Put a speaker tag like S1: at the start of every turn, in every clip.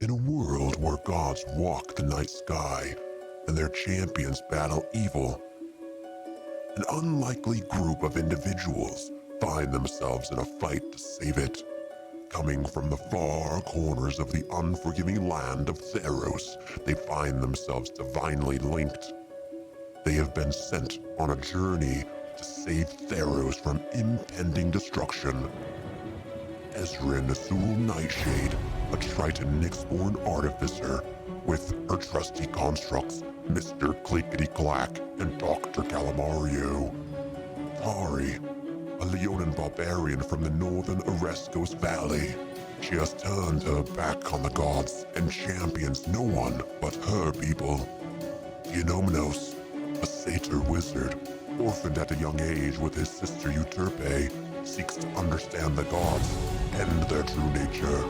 S1: In a world where gods walk the night sky and their champions battle evil, an unlikely group of individuals find themselves in a fight to save it. Coming from the far corners of the unforgiving land of Theros, they find themselves divinely linked. They have been sent on a journey to save Theros from impending destruction. Ezrin Azul Nightshade, a Triton Nyx-born artificer, with her trusty constructs, Mr. Clickety-Clack and Dr. Calamario. Tari, a Leonin barbarian from the northern Oreskos Valley. She has turned her back on the gods and champions no one but her people. Eunomnos, a satyr wizard, orphaned at a young age with his sister Euterpe, seeks to understand the gods and their true nature.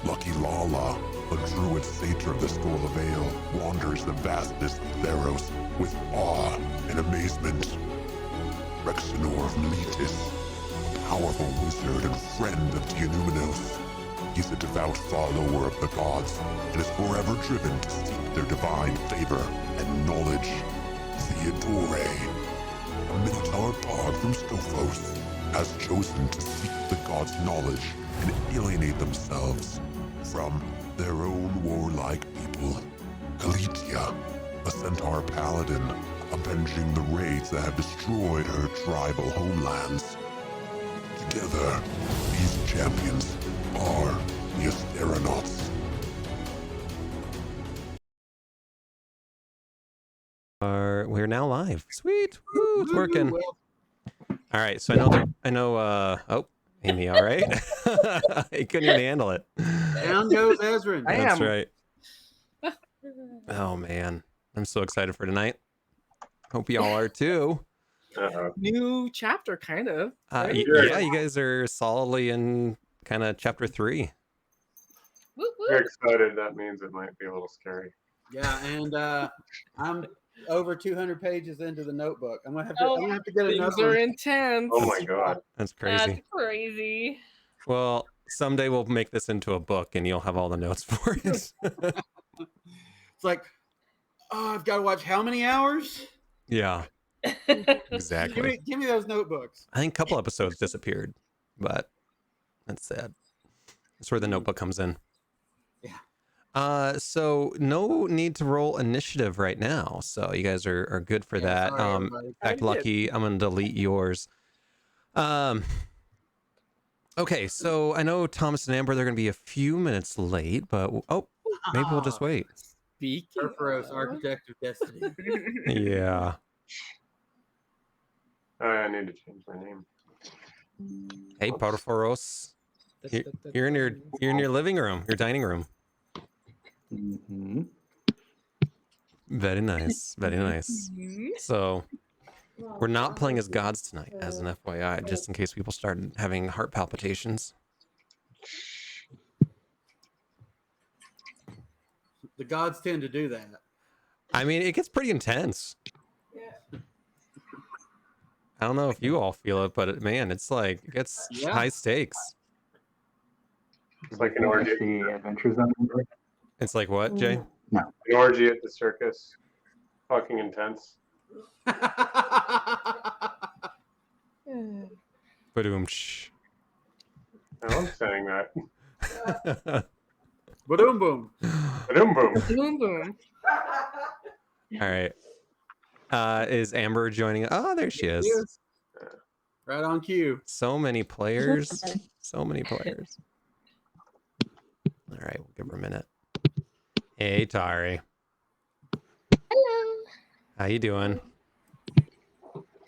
S1: Lucky Lala, a druid satyr of the Skull of Ale, wanders the vastness of Theros with awe and amazement. Rexenor of Meletis, a powerful wizard and friend of Eunomnos. He's a devout follower of the gods and is forever driven to seek their divine favor and knowledge. Theodore, a Minotaur bard from Scophos, has chosen to seek the gods' knowledge and alienate themselves from their own warlike people. Kalitia, a centaur paladin, avenging the raids that have destroyed her tribal homelands. Together, these champions are the Asteronauts.
S2: We're now live. Sweet. Woo, it's working. All right, so I know oh, Amy, all right? He couldn't even handle it.
S3: Down goes Ezrin.
S2: That's right. Oh man, I'm so excited for tonight. Hope y'all are too.
S4: New chapter, kind of. Right?
S2: Yeah, you guys are solidly in kind of chapter 3.
S5: Very excited. That means it might be a little scary.
S3: Yeah, and I'm over 200 pages into the notebook. I'm gonna have to get another.
S4: Things are intense.
S5: Oh my god,
S2: that's crazy.
S6: That's crazy.
S2: Well, someday we'll make this into a book, and you'll have all the notes for it.
S3: It's like, oh, I've got to watch how many hours?
S2: Yeah, exactly.
S3: Give me those notebooks.
S2: I think a couple episodes disappeared, but that's sad. That's where the notebook comes in.
S3: Yeah.
S2: So no need to roll initiative right now. So you guys are good for that.
S3: Sorry,
S2: In fact, Lucky, I'm gonna delete yours. Okay, so I know Thomas and Amber, they're gonna be a few minutes late, but maybe we'll just wait.
S3: Theros, Architect of Destiny.
S2: Yeah.
S5: I need to change my name.
S2: Hey, Porforos. You're in your living room, your dining room.
S7: Mm-hmm.
S2: Very nice, very nice. So we're not playing as gods tonight, as an FYI, just in case people start having heart palpitations.
S3: The gods tend to do that.
S2: I mean, it gets pretty intense. I don't know if you all feel it, but man, it's like it gets high stakes.
S5: It's like an orgy.
S7: The Adventure Zone.
S2: It's like what, Jay?
S7: No.
S5: An orgy at the circus. Fucking intense.
S2: Ba-doom-sh.
S5: I'm saying that.
S3: Boom boom.
S5: Boom boom.
S4: Boom, boom.
S2: All right. Is Amber joining? Oh, there she is.
S3: Right on cue.
S2: So many players. So many players. All right, we'll give her a minute. Hey, Tari.
S6: Hello.
S2: How you doing?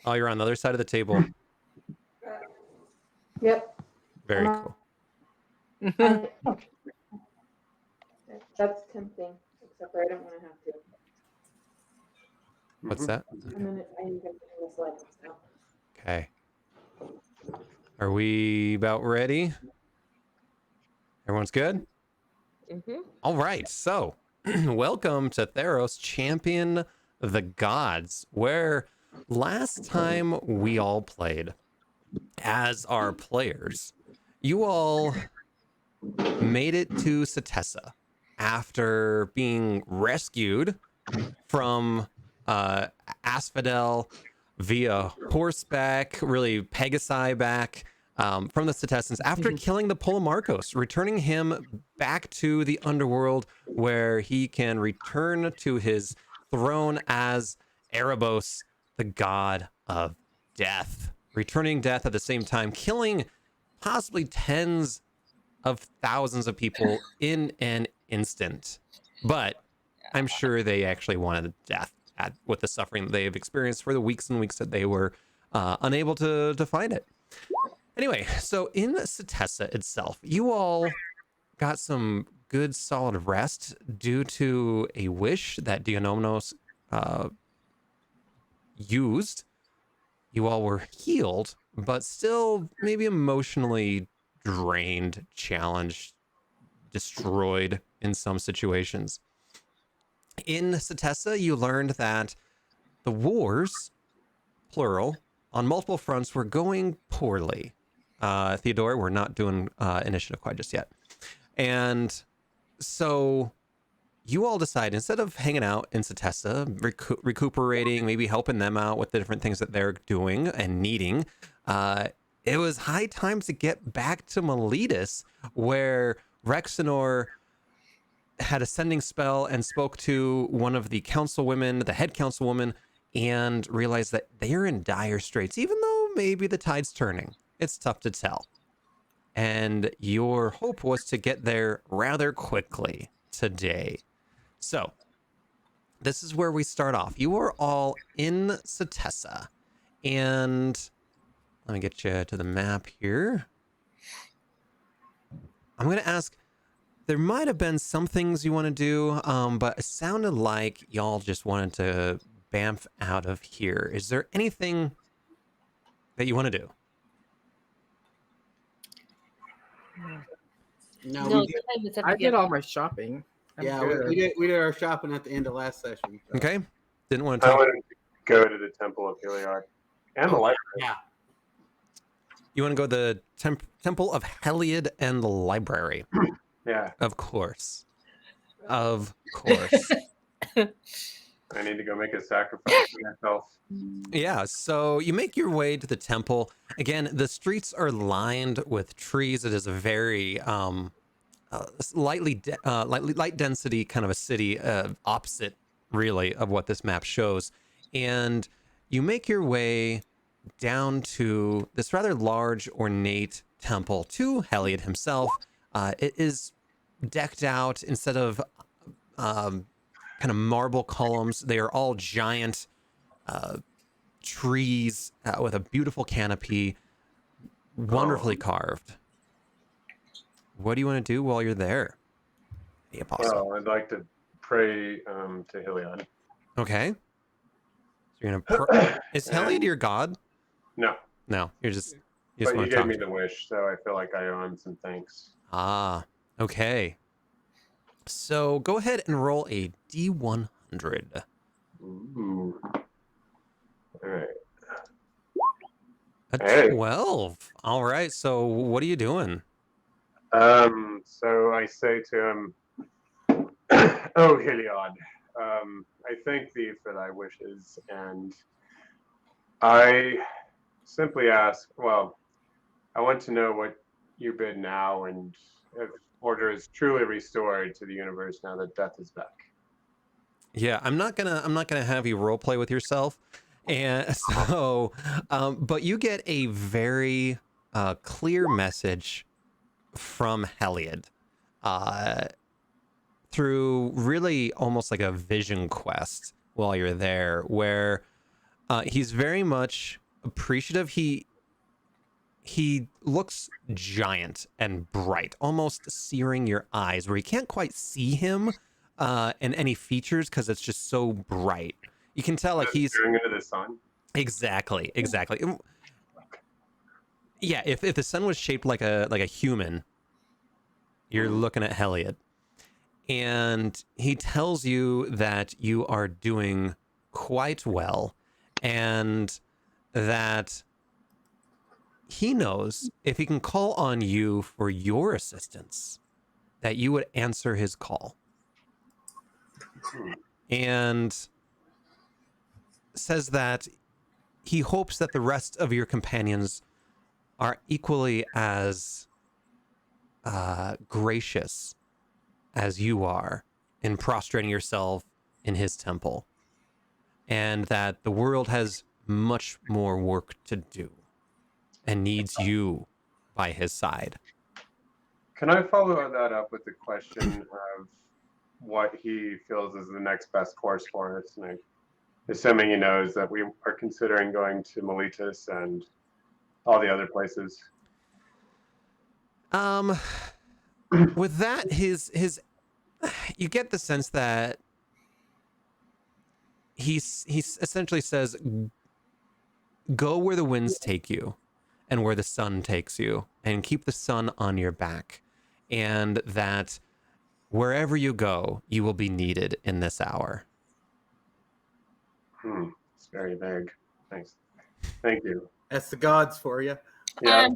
S2: Oh, you're on the other side of the table.
S8: Yep.
S2: Very cool.
S8: That's tempting, except for I don't want to have to.
S2: What's that?
S8: I'm going to turn this light now.
S2: Okay. Are we about ready? Everyone's good?
S6: Mm-hmm.
S2: All right. So, welcome to Theros Champion the Gods, where last time we all played as our players, you all made it to Setessa, after being rescued from Asphodel via horseback, really Pegasi back from the Setessans, after killing the Polemarchos, returning him back to the underworld where he can return to his throne as Erebos, the god of death, returning death at the same time, killing possibly tens of thousands of people in an instant. But I'm sure they actually wanted death with the suffering that they have experienced for the weeks and weeks that they were unable to find it. Anyway, so in Setessa itself, you all got some good solid rest due to a wish that Dionomnos used. You all were healed, but still maybe emotionally drained, challenged, destroyed in some situations. In Setessa, you learned that the wars, plural, on multiple fronts were going poorly. Theodore, we're not doing initiative quite just yet. And so you all decide, instead of hanging out in Setessa, recuperating, maybe helping them out with the different things that they're doing and needing, it was high time to get back to Miletus, where Rexenor had a sending spell and spoke to one of the councilwomen, the head councilwoman, and realized that they're in dire straits, even though maybe the tide's turning. It's tough to tell. And your hope was to get there rather quickly today. So, this is where we start off. You are all in Setessa. And let me get you to the map here. I'm going to ask, there might have been some things you want to do, but it sounded like y'all just wanted to bamf out of here. Is there anything that you want to do?
S3: No,
S6: No,
S3: we did,
S6: sometimes it's up
S4: I
S6: to
S4: did
S6: get
S4: all my shopping. I'm
S3: yeah,
S4: good.
S3: we did our shopping at the end of last session. So.
S2: Okay. Didn't want to
S5: I
S2: talk.
S5: wanted to go to the Temple of Heliod and the library.
S3: Yeah.
S2: You want to go to the Temple of Heliod and the library?
S5: Yeah,
S2: Of course. Of course.
S5: I need to go make a sacrifice for myself.
S2: Yeah, so you make your way to the temple. Again, the streets are lined with trees. It is a very light density kind of a city, opposite really of what this map shows. And you make your way down to this rather large, ornate temple to Heliod himself. It is decked out, instead of kind of marble columns, they are all giant trees with a beautiful canopy, wonderfully carved. What do you want to do while you're there, the apostle?
S5: Well, I'd like to pray to Heliod.
S2: Okay. So you're gonna is Heliod your god?
S5: No,
S2: No, you just
S5: but you
S2: want to
S5: gave
S2: talk.
S5: me the wish, so I feel like I owe him some thanks.
S2: Ah, okay. So go ahead and roll a D100.
S5: Ooh. All right.
S2: A
S5: Hey.
S2: 12. All right. So what are you doing?
S5: So I say to him, "Oh, Heliod, I thank thee for thy wishes, and I simply ask, well, I want to know what you bid now, and if order is truly restored to the universe now that death is back."
S2: Yeah, I'm not gonna have you role play with yourself, and so, but you get a very clear message from Heliod through really almost like a vision quest while you're there, where he's very much appreciative. He looks giant and bright, almost searing your eyes, where you can't quite see him and any features because it's just so bright. You can tell like he's
S5: staring into the sun.
S2: exactly. Yeah, if the sun was shaped like a human, you're looking at Heliod. And he tells you that you are doing quite well, and that he knows if he can call on you for your assistance, that you would answer his call. and says that he hopes that the rest of your companions are equally as gracious as you are in prostrating yourself in his temple, and that the world has much more work to do and needs you by his side.
S5: Can I follow that up with the question of what he feels is the next best course for us? And assuming he knows that we are considering going to Miletus and all the other places.
S2: With that, his you get the sense that he essentially says, go where the winds take you and where the sun takes you, and keep the sun on your back, and that wherever you go, you will be needed in this hour.
S5: It's very vague. Thanks. Thank you.
S3: That's the gods for you.
S5: Yeah.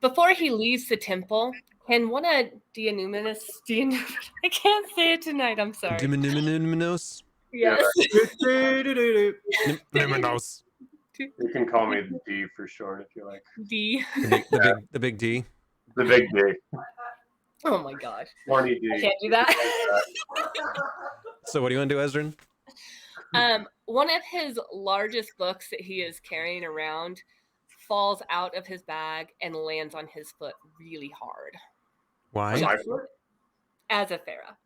S6: Before he leaves the temple, can one of Dionymus, I can't say it tonight, I'm sorry.
S2: Numinos?
S6: Yes.
S2: Numinos.
S5: You can call me D for short if you like.
S6: D.
S2: The big D.
S5: The big D.
S6: Oh my gosh.
S5: Horny D.
S6: I can't do that.
S2: So what do you want to do, Ezrin?
S6: One of his largest books that he is carrying around falls out of his bag and lands on his foot really hard.
S2: Why?
S5: My foot?
S6: As a Farah.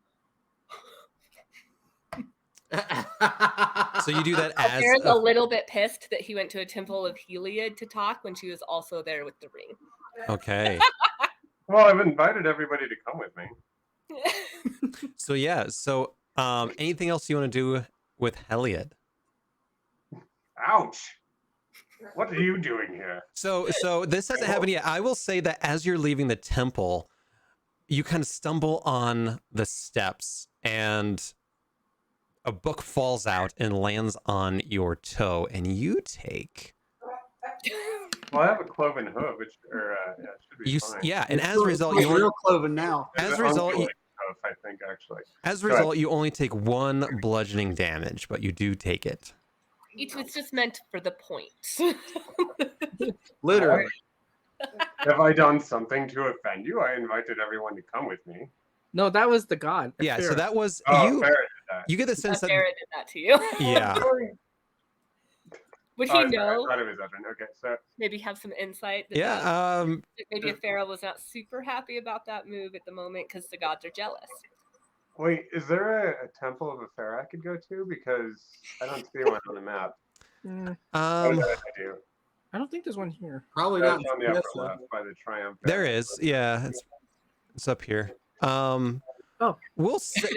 S2: So you do that as
S6: Farah's a little bit pissed that he went to a temple of Heliod to talk when she was also there with the ring.
S2: Okay.
S5: Well, I've invited everybody to come with me.
S2: So yeah. So anything else you want to do with Heliod?
S5: Ouch. What are you doing here?
S2: So this hasn't happened yet. I will say that as you're leaving the temple, you kind of stumble on the steps, and a book falls out and lands on your toe, and you take.
S5: Well, I have a cloven hoof, which should be fine.
S2: Yeah, and as a result, you
S3: real cloven now.
S2: As a result,
S5: hoof, I think actually.
S2: As a result, you only take 1 bludgeoning damage, but you do take it.
S6: It was just meant for the point.
S3: Literally.
S5: Have I done something to offend you? I invited everyone to come with me.
S4: No, that was the god.
S2: Yeah, so that was
S5: Oh,
S2: you.
S5: Farah did that.
S2: You get the sense that
S6: Farah did that to you.
S2: Yeah.
S6: Would he
S5: Sorry,
S6: know?
S5: I thought it was Edwin. Okay, so
S6: Maybe have some insight. That
S2: Yeah.
S6: that maybe a Pharaoh was not super happy about that move at the moment because the gods are jealous.
S5: wait, is there a temple of a fair I could go to? Because I don't see one on the map. Oh, no, I do.
S4: I don't think there's one here.
S3: Probably
S5: That's
S3: not.
S5: on the upper left by the triumph.
S2: There is. Yeah, it's up here. We'll see.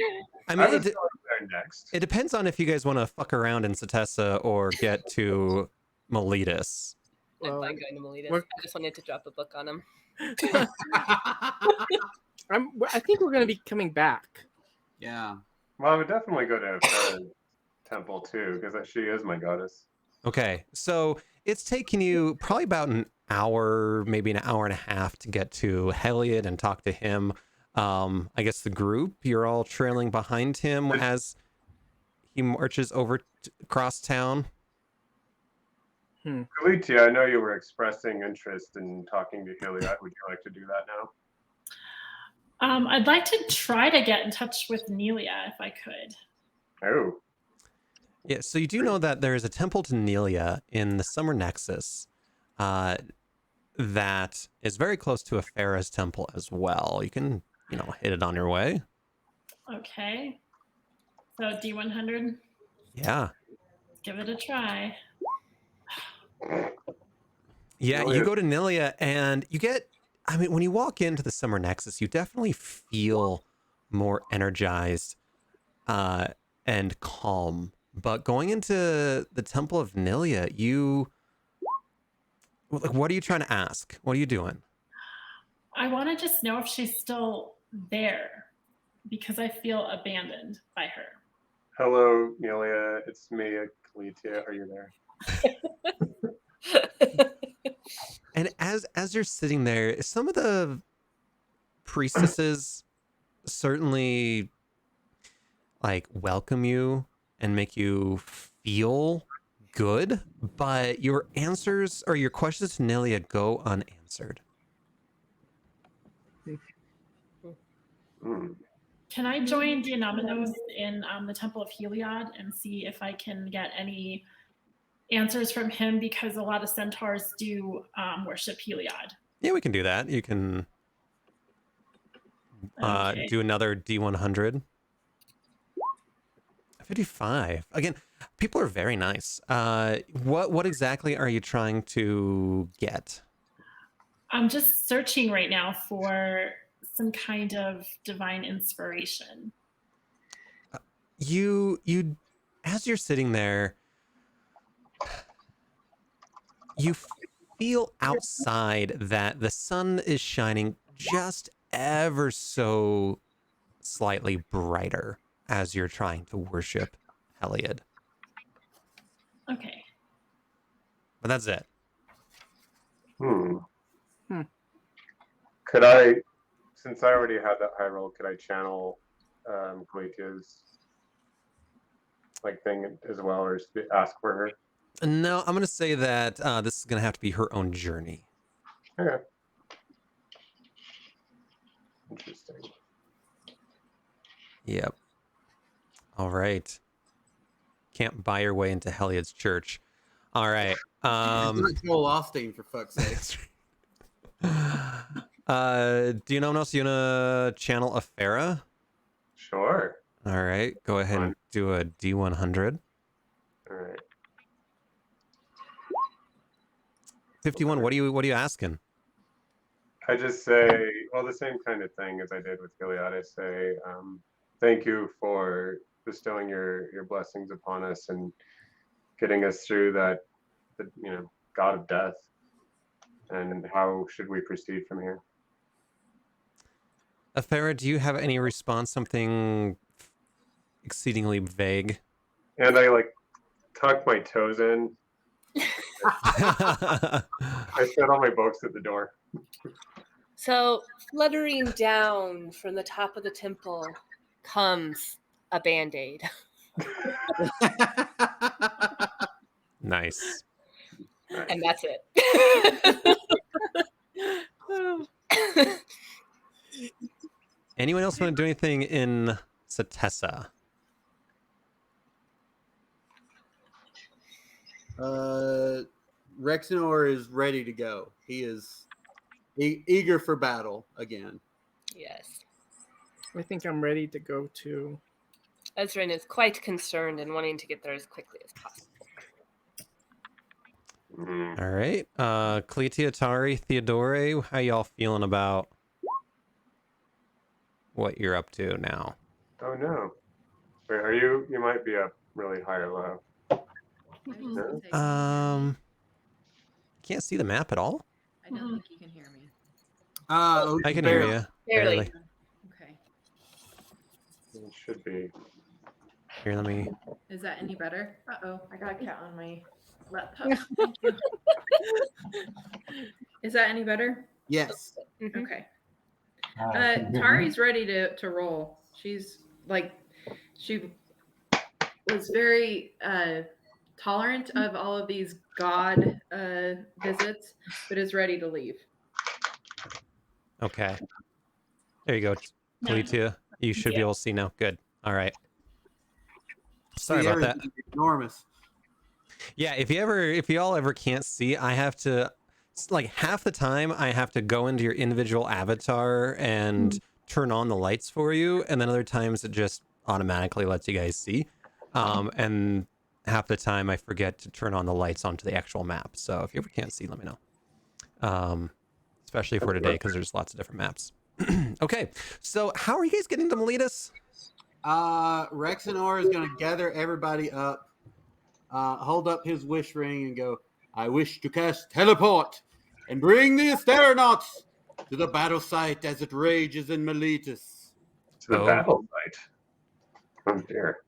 S2: I mean,
S5: would go there next.
S2: it depends on if you guys want to fuck around in Satessa or get to Miletus.
S6: I'm
S4: Well,
S6: fine going to Miletus.
S4: we're-
S6: I just wanted to drop a book on him.
S4: I think we're gonna be coming back.
S3: Yeah.
S5: Well, I would definitely go to Farah's temple too, because she is my goddess.
S2: Okay, so it's taken you probably about an hour, maybe an hour and a half to get to Heliod and talk to him. I guess the group, you're all trailing behind him as he marches over across town.
S5: Kalitia, I know you were expressing interest in talking to Heliod. Would you like to do that now?
S9: I'd like to try to get in touch with Nelia if I could.
S5: Oh.
S2: Yeah, so you do know that there is a temple to Nelia in the Summer Nexus that is very close to a Farah's temple as well. You can, hit it on your way.
S9: Okay. So D100,
S2: Yeah.
S9: give it a try.
S2: Yeah, you go to Nelia and you get, when you walk into the Summer Nexus, you definitely feel more energized and calm. But going into the Temple of Nelia, what are you trying to ask? What are you doing?
S9: I want to just know if she's still there because I feel abandoned by her.
S5: Hello, Nelia. It's me, Kalitia. Are you there?
S2: And as you're sitting there, some of the priestesses certainly like welcome you and make you feel good, but your answers or your questions to Nelia go unanswered.
S5: Hmm.
S9: Can I join Dionominos in the Temple of Heliod and see if I can get any answers from him? Because a lot of centaurs do worship Heliod.
S2: Yeah, we can do that. You can
S9: Okay.
S2: do another D100. 55. Again, people are very nice. What exactly are you trying to get?
S9: I'm just searching right now for some kind of divine inspiration.
S2: You as you're sitting there, you feel outside that the sun is shining just ever so slightly brighter as you're trying to worship Heliod.
S9: Okay.
S2: But that's it.
S5: Hmm.
S4: Hmm.
S5: Could I, since I already had that high roll, could I channel Kalitia's like thing as well, or ask for her?
S2: No, I'm going to say that this is going to have to be her own journey.
S5: Okay. Interesting.
S2: Yep. All right. Can't buy your way into Heliod's church. All right.
S3: It's not Joel Osteen, for fuck's sake.
S2: Do you know what else? You wanna channel a Farah?
S5: Sure.
S2: All right. Go ahead and do a D100.
S5: All right.
S2: 51. What are you asking?
S5: I just say, well, the same kind of thing as I did with Gilead. I say, thank you for bestowing your blessings upon us and getting us through that, god of death. And how should we proceed from here?
S2: Farah, do you have any response? Something exceedingly vague?
S5: And I tuck my toes in. I set all my books at the door.
S6: So, fluttering down from the top of the temple comes a band-aid.
S2: Nice.
S6: And that's it.
S2: Anyone else want to do anything in Satessa?
S3: Rexenor is ready to go. He is eager for battle again.
S6: Yes.
S4: I think I'm ready to go too.
S6: Ezrin is quite concerned and wanting to get there as quickly as possible.
S2: All right. Cletia, Tari, Theodore, how y'all feeling about what you're up to now?
S5: Oh no. Wait, are you might be up really high or low?
S2: Can't see the map at all.
S10: I don't think you can hear me.
S2: I can hear you.
S6: Barely.
S10: Okay.
S5: It should be.
S2: Here, let me.
S10: Is that any better? Uh-oh, I got a cat on my laptop. Thank you. Is that any better?
S3: Yes.
S6: Mm-hmm.
S10: Okay. Tari's ready to roll. She's she was very tolerant of all of these god visits, but is ready to leave.
S2: Okay. There you go, Cletia. You should be able to see now. Good. All right. Sorry about that.
S3: Enormous.
S2: Yeah, if y'all ever can't see, I have to, like, half the time I have to go into your individual avatar and turn on the lights for you, and then other times it just automatically lets you guys see. And half the time I forget to turn on the lights onto the actual map. So if you ever can't see, let me know. Especially for today, because there's lots of different maps. Okay, so how are you guys getting to Miletus?
S3: Rexenor is going to gather everybody up, hold up his wish ring, and go, I wish to cast teleport and bring the Asteronauts to the battle site as it rages in Miletus.
S5: To the battle site. Oh dear.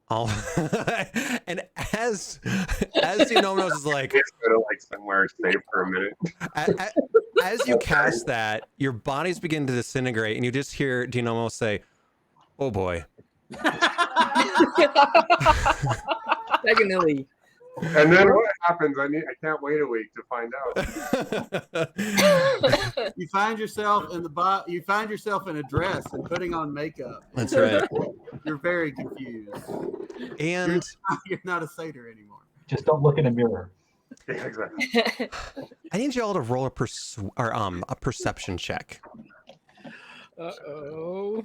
S2: And as Dionominos is like,
S5: Let's go to somewhere safe for a minute.
S2: as you cast that, your bodies begin to disintegrate, and you just hear Dionominos say, "Oh boy,
S4: Definitely.
S5: And then what happens? I can't wait a week to find out.
S3: You find yourself in you find yourself in a dress and putting on makeup.
S2: That's right.
S3: You're very confused.
S2: And
S3: you're not a satyr anymore.
S7: Just don't look in a mirror.
S5: Yeah, exactly.
S2: I need you all to roll a perception check.
S4: Uh-oh.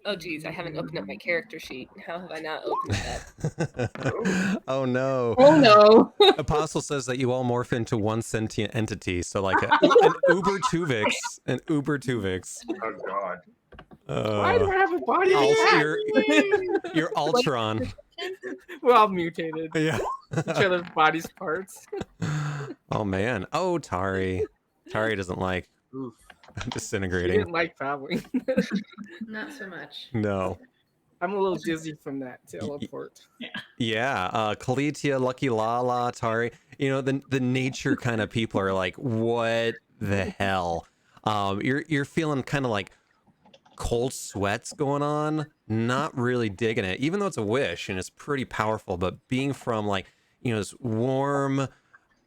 S6: Oh, geez, I haven't opened up my character sheet. How have I not opened that?
S2: Oh no.
S4: Oh no.
S2: Apostle says that you all morph into one sentient entity, so like an Uber Tuvix,
S5: Oh God.
S4: Why do I have a body?
S2: You're Ultron.
S4: We're all mutated.
S2: Yeah.
S4: Each other's bodies parts.
S2: Oh man. Oh, Tari. Tari doesn't like
S3: Oof.
S4: She
S2: disintegrating.
S4: didn't like traveling.
S10: Not so much.
S2: No.
S4: I'm a little dizzy from that teleport.
S2: Yeah. Kalitia, Lucky Lala, Tari. You know, the nature kind of people are like, what the hell? You're feeling kind of like cold sweats going on, not really digging it, even though it's a wish and it's pretty powerful, but being from like, you know, this warm,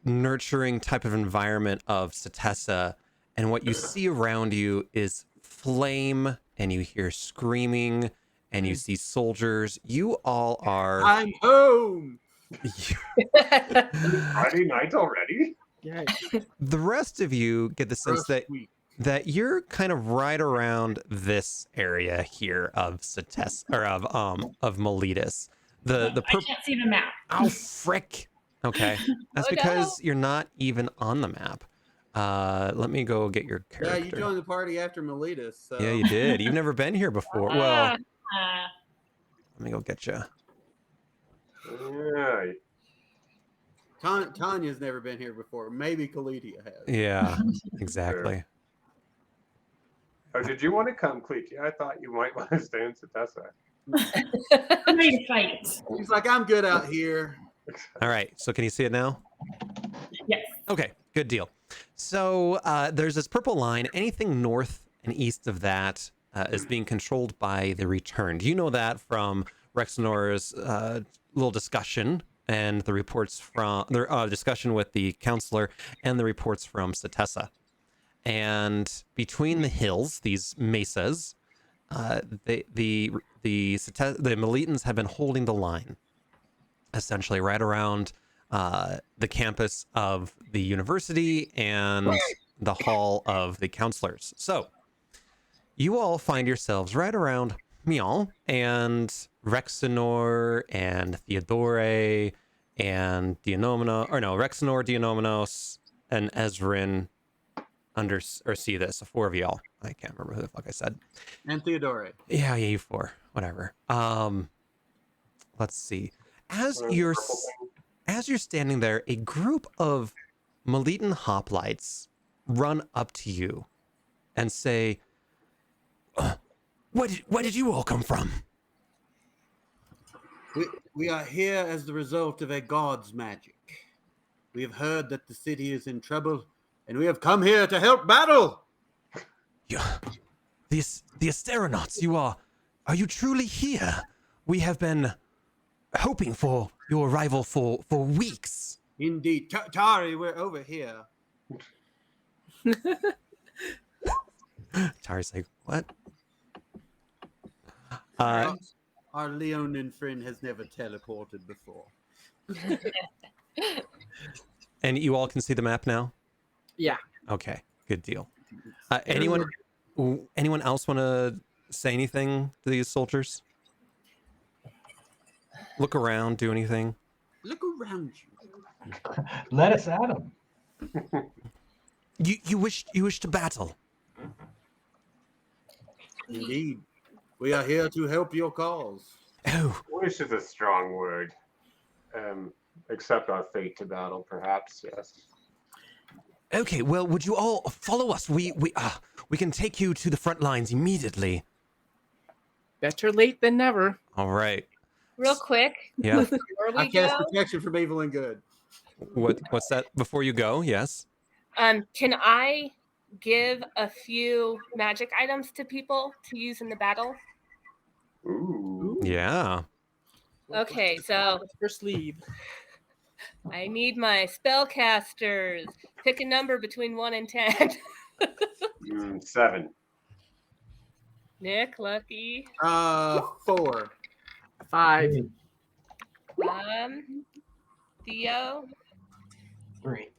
S2: nurturing type of environment of Setessa, and what you see around you is flame, and you hear screaming, and you see soldiers. You all are...
S3: I'm home!
S5: Friday night already?
S4: Yeah.
S2: The rest of you get the sense that you're kind of right around this area here of Setessa, or of Miletus.
S9: I can't see the map.
S2: Oh, frick. Okay. That's because you're not even on the map. Let me go get your character.
S3: Yeah, you joined the party after Miletus. So.
S2: Yeah, you did. You've never been here before. Well, let me go get you.
S5: Yeah.
S3: Tanya's never been here before. Maybe Kalitia has.
S2: Yeah, exactly.
S5: Oh, did you want to come, Cleetia? I thought you might want to stay in Setessa.
S9: I'm ready to fight.
S3: He's like, I'm good out here.
S2: All right. So can you see it now?
S9: Yes.
S2: Okay, good deal. So there's this purple line. Anything north and east of that is being controlled by the Returned. You know that from Rexenor's little discussion and the reports from their discussion with the counselor and the reports from Setessa. And between the hills, these mesas, the Militans have been holding the line, essentially right around the campus of the university and the hall of the counselors. So you all find yourselves right around Mion and Rexenor and Theodore and Rexenor, Dionominos, and Ezrin see this, the four of y'all. I can't remember who the fuck I said.
S3: And Theodore.
S2: Yeah, you four. Whatever. Let's see. As you're standing there, a group of Militan hoplites run up to you and say, where did you all come from?
S3: We are here as the result of a god's magic. We have heard that the city is in trouble, and we have come here to help battle.
S2: The Asteronauts, are you truly here? We have been hoping for your arrival for weeks.
S3: Indeed. Tari, we're over here.
S2: Tari's like, what?
S3: Our Leonin friend has never teleported before.
S2: And you all can see the map now?
S4: Yeah.
S2: Okay, good deal. Anyone else want to say anything to these soldiers? Look around, do anything?
S3: Look around you.
S7: Let us at them.
S2: You wish to battle?
S3: Indeed. We are here to help your cause.
S2: Oh.
S5: Wish is a strong word. Accept our fate to battle, perhaps, yes.
S2: Okay, well, would you all follow us? We can take you to the front lines immediately.
S4: Better late than never.
S2: All right.
S6: Real quick.
S2: Yeah.
S6: Before we
S3: I cast
S6: go,
S3: protection from evil and good.
S2: What's that? Before you go, yes.
S6: can I give a few magic items to people to use in the battle.
S5: Ooh.
S2: Yeah.
S6: Okay, so
S4: for sleeve.
S6: I need my spellcasters. Pick a number between 1 and 10.
S5: 7.
S6: Nick, Lucky.
S3: 4.
S4: 5.
S6: Theo.
S7: 3.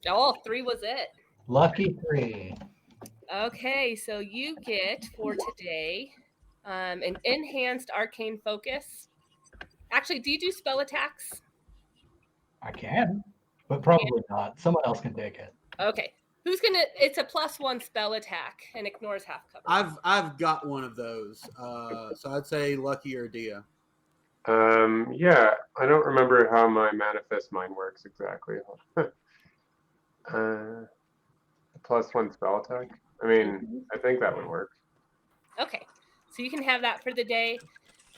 S6: Oh, 3 was it.
S7: Lucky 3.
S6: Okay, so you get for today an enhanced arcane focus. Actually, do you do spell attacks?
S7: I can, but probably not. Someone else can take it.
S6: Okay. Who's gonna? It's a +1 spell attack and ignores half cover.
S3: I've got one of those. So I'd say Lucky or Dia.
S5: Yeah, I don't remember how my manifest mind works exactly. +1 spell attack. I mean, I think that would work.
S6: Okay, so you can have that for the day,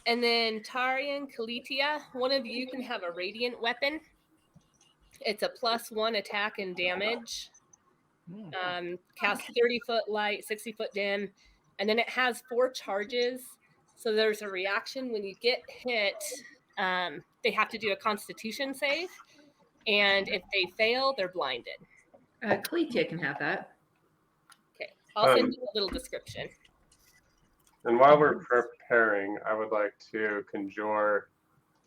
S6: and then Tari and Kalitia, one of you can have a radiant weapon. It's a +1 attack and damage. Cast 30-foot light, 60-foot dim, and then it has 4 charges. So there's a reaction when you get hit. They have to do a Constitution save, and if they fail, they're blinded.
S10: Cletia can have that.
S6: Okay, I'll send you a little description.
S5: And while we're preparing, I would like to conjure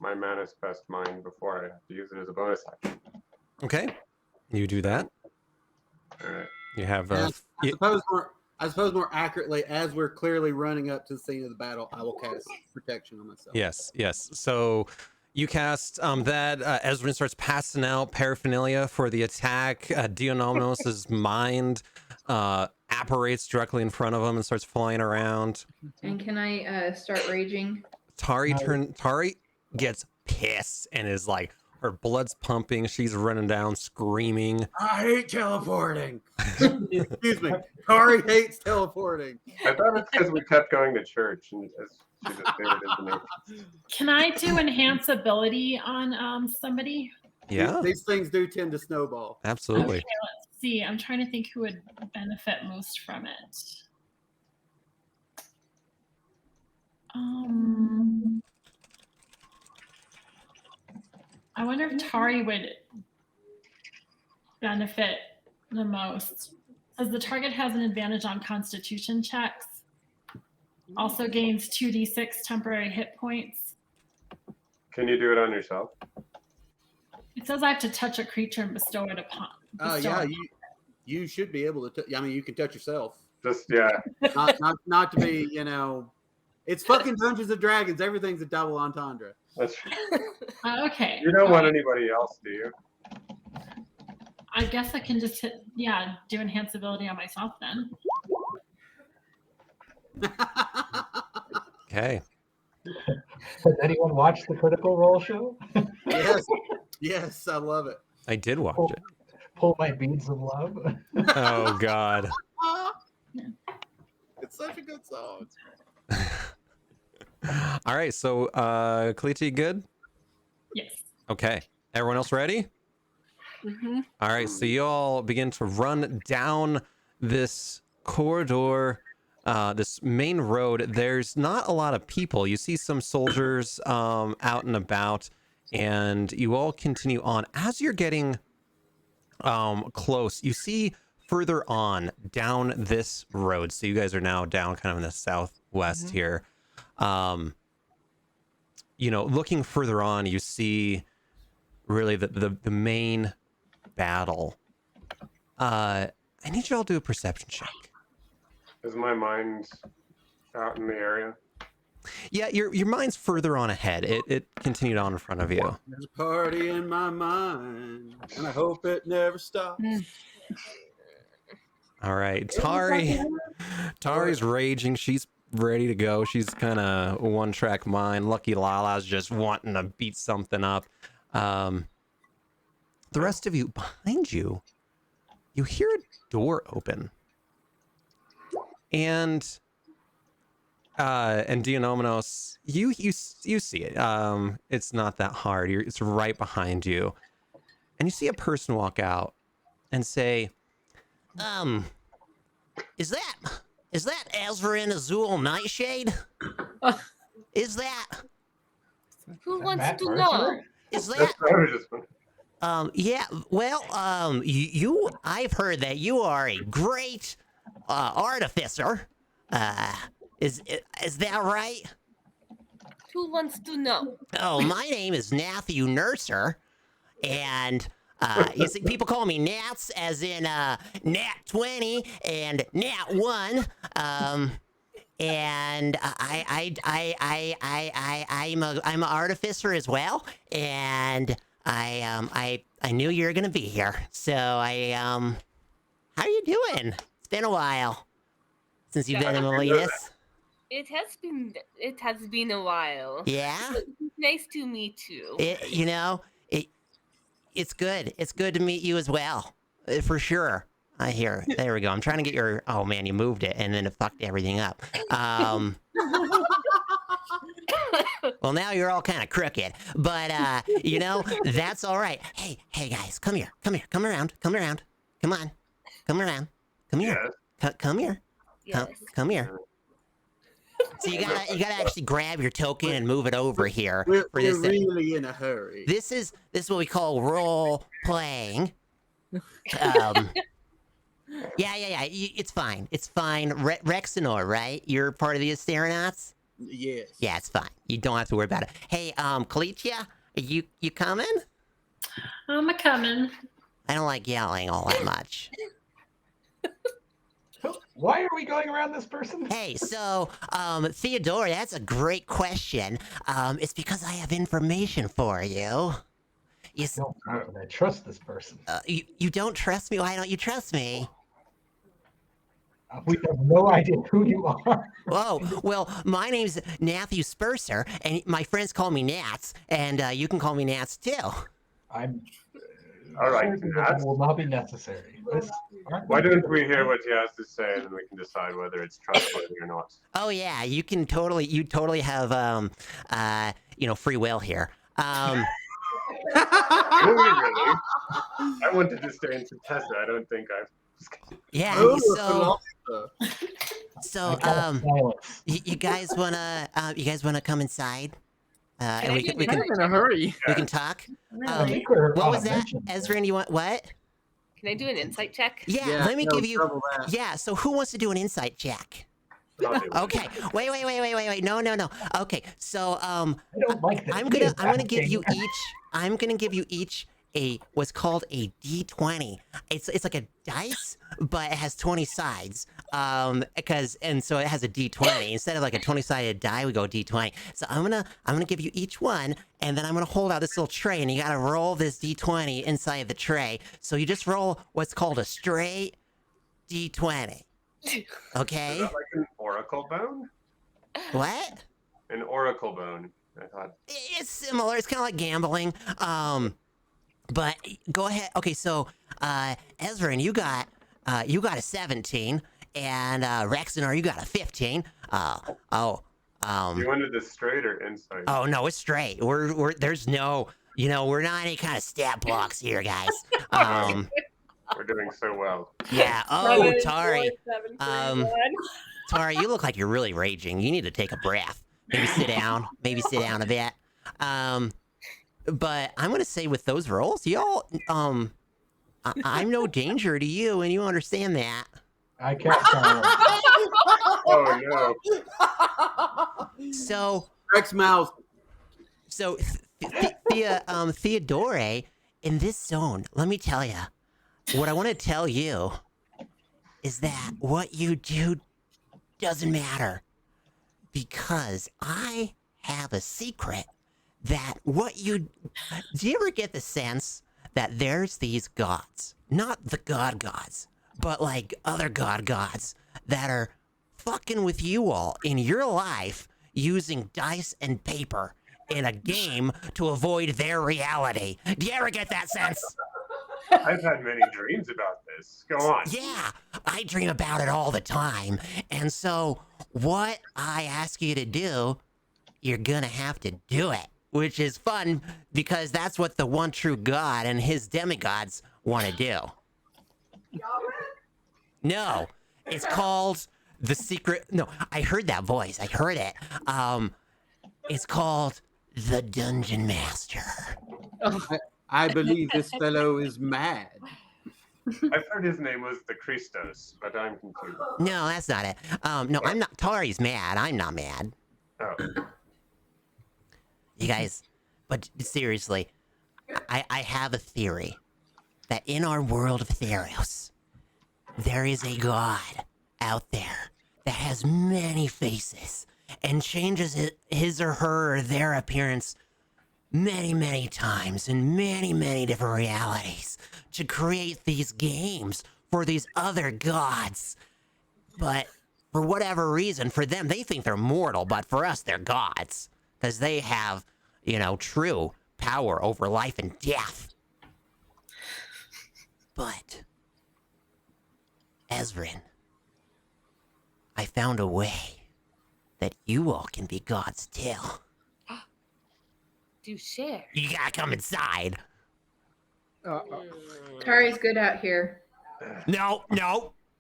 S5: my manifest mind before I have to use it as a bonus action.
S2: Okay. You do that.
S5: All right.
S2: You have
S3: I suppose more accurately, as we're clearly running up to the scene of the battle, I will cast protection on myself.
S2: Yes. So you cast that. Ezrin starts passing out paraphernalia for the attack. Dionomos' mind apparates directly in front of him and starts flying around.
S10: And can I start raging?
S2: Tari gets pissed and is like, her blood's pumping. She's running down, screaming.
S3: I hate teleporting. Excuse me. Tari hates teleporting.
S5: I thought it's because we kept going to church and she just figured it into me.
S9: Can I do enhance ability on somebody?
S2: Yeah.
S3: These things do tend to snowball.
S2: Absolutely.
S9: Okay, let's see. I'm trying to think who would benefit most from it. I wonder if Tari would benefit the most. As the target has an advantage on Constitution checks. Also gains 2d6 temporary hit points.
S5: Can you do it on yourself?
S9: It says I have to touch a creature and bestow it upon.
S3: Yeah, you should be able to. I mean, you can touch yourself.
S5: Just
S3: Not to be, it's fucking Dungeons and Dragons. Everything's a double entendre.
S5: That's true.
S9: Okay.
S5: You don't want anybody else, do you?
S9: I guess I can just do enhance ability on myself then.
S2: Okay.
S7: Has anyone watched the Critical Role show?
S3: Yes, I love it.
S2: I did watch it.
S7: Pull my beads of love.
S2: Oh God.
S3: It's such a good song.
S2: All right, so Kaliti, good?
S9: Yes.
S2: Okay. Everyone else ready?
S10: Mm-hmm.
S2: All right, so you all begin to run down this corridor, this main road. There's not a lot of people. You see some soldiers out and about, and you all continue on. As you're getting close, you see further on down this road. So you guys are now down kind of in the southwest here. Looking further on, you see really the main battle. I need you all to do a perception check.
S5: Is my mind out in the area?
S2: Yeah, your mind's further on ahead. It continued on in front of you.
S3: There's a party in my mind, and I hope it never stops.
S2: All right, Tari's raging. She's ready to go. She's kind of one-track mind. Lucky Lala's just wanting to beat something up. The rest of you, behind you, you hear a door open. And Dionomos, you see it. It's not that hard. It's right behind you. And you see a person walk out and say,
S11: Is that Ezrin Azul Nightshade? Is that?
S6: Who
S7: that
S6: wants
S7: Matt
S6: to
S7: Mercer?
S6: know?
S11: Is
S5: That's
S11: that?
S5: what I was just.
S11: Yeah. Well, I've heard that you are a great artificer. Is that right?
S6: Who wants to know?
S11: Oh, my name is Matthew Nurser, and you see, people call me Nats, as in Nat 20 and Nat 1. And I'm an artificer as well, and I knew you were gonna be here, so how are you doing? It's been a while since you've been in Miletus.
S6: It has been a while.
S11: Yeah.
S6: Nice to meet you.
S11: It's good. It's good to meet you as well, for sure. I hear. There we go. I'm trying to get your. Oh man, you moved it and then it fucked everything up. Well, now you're all kind of crooked, but that's all right. Hey guys, come here, come around, come on, come around, come here, come here,
S6: Yes.
S11: come here. So you gotta actually grab your token and move it over here
S3: We're
S11: for this.
S3: really in a hurry.
S11: This is what we call role playing. Yeah. It's fine. It's fine. Rexenor, right? You're part of the Asteronauts?
S3: Yes.
S11: Yeah, it's fine. You don't have to worry about it. Hey, Kalitia, you coming?
S9: I'm a coming.
S11: I don't like yelling all that much.
S7: Why are we going around this person?
S11: Hey, so, Theodore, that's a great question. It's because I have information for you.
S7: I don't know that I trust this person.
S11: You don't trust me? Why don't you trust me?
S7: We have no idea who you are.
S11: Whoa, well, my name's Matthew Spurser, and my friends call me Nats, and you can call me Nats too.
S7: I'm.
S5: All right,
S7: certain
S5: Nats.
S7: that will not be necessary.
S5: Why don't we hear what he has to say, and then we can decide whether it's trustworthy or not.
S11: Oh yeah, you totally have free will here.
S5: Really, really? I wanted to stay in Contessa. I don't think I've.
S11: Yeah,
S3: Oh,
S11: so you guys wanna come inside? And we can
S4: in a hurry.
S11: we can talk.
S7: think we're
S11: What
S7: on
S11: was
S7: a
S11: that,
S7: mission.
S11: Ezra? You want what?
S6: Can I do an insight check?
S11: Yeah,
S3: Yeah,
S11: let me
S3: no,
S11: give you.
S3: double that.
S11: Yeah, so who wants to do an insight check? Okay, wait. No. Okay, so
S7: I don't like this.
S11: I'm gonna give you each a what's called a D20. It's like a dice, but it has 20 sides. So it has a D20 instead of like a 20-sided die. We go D20. So I'm gonna give you each one, and then I'm gonna hold out this little tray, and you gotta roll this D20 inside the tray. So you just roll what's called a straight D20. Okay.
S5: Is that like an oracle bone?
S11: What?
S5: An oracle bone. I thought.
S11: It's similar. It's kind of like gambling. But go ahead. Okay, so Ezra, you got a 17, and Rexenor, you got a 15.
S5: You wanted this straight or insight?
S11: Oh no, it's straight. We're there's no, we're not any kind of stat blocks here, guys.
S5: We're doing so well.
S11: Yeah. Oh,
S6: 7,
S11: Tari.
S6: 4, 7, 3, 1.
S11: Tari, you look like you're really raging. You need to take a breath. Maybe sit down. Maybe sit down a bit. But I'm gonna say with those rolls, y'all, I'm no danger to you, and you understand that.
S7: I can't tell.
S5: Oh no.
S11: So
S3: Rex mouth.
S11: So Theodore, in this zone, let me tell you, what I want to tell you is that what you do doesn't matter, because I have a secret that do you ever get the sense that there's these gods, not the gods, but like other gods that are fucking with you all in your life using dice and paper in a game to avoid their reality? Do you ever get that sense?
S5: I've had many dreams about this. Go on.
S11: Yeah, I dream about it all the time. And so what I ask you to do, you're gonna have to do it, which is fun because that's what the one true God and his demigods want to do. No, It's called the secret. No, I heard that voice. I heard it. It's called the Dungeon Master.
S3: I believe this fellow is mad.
S5: I've heard his name was the Christos, but I'm confused.
S11: No, that's not it. No, I'm not. Tari's mad. I'm not mad.
S5: Oh.
S11: You guys, but seriously, I have a theory that in our world of Theros, there is a god out there that has many faces and changes his or her or their appearance many, many times in many, many different realities to create these games for these other gods. But for whatever reason, for them, they think they're mortal, but for us, they're gods. Because they have, true power over life and death. But, Ezrin, I found a way that you all can be gods too.
S6: Do share.
S11: You gotta come inside.
S10: Tari's good out here.
S11: No.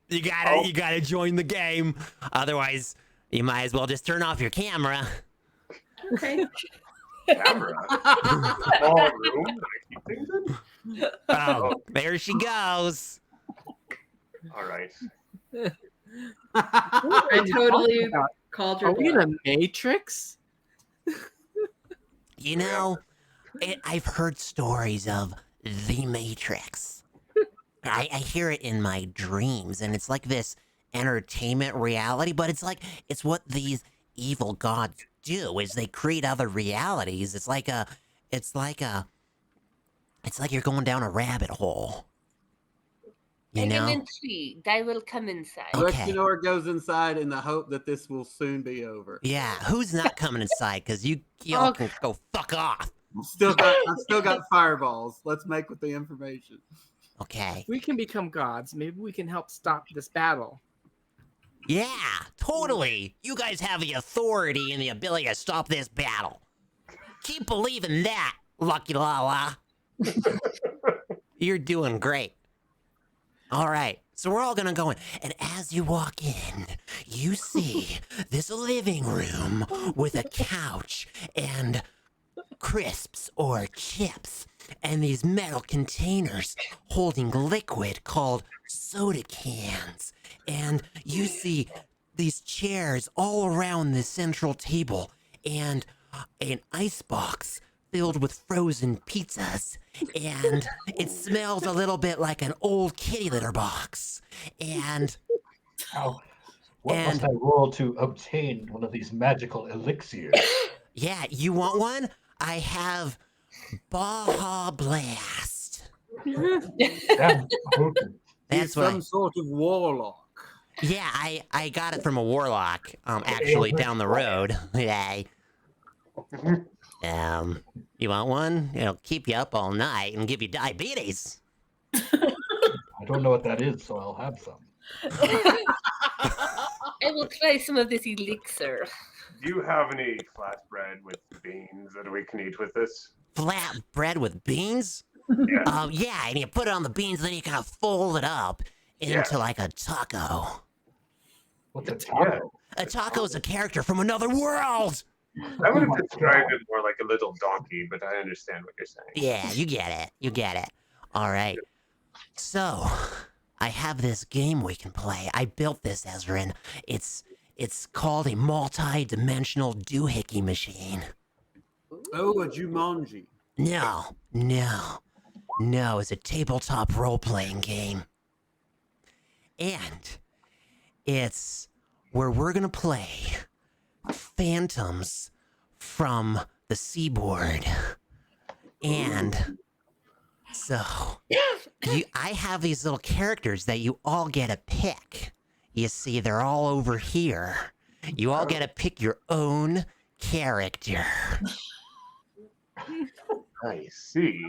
S11: You gotta join the game. Otherwise, you might as well just turn off your camera.
S10: Okay.
S5: Camera? Small room that I keep things in?
S11: Oh, there she goes.
S5: All right.
S10: I totally called your
S4: Are we in
S10: bluff.
S4: a Matrix?
S11: I've heard stories of the Matrix. I hear it in my dreams, and it's like this entertainment reality, but it's what these evil gods do is they create other realities. It's like you're going down a rabbit hole. You
S6: I
S11: know?
S6: am intrigued. I will come inside.
S11: Okay.
S3: Rexenor goes inside in the hope that this will soon be over.
S11: Yeah, who's not coming inside? Because you all can go fuck off.
S3: I've still got fireballs. Let's make with the information.
S11: Okay.
S4: If we can become gods, maybe we can help stop this battle.
S11: Yeah, totally. You guys have the authority and the ability to stop this battle. Keep believing that, Lucky Lala. You're doing great. All right, so we're all gonna go in. And as you walk in, you see this living room with a couch and crisps or chips and these metal containers holding liquid called soda cans. And you see these chairs all around the central table and an icebox filled with frozen pizzas. And it smells a little bit like an old kitty litter box. And
S7: What must I roll to obtain one of these magical elixirs?
S11: yeah, you want one? I have Baja Blast.
S7: Damn potent.
S3: He's some sort of warlock.
S11: Yeah, I got it from a warlock, actually down the road. Yeah. You want one? It'll keep you up all night and give you diabetes.
S7: I don't know what that is, so I'll have some.
S6: I will try some of this elixir.
S5: Do you have any flatbread with beans that we can eat with this?
S11: Flat bread with beans?
S5: Yeah.
S11: Yeah, and you put it on the beans, then you kind of fold it up into like a taco.
S7: What's a taco?
S11: A taco is a character from another world.
S5: I would have described it more like a little donkey, but I understand what you're saying.
S11: Yeah, you get it. All right. So, I have this game we can play. I built this, Ezrin. It's called a multi-dimensional doohickey machine.
S3: Oh, a Jumanji.
S11: No. It's a tabletop role-playing game. And it's where we're gonna play phantoms from the seaboard. And so, I have these little characters that you all get to pick. You see, they're all over here. You all get to pick your own character.
S5: I see.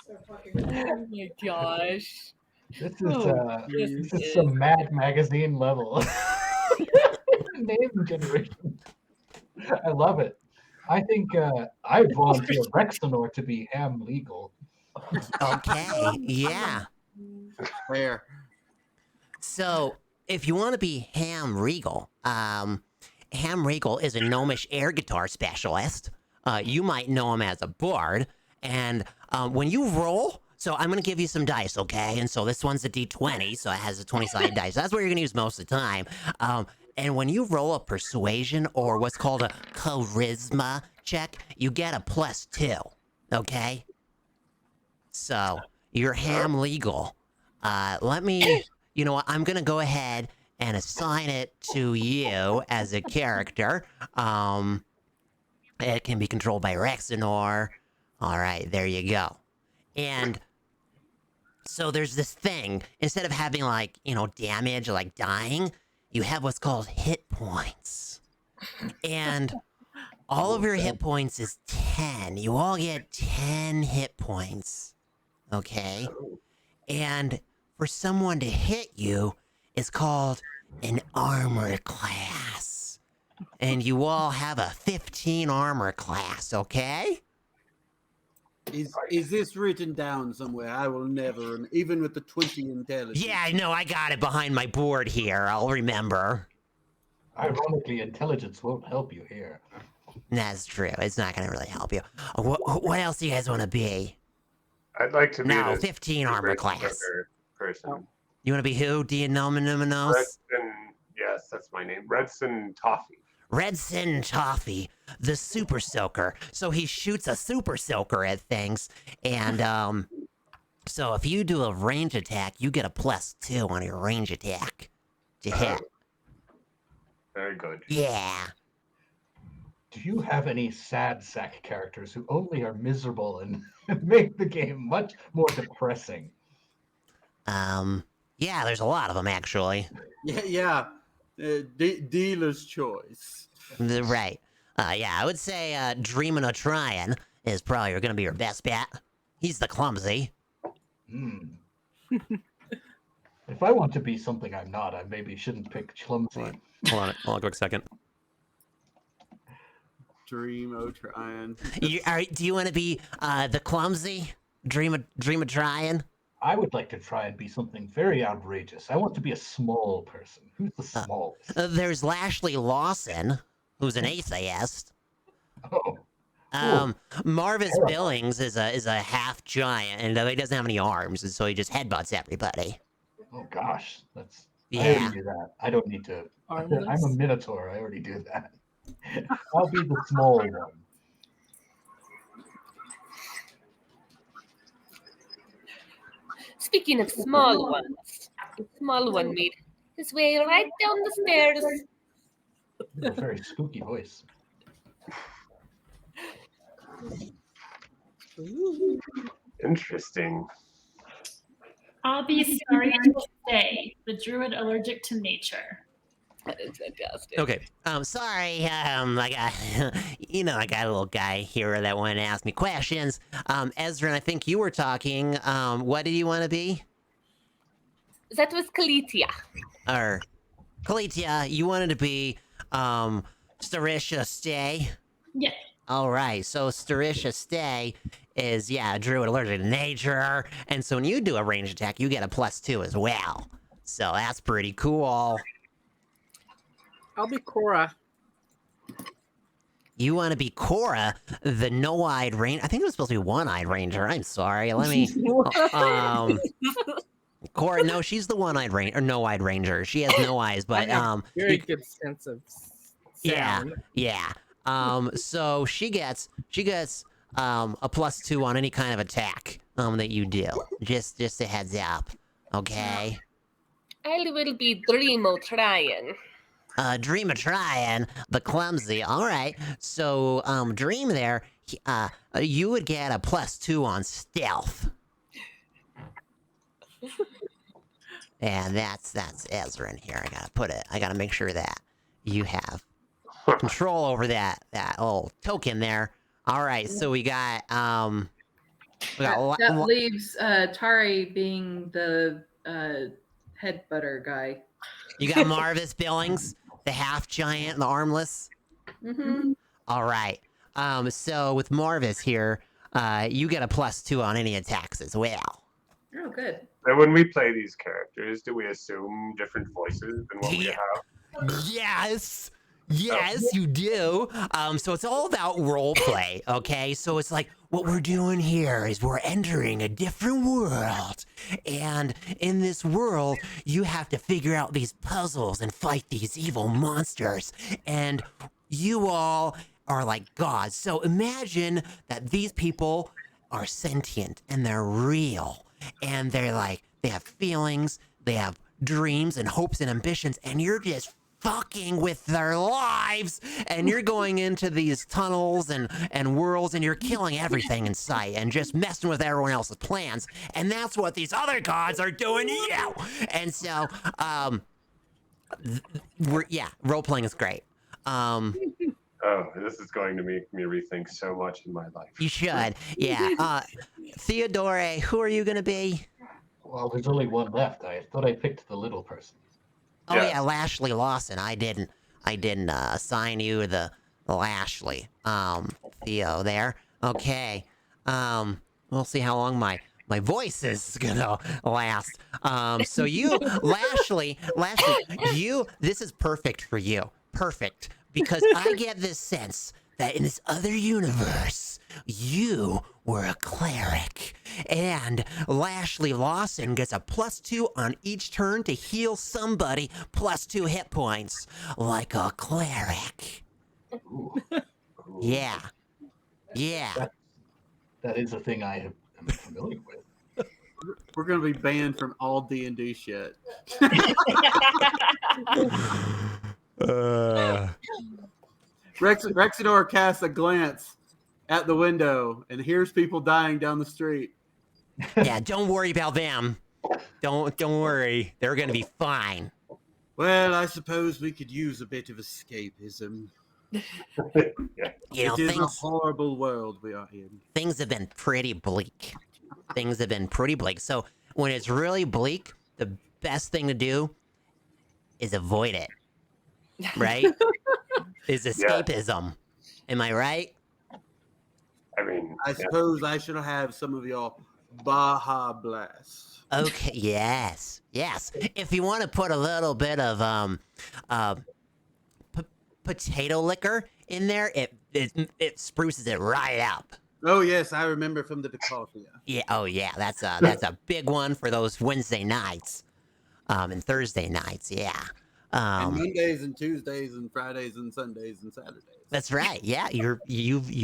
S6: Oh my gosh.
S7: This is some Mad Magazine level name generation. I love it. I think I volunteer Rexenor to be ham legal.
S11: Okay, yeah.
S3: Fair.
S11: So, if you want to be Ham Regal, Ham Regal is a gnomish air guitar specialist. You might know him as a bard. And when you roll, so I'm going to give you some dice, okay? And so this one's a D20, so it has a 20-sided dice. That's what you're going to use most of the time. And when you roll a persuasion or what's called a charisma check, you get a +2, okay? So you're Ham Legal. Let me, you know what, I'm going to go ahead and assign it to you as a character. It can be controlled by Rexenor. All right, there you go. And so there's this thing, instead of having like, you know, damage or like dying, you have what's called hit points. And all of your hit points is 10. You all get 10 hit points. Okay? And for someone to hit you is called an armor class. And you all have a 15 armor class, okay?
S3: Is this written down somewhere? I will never, even with the 20 intelligence.
S11: Yeah, I know. I got it behind my board here. I'll remember.
S7: Ironically, intelligence won't help you here.
S11: That's true. It's not going to really help you. What else do you guys want to be?
S5: I'd like to be
S11: No,
S5: the
S11: 15 armor class.
S5: person.
S11: You want to be who? Do you know me?
S5: Redson, yes, that's my name. Redson Toffee.
S11: Redson Toffee, the super soaker. So he shoots a super soaker at things, and so if you do a range attack, you get a +2 on your range attack to hit.
S5: Very good.
S11: Yeah.
S7: Do you have any sad sack characters who only are miserable and make the game much more depressing?
S11: Yeah, there's a lot of them actually.
S3: Yeah. Dealer's choice.
S11: Right. Yeah, I would say Dreamin' o' Tryin' is probably going to be your best bet. He's the clumsy.
S7: If I want to be something I'm not, I maybe shouldn't pick clumsy.
S2: Hold on a quick second.
S3: Dream o' Tryin'.
S11: Do you want to be the clumsy? Dream of Tryin'?
S7: I would like to try and be something very outrageous. I want to be a small person. Who's the smallest?
S11: There's Lashley Lawson, who's an atheist.
S7: Oh.
S11: Marvis Billings is a half giant, and he doesn't have any arms, and so he just headbutts everybody.
S7: Oh gosh, that's
S11: Yeah.
S7: I already do that. I don't need to. I'm a minotaur. I already do that. I'll be the small one.
S6: Speaking of small ones, the small one made his way right down the stairs.
S7: You have a very spooky voice.
S5: Interesting.
S9: I'll be sorry to say, the druid allergic to nature.
S6: That is fantastic.
S11: Okay. Sorry. I got, I got a little guy here that wanted to ask me questions. Ezra, I think you were talking. What did you want to be?
S6: That was Kalitia.
S11: Or, Kalitia, you wanted to be, Starisha Stay?
S9: Yeah.
S11: All right. So Starisha Stay is, a druid allergic to nature. And so when you do a range attack, you get a +2 as well. So that's pretty cool.
S4: I'll be Cora.
S11: You want to be Cora, the no-eyed ranger? I think it was supposed to be one-eyed ranger. I'm sorry. Let me. Cora, no, she's the one-eyed ranger, or no-eyed ranger. She has no eyes, but
S4: very good sense of sound.
S11: Yeah. So she gets a +2 on any kind of attack that you do. Just a heads up, okay?
S6: I will be Dream o' Tryin'.
S11: Dream of Tryin', the clumsy. All right. So, Dream there, you would get a +2 on stealth. And that's Ezra in here. I gotta make sure that you have control over that old token there. All right. So we got
S10: that leaves Tari being the headbutter guy.
S11: You got Marvis Billings, the half giant, the armless.
S10: Mm-hmm.
S11: All right. So with Marvis here, you get a +2 on any attacks as well.
S10: Oh, good.
S5: So when we play these characters, do we assume different voices than what we
S11: Yeah.
S5: have?
S11: Yes. Yes, you do. So it's all about role play, okay? So it's like what we're doing here is we're entering a different world. And in this world, you have to figure out these puzzles and fight these evil monsters. And you all are like gods. So imagine that these people are sentient and they're real. And they're like, they have feelings, they have dreams and hopes and ambitions, and you're just fucking with their lives, and you're going into these tunnels and worlds, and you're killing everything in sight and just messing with everyone else's plans. And that's what these other gods are doing to you. And so role playing is great.
S5: Oh, this is going to make me rethink so much in my life.
S11: You should. Yeah. Theodore, who are you gonna be?
S7: Well, there's only one left. I thought I picked the little person.
S11: Oh yeah, Lashley Lawson. I didn't assign you the Lashley. Theo there. Okay. We'll see how long my voice is gonna last. So you, Lashley, this is perfect for you. Perfect. Because I get this sense that in this other universe, you were a cleric. And Lashley Lawson gets a +2 on each turn to heal somebody +2 hit points, like a cleric.
S7: Ooh.
S11: Yeah. Yeah.
S7: That is a thing I am familiar with.
S3: We're gonna be banned from all D&D shit. Rexidor casts a glance at the window and hears people dying down the street.
S11: Yeah, don't worry about them. Don't worry. They're gonna be fine.
S3: Well, I suppose we could use a bit of escapism.
S11: You know,
S3: it is a horrible world we are in.
S11: Things have been pretty bleak. So when it's really bleak, the best thing to do is avoid it. Right? Is escapism. Am I right?
S5: I mean,
S3: I suppose I should have some of your Baja Blast.
S11: Okay, yes. If you want to put a little bit of potato liquor in there, it spruces it right up.
S3: Oh yes, I remember from the Decoffia.
S11: Yeah. Oh yeah. That's a big one for those Wednesday nights, and Thursday nights. Yeah.
S3: And Mondays and Tuesdays and Fridays and Sundays and Saturdays.
S11: That's right. Yeah. You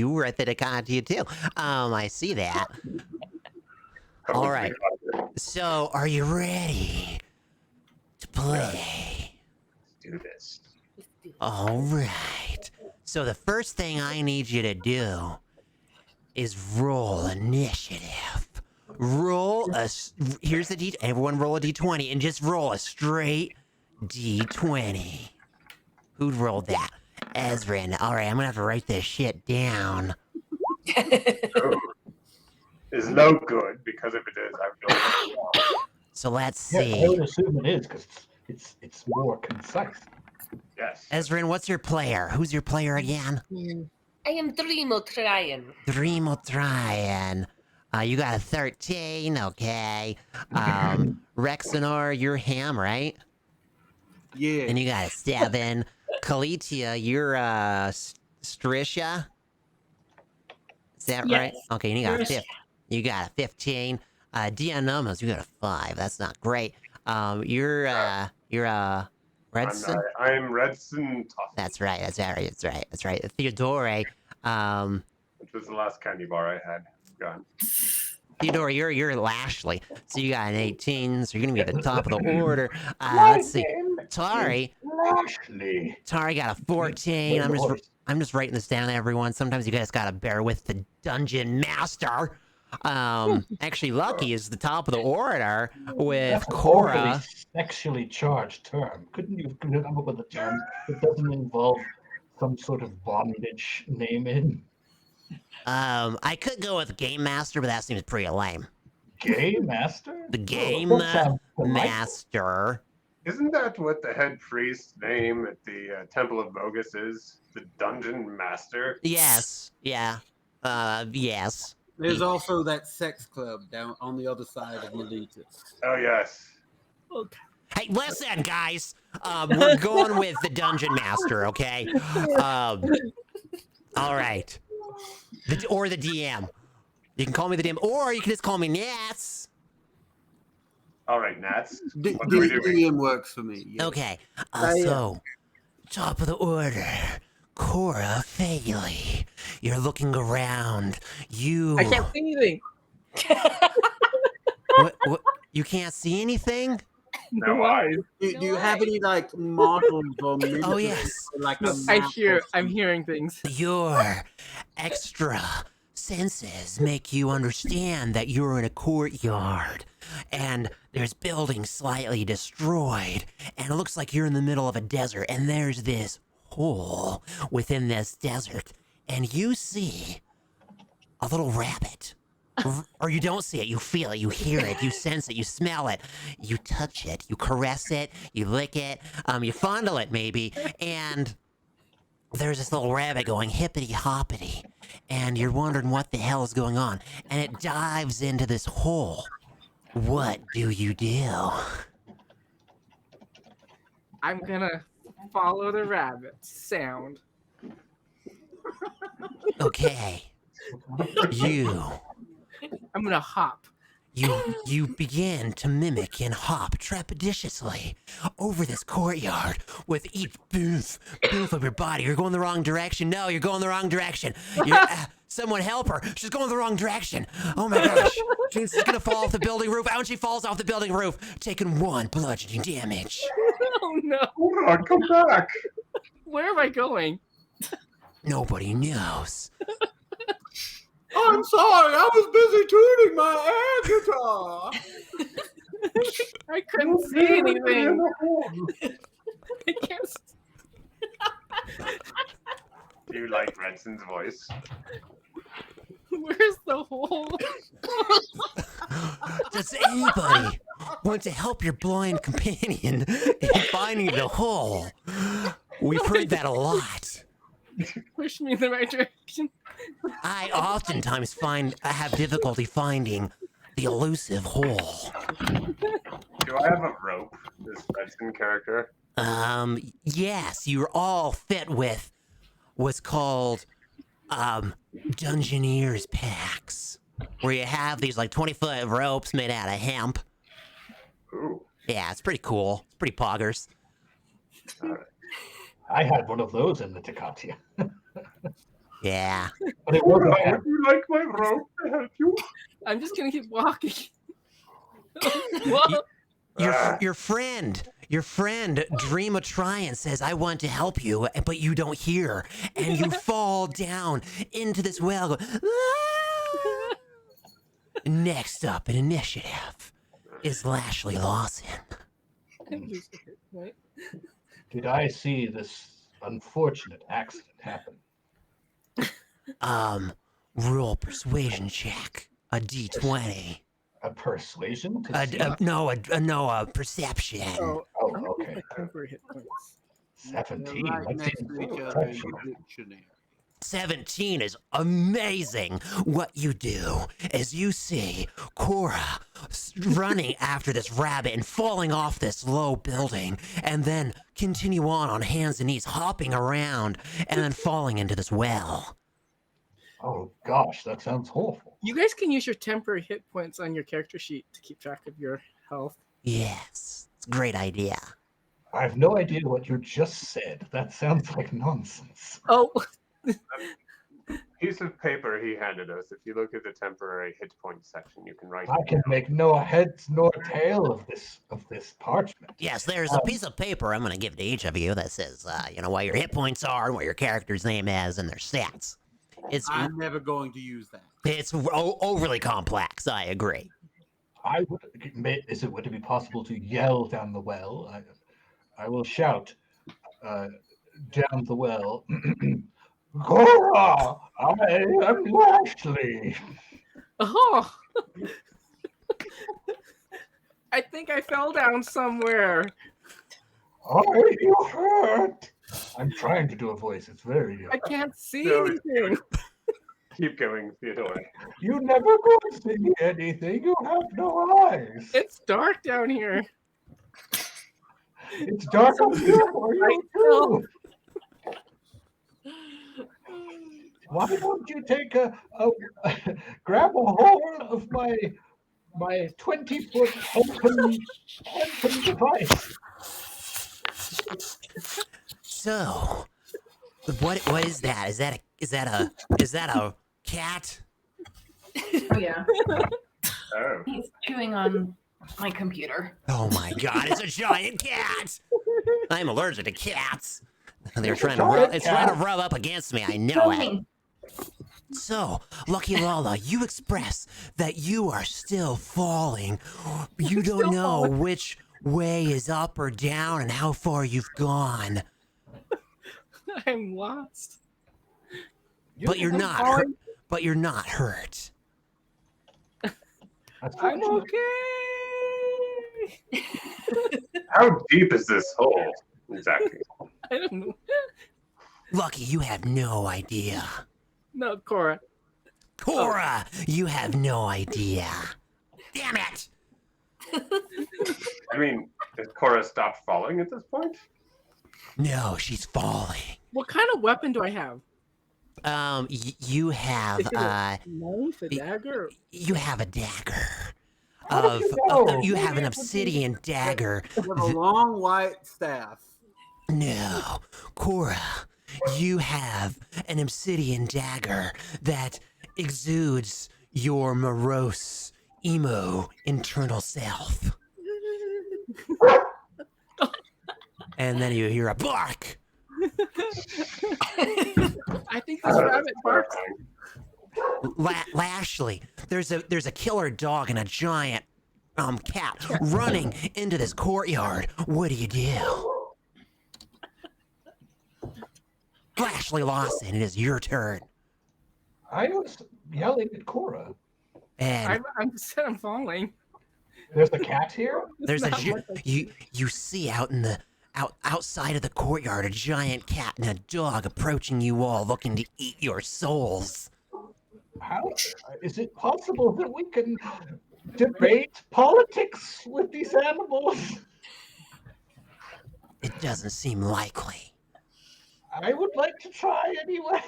S11: were at the Decoffia too. I see that. All right. So, are you ready to play?
S5: Let's do this.
S11: All right. So the first thing I need you to do is roll initiative. Here's the D. Everyone roll a D20 and just roll a straight D20. Who rolled that? Ezrin. All right, I'm gonna have to write this shit down.
S5: Is no good, because if it is, I feel like
S11: So let's see.
S7: Yeah, I would assume it is because it's more concise.
S5: Yes.
S11: Ezrin, what's your player? Who's your player again?
S6: I am Dreamotrian.
S11: Dreamotrian. You got a 13, okay. Rexenor, you're Ham, right?
S3: Yeah.
S11: And you got a 7. Kalitia, you're Strisha. Is that right? Okay, and you got a 15. Dianomos, you got a 5. That's not great. You're Redson.
S5: I'm Redson.
S11: That's right. That's right. Theodore.
S5: Which was the last candy bar I had. Gone.
S11: Theodore, you're Lashley. So you got an 18. So you're gonna be at the top of the order. Let's see. Tari.
S7: Lashley.
S11: Tari got a 14. I'm just writing this down, everyone. Sometimes you guys gotta bear with the dungeon master. Actually, Lucky is the top of the order with
S7: That's
S11: Cora.
S7: A sexually charged term. Couldn't you come up with a term that doesn't involve some sort of bondage naming?
S11: I could go with Game Master, but that seems pretty lame.
S7: Game Master?
S11: The Game Master.
S5: Isn't that what the head priest's name at the Temple of Bogus is? The Dungeon Master?
S11: Yes. Yeah. Yes.
S3: There's also that sex club down on the other side of Miletus.
S5: Oh yes.
S4: Okay.
S11: Hey, listen, guys. We're going with the dungeon master, okay? All right. Or the DM. You can call me the DM, or you can just call me Nats.
S5: All right, Nats.
S3: D-
S5: What do we do?
S3: DM works for me. Yes.
S11: Okay. So, top of the order, Cora Faley. You're looking around. You.
S4: I can't see anything.
S11: What? You can't see anything?
S5: No eyes.
S3: Do you have any like models or
S11: Oh yes.
S3: like
S4: No,
S3: a map
S4: I'm hearing things.
S11: Your extra senses make you understand that you're in a courtyard and there's buildings slightly destroyed and it looks like you're in the middle of a desert and there's this hole within this desert and you see a little rabbit. Or you don't see it, you feel it, you hear it, you sense it, you smell it, you touch it, you caress it, you lick it, you fondle it maybe, and there's this little rabbit going hippity hoppity, and you're wondering what the hell is going on, and it dives into this hole. What do you do?
S4: I'm gonna follow the rabbit's sound.
S11: Okay.
S4: I'm gonna hop.
S11: You begin to mimic and hop trepidatiously over this courtyard with each boof of your body. You're going the wrong direction. No, you're going the wrong direction. Someone help her. She's going the wrong direction. Oh my gosh. She's gonna fall off the building roof. And she falls off the building roof, taking 1 bludgeoning damage.
S4: Oh no.
S5: Hold on, come back.
S4: Where am I going?
S11: Nobody knows.
S3: I'm sorry, I was busy tuning my air guitar.
S4: I couldn't see anything. I can't.
S5: Do you like Redson's voice?
S4: Where's the hole?
S11: Does anybody want to help your blind companion in finding the hole? We've heard that a lot.
S4: Push me in the right direction.
S11: I oftentimes I have difficulty finding the elusive hole.
S5: Do I have a rope, this Redson character?
S11: Yes, you're all fit with what's called, Dungeoneer's packs, where you have these like 20-foot ropes made out of hemp.
S5: Ooh.
S11: Yeah, it's pretty cool. It's pretty poggers.
S7: I had one of those in the Takatia.
S11: Yeah.
S7: But it wasn't
S5: Would you like my rope to help you?
S4: I'm just gonna keep walking.
S11: Your friend Dream of Tryon says, I want to help you, but you don't hear. And you fall down into this well. "Ah!" Next up in initiative is Lashley Lawson.
S7: Did I see this unfortunate accident happen?
S11: Roll persuasion check. A D20.
S7: A persuasion?
S11: No, perception.
S7: Oh, okay. 17.
S3: Right
S7: That
S3: next
S7: seems
S3: to each
S7: so
S3: other in
S7: touchy.
S3: the dictionary.
S11: 17 is amazing. What you do is you see Cora running after this rabbit and falling off this low building and then continue on hands and knees, hopping around and then falling into this well.
S7: Oh gosh, that sounds awful.
S4: You guys can use your temporary hit points on your character sheet to keep track of your health.
S11: Yes, it's a great idea.
S7: I have no idea what you just said. That sounds like nonsense.
S4: Oh.
S5: Piece of paper he handed us. If you look at the temporary hit point section, you can write.
S7: I can make no heads nor tail of this parchment.
S11: Yes, there's a piece of paper I'm going to give to each of you that says, what your hit points are and what your character's name is and their stats.
S3: I'm never going to use that.
S11: It's overly complex. I agree.
S7: Would it be possible to yell down the well? I will shout down the well. Cora, I am Lashley.
S4: Oh. I think I fell down somewhere.
S7: Are you hurt? I'm trying to do a voice. It's very.
S4: I can't see anything.
S5: Keep going, Theodore.
S7: You never could see anything. You have no eyes.
S4: It's dark down here.
S7: It's dark up here for you too. Why don't you take grab a hold of my 20-foot open device?
S11: So, what is that? Is that a cat?
S10: Oh yeah.
S5: Oh.
S10: He's chewing on my computer.
S11: Oh my God! It's a giant cat. I'm allergic to cats. It's trying to rub up against me. I know it. So, Lucky Lala, you express that you are still falling. You don't know which way is up or down and how far you've gone.
S4: I'm lost.
S11: But you're not hurt. But you're not hurt.
S4: I'm okay.
S5: How deep is this hole exactly?
S4: I don't know.
S11: Lucky, you have no idea.
S4: No, Cora.
S11: Cora, you have no idea. Damn it!
S5: I mean, has Cora stopped falling at this point?
S11: No, she's falling.
S4: What kind of weapon do I have?
S11: You have
S4: Knife, a dagger.
S11: you have a dagger.
S7: You
S11: have an obsidian dagger.
S3: With a long white staff.
S11: No, Cora, you have an obsidian dagger that exudes your morose, emo internal self. And then you hear a bark.
S4: I think this rabbit barks.
S11: Lashley, there's a killer dog and a giant cat running into this courtyard. What do you do? Lashley Lawson, it is your turn.
S7: I was yelling at Cora.
S11: And
S4: I'm falling.
S7: There's a cat here.
S11: there's you see outside of the courtyard a giant cat and a dog approaching you all, looking to eat your souls.
S7: How is it possible that we can debate politics with these animals?
S11: It doesn't seem likely.
S7: I would like to try anyway.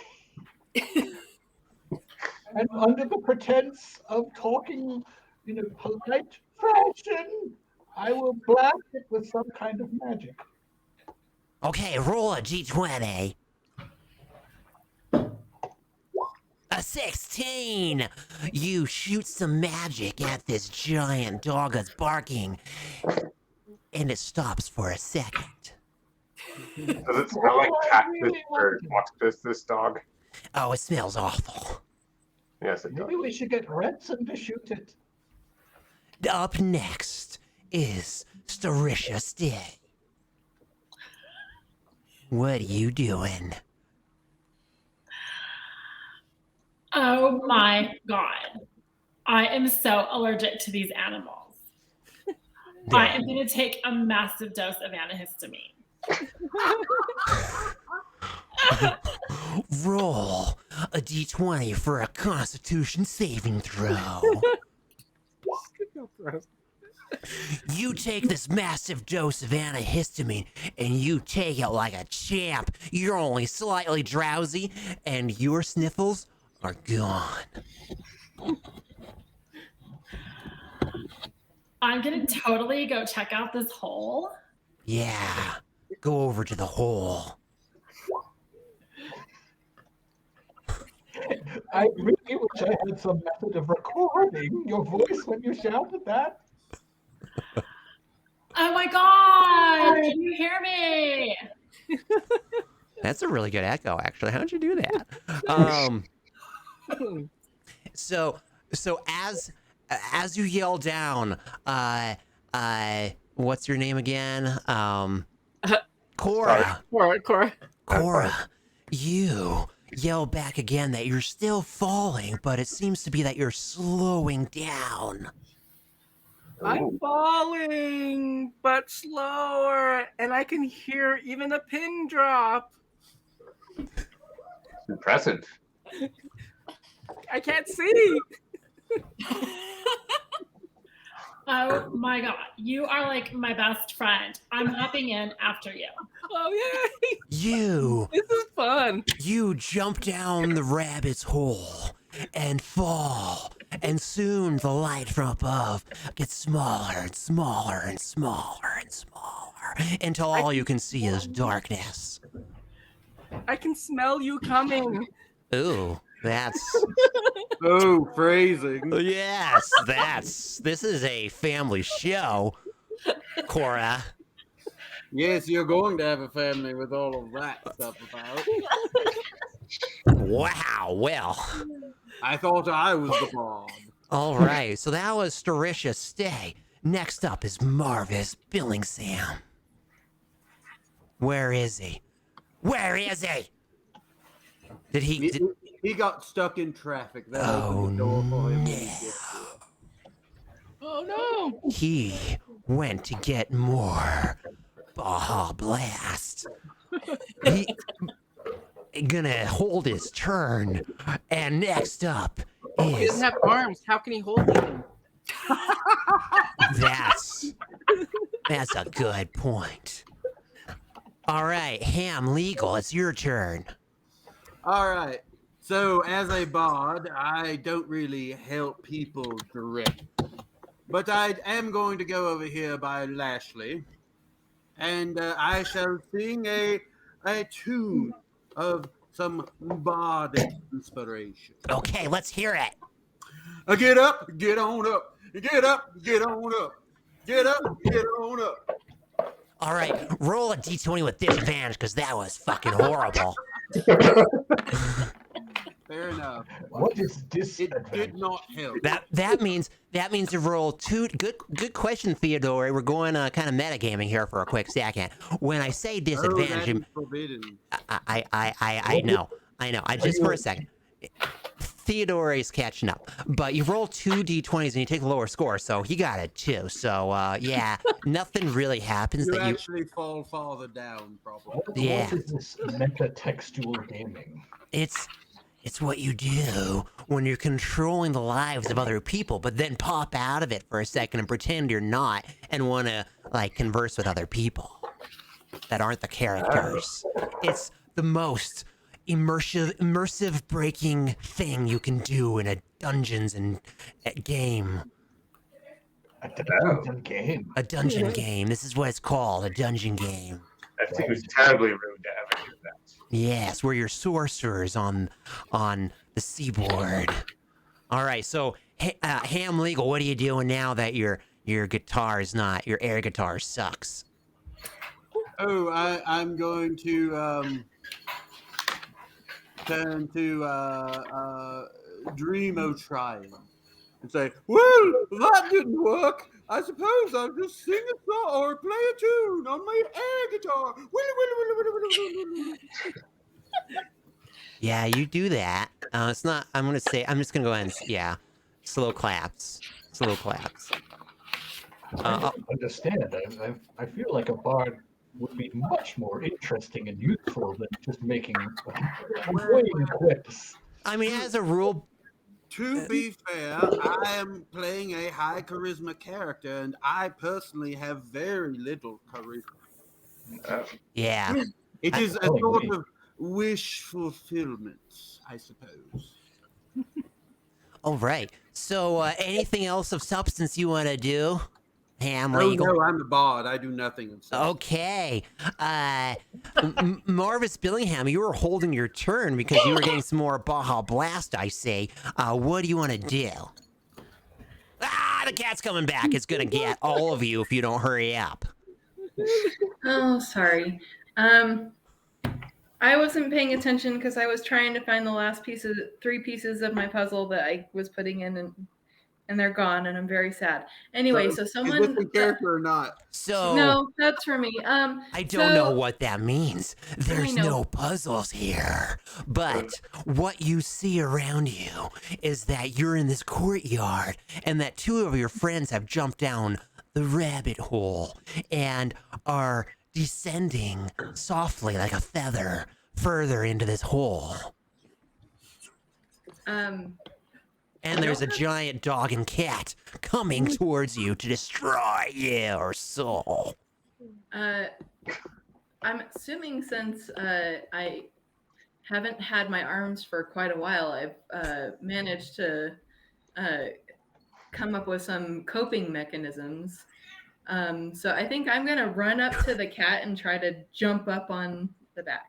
S7: And under the pretense of talking in a polite fashion, I will blast it with some kind of magic.
S11: Okay, roll a d20. A 16! You shoot some magic at this giant dog that's barking, and it stops for a second.
S5: Does it smell like cactus or octopus, this dog?
S11: Oh, it smells awful.
S5: Yes, it does.
S7: Maybe we should get Redson to shoot it.
S11: Up next is Starisha Stay. What are you doing?
S9: Oh my God. I am so allergic to these animals. I am going to take a massive dose of antihistamine.
S11: Roll a d20 for a Constitution saving throw. You take this massive dose of antihistamine and you take it like a champ. You're only slightly drowsy and your sniffles are gone.
S9: I'm going to totally go check out this hole.
S11: Yeah, go over to the hole.
S7: I really wish I had some method of recording your voice when you shouted that.
S9: Oh my God! Can you hear me?
S2: That's a really good echo, actually. How'd you do that? So as you yell down, what's your name again? Cora. Cora, you yell back again that you're still falling, but it seems to be that you're slowing down.
S4: I'm falling, but slower, and I can hear even a pin drop.
S5: Impressive.
S4: I can't see.
S9: Oh my god, you are like my best friend. I'm hopping in after you.
S4: Oh yay!
S2: You
S4: This is fun.
S2: You jump down the rabbit's hole and fall, and soon the light from above gets smaller and smaller and smaller and smaller until all you can see is darkness.
S4: I can smell you coming.
S2: Ooh, that's
S3: Oh, phrasing.
S2: yes, this is a family show, Cora.
S3: Yes, you're going to have a family with all of that stuff about.
S2: Wow, well.
S3: I thought I was the Bob.
S2: All right, so that was Starisha Stay. Next up is Marvis Billingham. Where is he? Where is he? Did he?
S3: He got stuck in traffic. That
S2: Oh,
S3: opened the door for him.
S4: Oh no!
S2: He went to get more Baja Blast. He gonna hold his turn. And next up
S4: He
S2: is
S4: doesn't have arms. How can he hold them?
S2: that's a good point. All right, Ham Legal, it's your turn.
S3: All right. So, as a bard, I don't really help people direct. But I am going to go over here by Lashley, and I shall sing a tune of some bardic inspiration.
S11: Okay, let's hear it.
S3: Get up, get on up. Get up, get on up. Get up, get on up.
S11: All right, roll a d20 with disadvantage because that was fucking horrible.
S3: Fair enough.
S7: What is
S3: It
S7: disadvantage?
S3: did not help.
S2: That means to roll two. Good question, Theodore. We're going kind of metagaming here for a quick second. When I say disadvantage,
S3: that is forbidden.
S2: I know. Just for a second. Theodore is catching up, but you roll 2 d20s and you take the lower score, so he got it too. So yeah, nothing really happens
S3: You
S2: that you
S3: actually fall farther down, probably.
S2: Yeah.
S7: What is this metatextual gaming?
S2: It's what you do when you're controlling the lives of other people, but then pop out of it for a second and pretend you're not and want to like converse with other people that aren't the characters. It's the most immersive breaking thing you can do in a dungeons and game.
S7: A dungeon game.
S2: A dungeon game. This is what it's called, a dungeon game.
S5: That seems terribly rude to ever do that.
S2: Yes, we're your sorcerers on the seaboard. All right, so Ham Legal, what are you doing now that your guitar is not, your air guitar sucks?
S3: Oh, I'm going to turn to Dreamo Triumph and say, well, that didn't work. I suppose I'll just sing a song or play a tune on my air guitar.
S2: Yeah, you do that. It's not, I'm just gonna go ahead and, yeah, slow claps. Slow claps.
S7: I don't understand. I feel like a bard would be much more interesting and useful than just making annoying quips.
S2: I mean, as a rule...
S3: To be fair, I am playing a high charisma character, and I personally have very little charisma.
S2: Yeah.
S3: It is a sort of wish fulfillment, I suppose.
S2: All right. So, anything else of substance you want to do? Ham
S3: Oh,
S2: Legal?
S3: no, I'm the bard. I do nothing of substance.
S2: Okay. Marvis Billingham, you were holding your turn because you were getting some more Baja Blast, I say. What do you want to do? Ah, the cat's coming back. It's going to get all of you if you don't hurry up.
S10: Oh, sorry. I wasn't paying attention because I was trying to find the last three pieces of my puzzle that I was putting in, and they're gone, and I'm very sad. Anyway, so someone...
S3: Is this the character or not?
S2: So...
S10: No, that's for me.
S2: I don't know what that means. There's no puzzles here. But what you see around you is that you're in this courtyard and that two of your friends have jumped down the rabbit hole and are descending softly like a feather further into this hole.
S11: And there's a giant dog and cat coming towards you to destroy your soul.
S10: I'm assuming since I haven't had my arms for quite a while, I've managed to come up with some coping mechanisms. So I think I'm gonna run up to the cat and try to jump up on the back.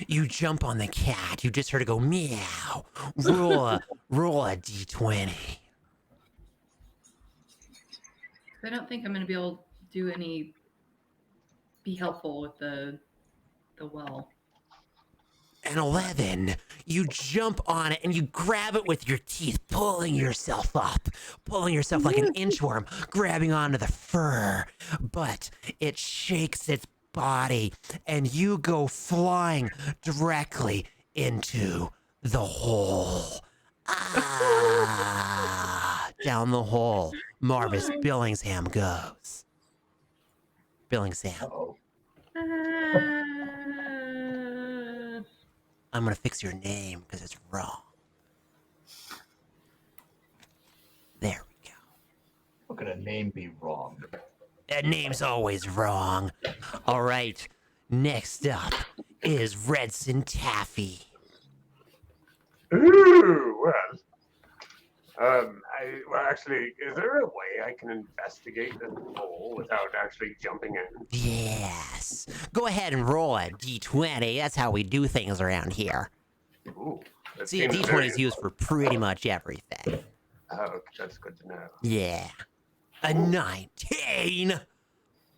S11: You jump on the cat. You just heard it go meow. Roll a d20.
S10: I don't think I'm gonna be able to be helpful with the well.
S11: An 11. You jump on it and you grab it with your teeth, pulling yourself up, pulling yourself like an inchworm, grabbing onto the fur. But it shakes its body and you go flying directly into the hole. Down the hole, Marvis Billingham goes. Billingham. I'm gonna fix your name because it's wrong. There we go.
S7: How could a name be wrong?
S11: That name's always wrong. All right, next up is Redson Taffy.
S5: Ooh, well, actually, is there a way I can investigate the hole without actually jumping in?
S11: Yes. Go ahead and roll a d20. That's how we do things around here.
S5: Ooh, that
S11: See, a
S5: seems
S11: d20
S5: very
S11: is used for pretty much everything.
S5: Oh, that's good to know.
S11: Yeah. A 19.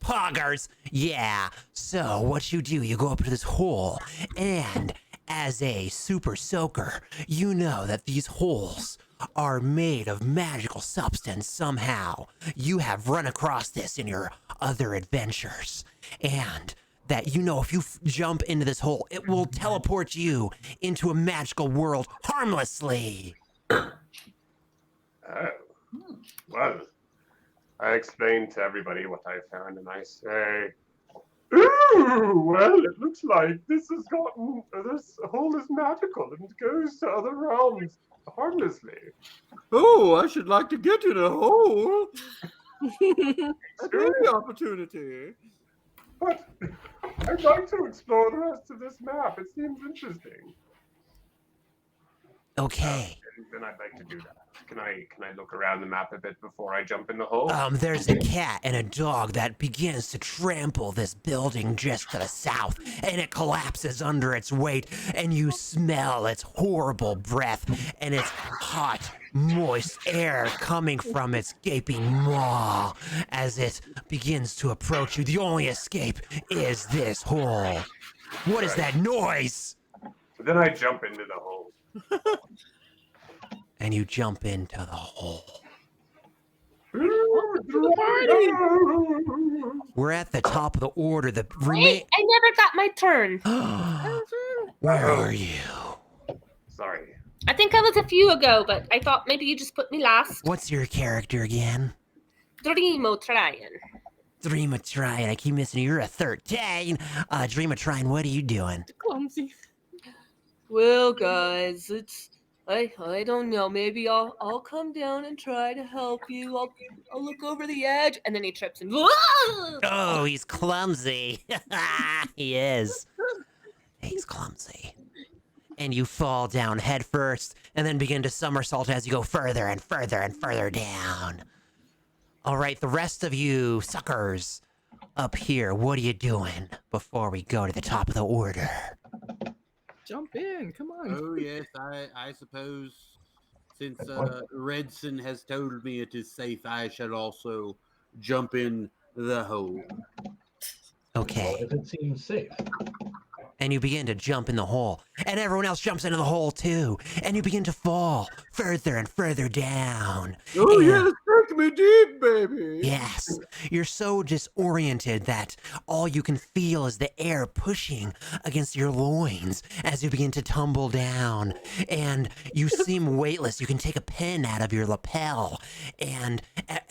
S11: Poggers. Yeah. So what you do, you go up to this hole, and as a super soaker, you know that these holes are made of magical substance somehow. You have run across this in your other adventures. And that you know if you jump into this hole, it will teleport you into a magical world harmlessly.
S5: Oh. Well, I explained to everybody what I found, and I say, ooh, well, it looks like this hole is magical and goes to other realms harmlessly.
S3: Oh, I should like to get in a hole. Any opportunity.
S5: But I'd like to explore the rest of this map. It seems interesting.
S11: Okay.
S5: Then I'd like to do that. Can I look around the map a bit before I jump in the hole?
S11: There's a cat and a dog that begins to trample this building just to the south, and it collapses under its weight, and you smell its horrible breath and its hot, moist air coming from its gaping maw as it begins to approach you. The only escape is this hole. What is that noise?
S5: So then I jump into the hole.
S11: And you jump into the hole. We're at the top of the order.
S6: Wait, I never got my turn.
S11: Where are you?
S5: Sorry.
S6: I think I was a few ago, but I thought maybe you just put me last.
S11: What's your character again?
S6: Dreamo Tryon.
S11: Dreamo Tryon. I keep missing you. You're a 13. Dreamo Tryon, what are you doing?
S6: Clumsy. Well, guys, I don't know. Maybe I'll come down and try to help you. I'll look over the edge, and then he trips and.
S11: Oh, he's clumsy. He is. He's clumsy. And you fall down head first, and then begin to somersault as you go further and further and further down. All right, the rest of you suckers up here, what are you doing before we go to the top of the order?
S4: Jump in, come on.
S3: Oh, yes, I suppose since Redson has told me it is safe, I shall also jump in the hole.
S11: Okay.
S7: Well, if it seems safe.
S11: And you begin to jump in the hole. And everyone else jumps into the hole too. And you begin to fall further and further down.
S3: Oh,
S11: and
S3: yes, take Sink me deep, baby.
S11: Yes, you're so disoriented that all you can feel is the air pushing against your loins as you begin to tumble down, and you seem weightless. You can take a pin out of your lapel, and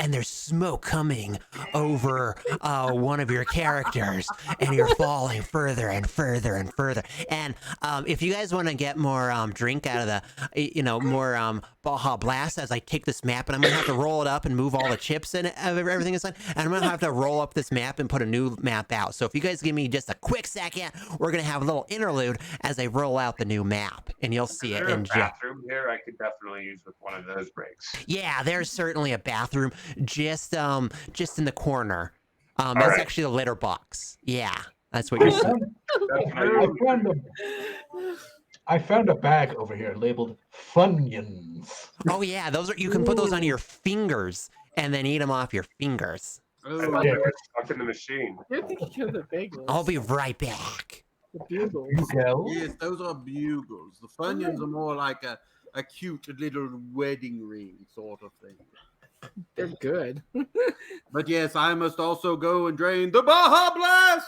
S11: there's smoke coming over one of your characters, and you're falling further and further and further. And if you guys want to get more drink out of the, more Baja Blast, as I take this map, and I'm gonna have to roll it up and move all the chips in it, everything inside, and I'm gonna have to roll up this map and put a new map out. So if you guys give me just a quick second, we're gonna have a little interlude as I roll out the new map, and you'll see it in just.
S5: Bathroom here, I could definitely use with one of those breaks.
S11: Yeah, there's certainly a bathroom just in the corner. That's
S5: right.
S11: actually the litter box. Yeah, that's what you're saying.
S7: I found a bag over here labeled Funyuns.
S11: Oh yeah, you can put those on your fingers and then eat them off your fingers.
S5: I thought they were stuck in the machine.
S4: You're thinking of the bagels.
S11: I'll be right back.
S4: The bugles.
S3: Yes, those are bugles. The Funyuns are more like a cute little wedding ring sort of thing.
S4: They're good.
S3: But yes, I must also go and drain the Baja Blast.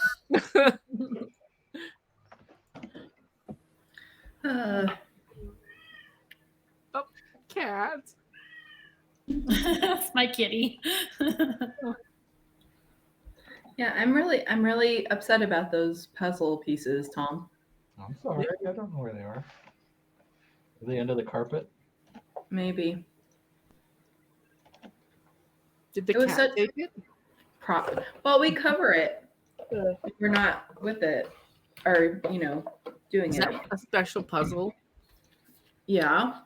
S4: Oh, cat.
S9: That's my kitty.
S10: Yeah, I'm really upset about those puzzle pieces, Tom.
S7: I'm sorry, I don't know where they are. Are they under the carpet?
S10: Maybe.
S4: Did the
S10: It was
S4: cat
S10: such-
S4: take it?
S10: Well, we cover it. If we're not with it, or doing
S4: Is
S10: it.
S4: that a special puzzle?
S10: Yeah,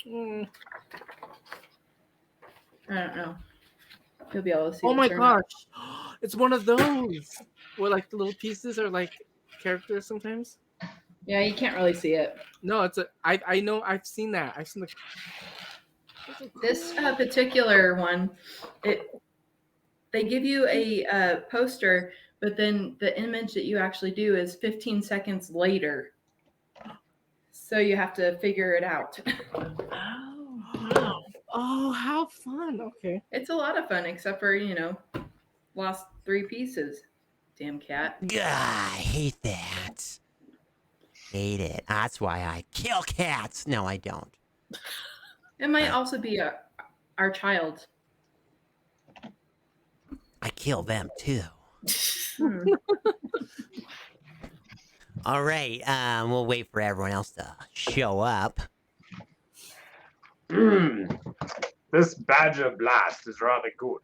S4: Mm.
S10: I don't know. You'll be able to see.
S4: Oh
S10: the
S4: my
S10: turnout.
S4: gosh. It's one of those where like the little pieces are like characters sometimes.
S10: Yeah, you can't really see it.
S4: No, I know, I've seen that. I've seen the
S10: This particular one, they give you a poster, but then the image that you actually do is 15 seconds later. So you have to figure it out.
S4: Oh, wow. Oh, how fun. Okay.
S10: It's a lot of fun, except for, lost 3 pieces. Damn cat.
S11: I hate that. Hate it. That's why I kill cats. No, I don't.
S10: It might also be our child.
S11: I kill them too.
S10: Hmm.
S11: All right, we'll wait for everyone else to show up.
S5: This Badger Blast is rather good.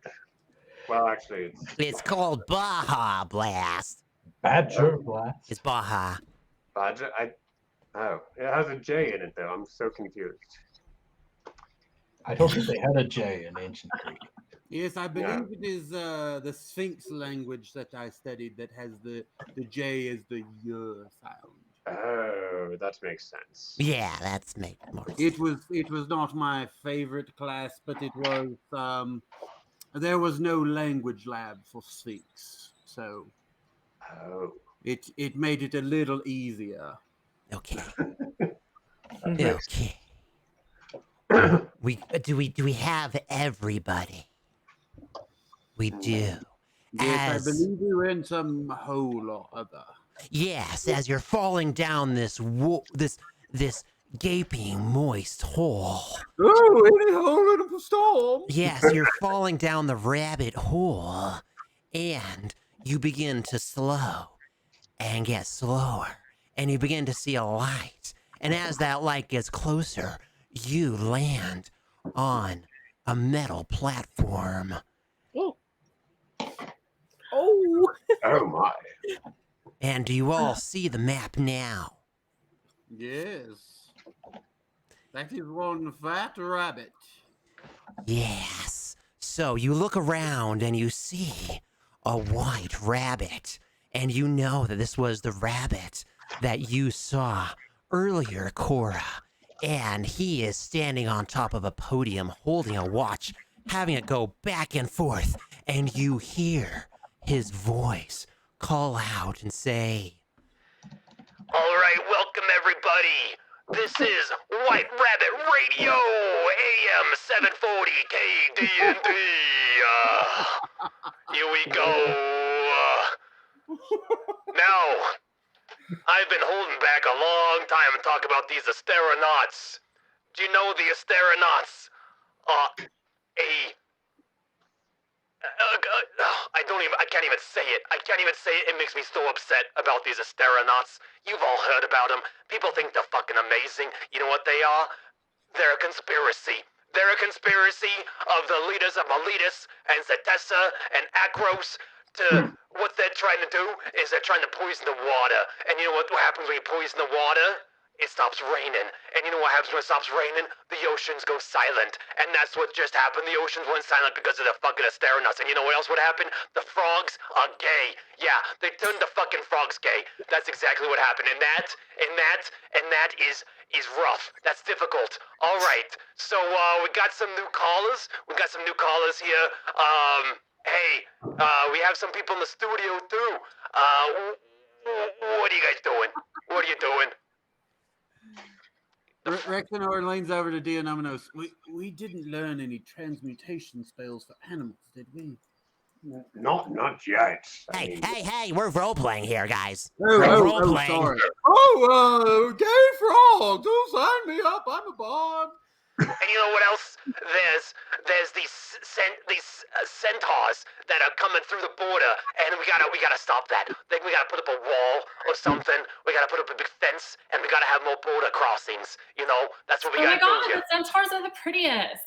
S5: Well, actually,
S11: It's called Baja Blast.
S7: Badger Blast.
S11: It's Baja.
S5: Badger. Oh, it has a J in it though. I'm so confused.
S7: I don't think they had a J in ancient Greek.
S3: Yes, I believe it is the Sphinx language that I studied that has the J as the Y sound.
S5: Oh, that makes sense.
S11: Yeah, that's make more sense.
S3: It was not my favorite class, but it was there was no language lab for Sphinx, so it made it a little easier.
S11: Okay. Okay. Do we have everybody? We do.
S3: Yes, I believe we went some hole or other.
S11: Yes, as you're falling down this gaping moist hole.
S3: Oh, any hole in a storm.
S11: Yes, you're falling down the rabbit hole, and you begin to slow and get slower, and you begin to see a light. And as that light gets closer, you land on a metal platform.
S4: Oh. Oh.
S5: Oh my.
S11: And do you all see the map now?
S3: Yes. That is one fat rabbit.
S11: Yes. So you look around and you see a white rabbit. And you know that this was the rabbit that you saw earlier, Cora. And he is standing on top of a podium holding a watch, having it go back and forth. And you hear his voice call out and say,
S12: "All right, welcome everybody
S11: This is White Rabbit Radio, AM 740 KDND. Here we go. Now, I've been holding back a long time to talk about these Asteronauts. Do you know the Asteronauts? I can't even say it. It makes me so upset about these Asteronauts. You've all heard about them. People think they're fucking amazing. You know what they are? They're a conspiracy. They're a conspiracy of the leaders of Miletus and Zetessa and Akros to what they're trying to do is they're trying to poison the water. And you know what happens when you poison the water? It stops raining. And you know what happens when it stops raining? The oceans go silent. And that's what just happened. The oceans went silent because of the fucking Asteronauts. And you know what else would happen? The frogs are gay. Yeah, they turned the fucking frogs gay. That's exactly what happened. And that is rough. That's difficult. All right. So we got some new callers. Here. Hey, we have some people in the studio too. What are you guys doing? What are you doing?
S3: Rexenor leans over to Dionominos. We didn't learn any transmutation spells for animals, did we?
S5: Not yet.
S11: Hey, we're role-playing here, guys.
S3: Role-playing. Sorry. Gay frog, don't sign me up. I'm a bard.
S11: And you know what else? There's these centaurs that are coming through the border, and we gotta stop that. We gotta put up a wall or something. We gotta put up a big fence, and we gotta have more border crossings. You know, that's what we gotta do.
S9: Oh my god, the centaurs are the prettiest.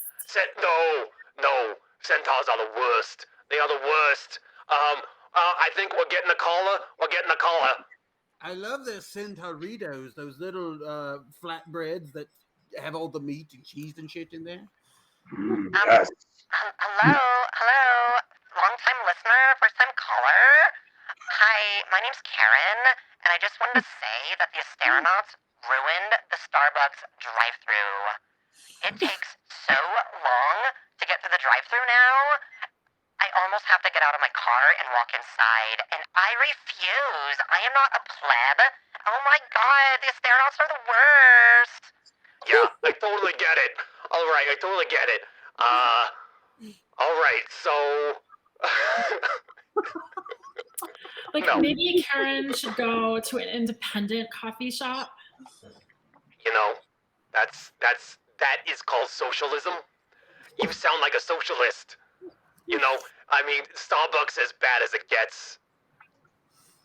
S11: No, centaurs are the worst. They are the worst. I think we're getting a caller.
S3: I love their centauritos, those little flatbreads that have all the meat and cheese and shit in there.
S5: Yes.
S12: Hello. Long-time listener, first-time caller. Hi, my name's Karen, and I just wanted to say that the Asteronauts ruined the Starbucks drive-thru. It takes so long to get to the drive-thru now. I almost have to get out of my car and walk inside, and I refuse. I am not a pleb. Oh my god, the Asteronauts are the worst.
S11: Yeah, I totally get it. All right, I totally get it. All right, so...
S9: Maybe Karen should go to an independent coffee shop.
S11: You know, that is called socialism. You sound like a socialist. You know, I mean, Starbucks as bad as it gets.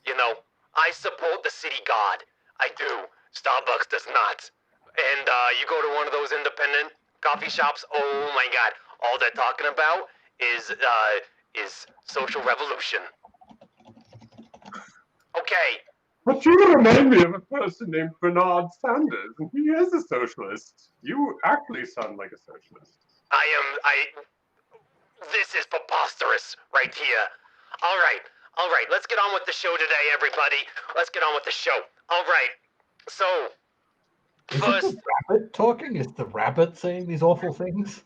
S11: You know, I support the city god. I do. Starbucks does not. And you go to one of those independent coffee shops, oh my god, all they're talking about is social revolution. Okay.
S5: But you remind me of a person named Bernard Sanders, and he is a socialist. You actually sound like a socialist.
S11: This is preposterous right here. All right, let's get on with the show today, everybody. Let's get on with the show. All right, so... First,
S7: is the rabbit talking? Is the rabbit saying these awful things?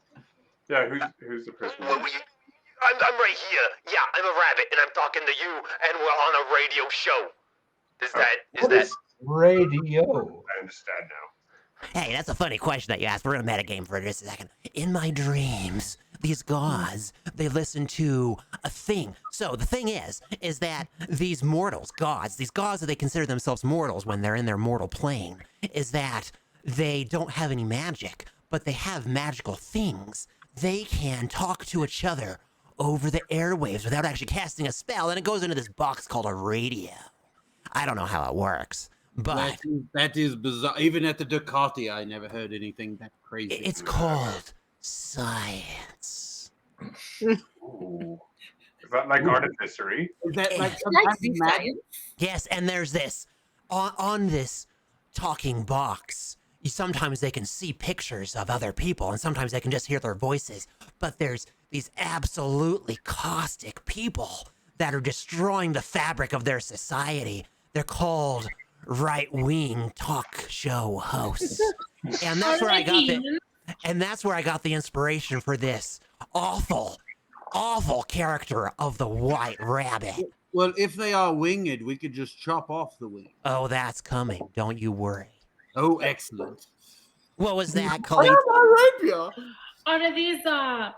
S5: Yeah, who's the person?
S11: I'm right here. Yeah, I'm a rabbit, and I'm talking to you, and we're on a radio show.
S7: What is radio?
S5: I understand now.
S11: Hey, that's a funny question that you asked. We're gonna metagame for just a second. In my dreams, these gods, they listen to a thing. So the thing is that these mortals, these gods that they consider themselves mortals when they're in their mortal plane, is that they don't have any magic, but they have magical things. They can talk to each other over the airwaves without actually casting a spell, and it goes into this box called a radio. I don't know how it works, but...
S3: That is bizarre. Even at the Ducati, I never heard anything that crazy.
S11: It's called science.
S5: Ooh. Is that like artificery?
S3: Is that like some
S6: Like
S3: kind of magic?
S6: science.
S11: Yes, and there's this. On this talking box, sometimes they can see pictures of other people, and sometimes they can just hear their voices. But there's these absolutely caustic people that are destroying the fabric of their society. They're called right-wing talk show hosts. And that's where I got the inspiration for this awful character of the White Rabbit.
S3: Well, if they are winged, we could just chop off the wing.
S11: Oh, that's coming. Don't you worry.
S3: Oh, excellent.
S11: What was that,
S3: I
S11: Khalid?
S3: have my rapier.
S9: Are these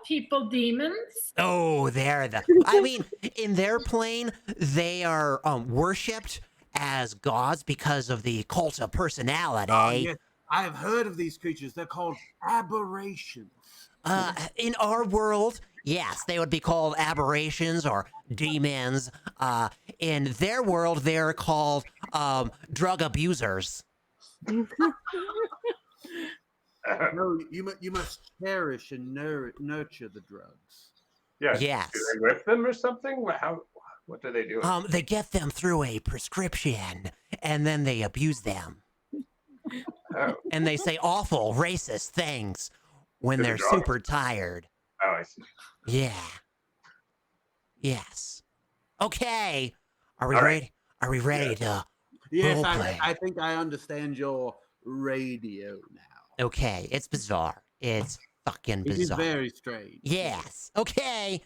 S9: people demons?
S11: Oh, they're the. I mean, in their plane, they are worshipped as gods because of the cult of personality.
S3: Oh, yes. I have heard of these creatures. They're called aberrations.
S11: In our world, yes, they would be called aberrations or demons. In their world, they're called drug abusers.
S3: No, you must cherish and nurture the drugs.
S5: Yeah.
S11: Yes.
S5: Do they whip them or something? What do they do?
S11: They get them through a prescription, and then they abuse them.
S5: Oh.
S11: And they say awful, racist things when
S5: To the
S11: they're
S5: drugs?
S11: super tired.
S5: Oh, I see.
S11: Yeah. Yes. Okay. Are we
S5: All right.
S11: ready? Are we ready to
S3: Yes,
S11: role play?
S3: I think I understand your radio now.
S11: Okay, it's bizarre. It's fucking
S3: It is
S11: bizarre.
S3: very strange.
S11: Yes. Okay.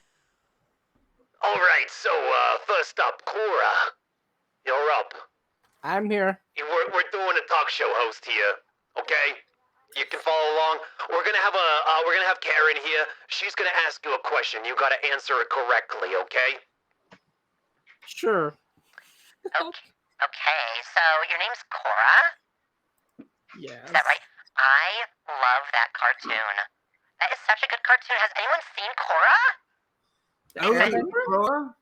S12: All right, so first up, Cora, you're up.
S4: I'm here.
S12: We're doing a talk show host here, okay? You can follow along. We're gonna have Karen here. She's gonna ask you a question. You gotta answer it correctly, okay?
S4: Sure.
S12: Okay, so your name's Cora?
S4: Yes.
S12: Is that right? I love that cartoon. That is such a good cartoon. Has anyone seen Cora?
S3: Oh,
S4: Airbender?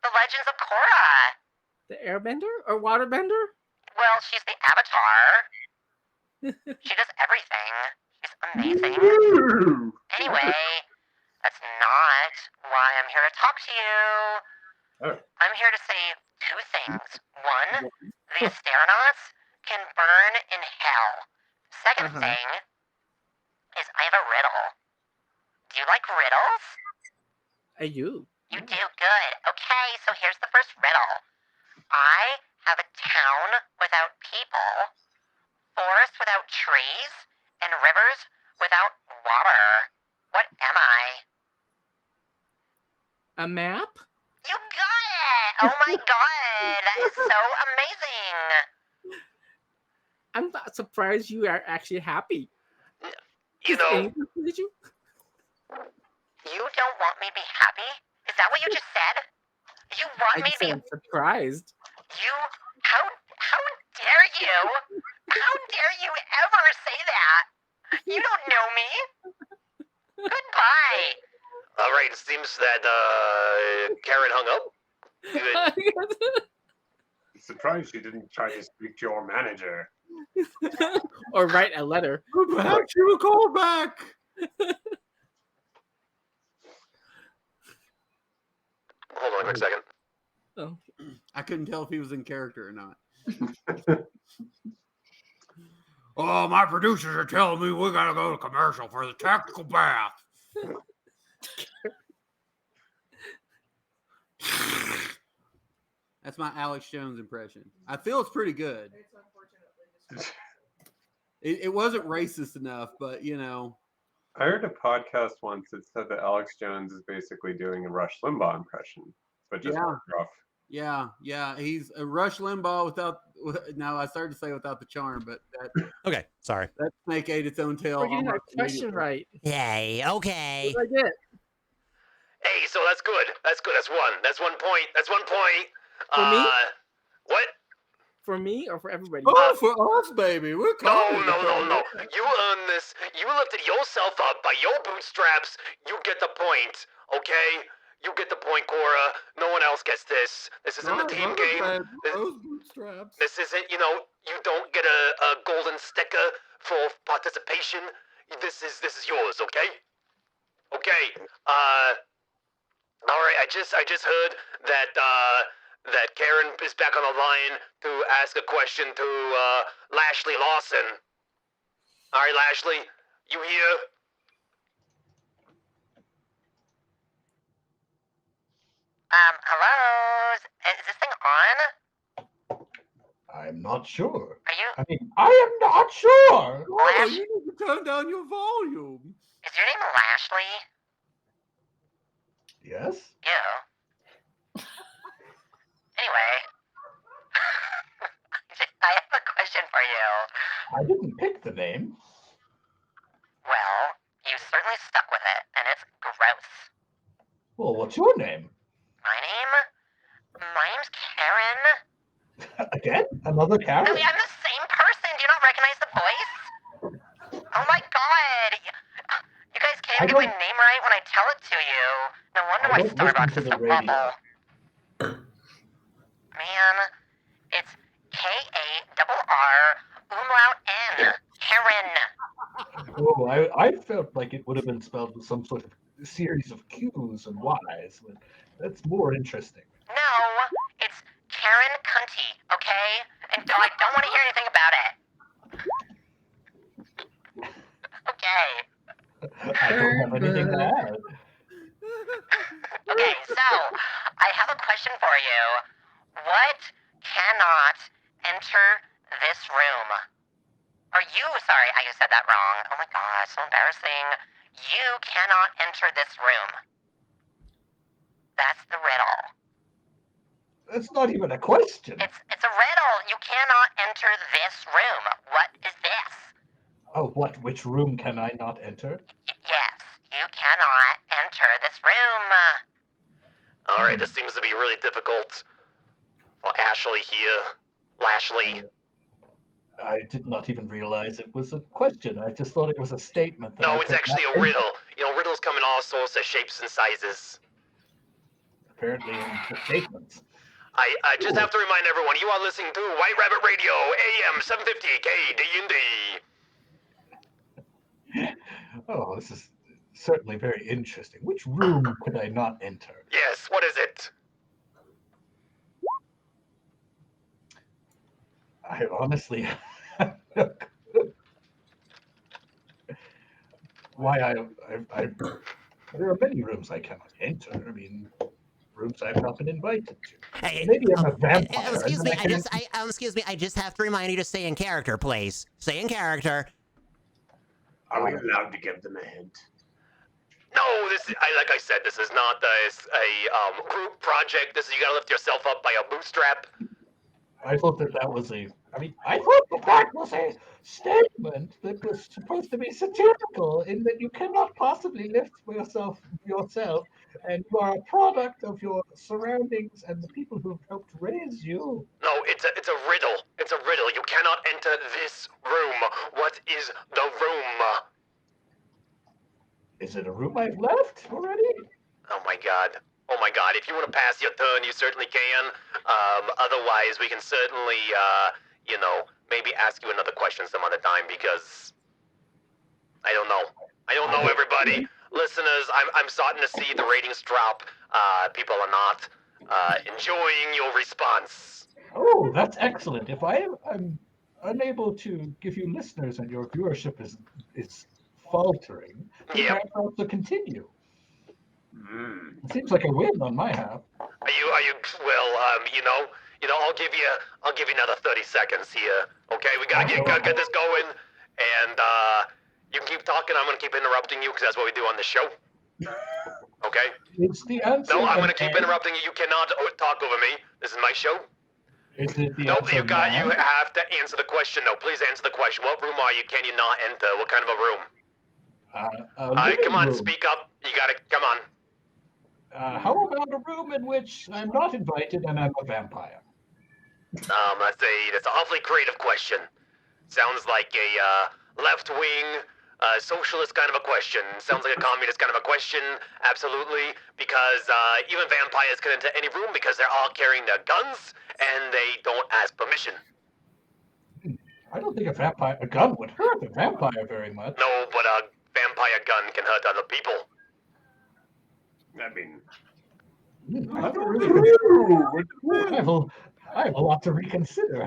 S12: The Legends of Korra.
S4: The Airbender or Waterbender?
S12: Well, she's the Avatar. She does everything. She's amazing. Anyway, that's not why I'm here to talk to you.
S5: Oh.
S12: I'm here to say two things. One, the Asteronauts can burn in hell. Second thing is I have a riddle. Do you like riddles?
S4: I do.
S12: You do? Good. Okay, so here's the first riddle. I have a town without people, forest without trees, and rivers without water. What am I?
S4: A map?
S12: You got it! Oh my god, that is so amazing!
S4: I'm not surprised you are actually happy.
S12: You know,
S4: Did you?
S12: you don't want me to be happy? Is that what you just said? You want
S4: I
S12: me
S4: just
S12: to be...
S4: said I'm surprised.
S12: How dare you? How dare you ever say that? You don't know me. Goodbye. All right, it seems that Karen hung up.
S5: I'm surprised you didn't try to speak to your manager.
S4: Or write a letter.
S3: Perhaps you will call back.
S12: Hold on a quick second.
S4: Oh.
S3: I couldn't tell if he was in character or not. Oh, my producers are telling me we gotta go to commercial for the tactical bath. That's my Alex Jones impression. I feel it's pretty good. It wasn't racist enough, but you know.
S5: I heard a podcast once that said that Alex Jones is basically doing a Rush Limbaugh impression, but just more rough.
S3: Yeah. He's a Rush Limbaugh without. Now I started to say without the charm, but that.
S2: Okay, sorry.
S3: That snake ate its own tail.
S4: We're getting our
S3: almost
S4: question
S3: immediately.
S4: right.
S11: Yay. Okay.
S4: What did I get?
S12: Hey, so that's good. That's good. That's one. That's 1 point. That's 1 point.
S4: For me?
S12: What?
S4: For me or for everybody?
S3: Oh, for us, baby. We're
S12: No.
S3: coming.
S12: You earned this. You lifted yourself up by your bootstraps. You get the point, okay? You get the point, Cora. No one else gets this. This isn't a team game.
S3: Those bootstraps.
S12: This isn't, you don't get a golden sticker for participation. This is yours, okay? Okay. All right. I just heard that that Karen is back on the line to ask a question to Lashley Lawson. All right, Lashley, you here? Hello? Is this thing on?
S7: I'm not sure.
S12: Are you?
S7: I mean, I am not sure.
S3: Oh, you need to turn down your volume.
S12: Is your name Lashley?
S7: Yes?
S12: Yeah. Anyway, I have a question for you.
S7: I didn't pick the name.
S12: Well, you certainly stuck with it, and it's gross.
S7: Well, what's your name?
S12: My name's Karen.
S7: Again? Another Karen?
S12: Really, I'm the same person. Do you not recognize the voice? Oh my god! You guys can't even get my name right when I tell it to you. No wonder why Starbucks is so awful. Man, it's K-A-R-R umlaut N. Karen.
S7: Oh, I felt like it would have been spelled with some sort of series of Q's and Y's, but that's more interesting.
S12: No, it's Karen Cunty, okay? And I don't want to hear anything about it. Okay.
S7: I don't have anything to add.
S12: Okay, so I have a question for you. What cannot enter this room? Or you, sorry, I said that wrong. Oh my gosh, so embarrassing. You cannot enter this room. That's the riddle.
S7: That's not even a question.
S12: It's a riddle. You cannot enter this room. What is this?
S7: Oh, what? Which room can I not enter?
S12: Yes, you cannot enter this room.
S13: All right, this seems to be really difficult. Well, Ashley here. Lashley.
S7: I did not even realize it was a question. I just thought it was a statement.
S13: No, it's actually a riddle. You know, riddles come in all sorts of shapes and sizes.
S7: Apparently in the statements.
S13: I just have to remind everyone, you are listening to White Rabbit Radio, AM 750 KD&D.
S7: Oh, this is certainly very interesting. Which room could I not enter?
S13: Yes, what is it?
S7: I honestly... there are many rooms I cannot enter. I mean, rooms I've not been invited to. Maybe I'm a vampire.
S11: Excuse me, excuse me, I just have to remind you to stay in character, please. Stay in character.
S5: Are we allowed to give them a hint?
S13: No, this is, like I said, this is not a group project. This is, you gotta lift yourself up by a bootstrap.
S7: I thought that was a... I thought that was a statement that was supposed to be satirical in that you cannot possibly lift yourself, and you are a product of your surroundings and the people who helped raise you.
S13: No, it's a riddle. It's a riddle. You cannot enter this room. What is the room?
S7: Is it a room I've left already?
S13: Oh my god. Oh my god. If you want to pass your turn, you certainly can. Otherwise, we can certainly, you know, maybe ask you another question some other time because I don't know. I don't know, everybody. Listeners, I'm starting to see the ratings drop. People are not enjoying your response.
S7: Oh, that's excellent. If I'm unable to give you listeners and your viewership is faltering, then perhaps I'll also continue. It seems like a win on my half.
S13: Are you? Well, you know, I'll give you another 30 seconds here. Okay, we gotta get this going, and you can keep talking. I'm gonna keep interrupting you because that's what we do on the show. Okay.
S7: It's the answer.
S13: No, I'm gonna keep interrupting you. You cannot talk over me. This is my show.
S7: Is it the
S13: No,
S7: answer?
S13: you have to answer the question. No, please answer the question. What room are you? Can you not enter? What kind of a room? All right, come on, speak up. You gotta come on.
S7: How about a room in which I'm not invited and I'm a vampire?
S13: That's an awfully creative question. Sounds like a left-wing, socialist kind of a question. Sounds like a communist kind of a question. Absolutely, because even vampires can enter any room because they're all carrying their guns and they don't ask permission.
S7: I don't think a gun would hurt a vampire very much.
S13: No, but a vampire gun can hurt other people.
S5: I mean,
S7: I have a lot to reconsider.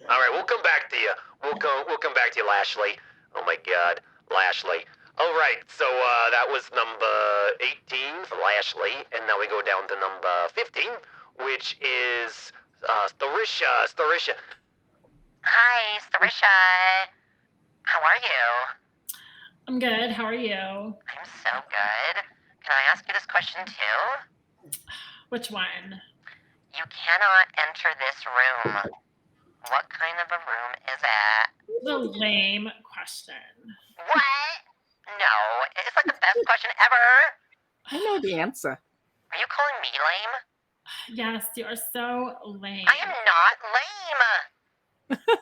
S13: All right, we'll come back to you. We'll come back to you, Lashley. Oh my God, Lashley. All right, so that was number 18 for Lashley, and now we go down to number 15, which is Starisha.
S12: Hi, Starisha. How are you?
S9: I'm good. How are you?
S12: I'm so good. Can I ask you this question too?
S9: Which one?
S12: You cannot enter this room. What kind of a room is it?
S9: The lame question.
S12: What? No, it's like the best question ever.
S4: I know the answer.
S12: Are you calling me lame?
S9: Yes, you are so lame.
S12: I am not lame.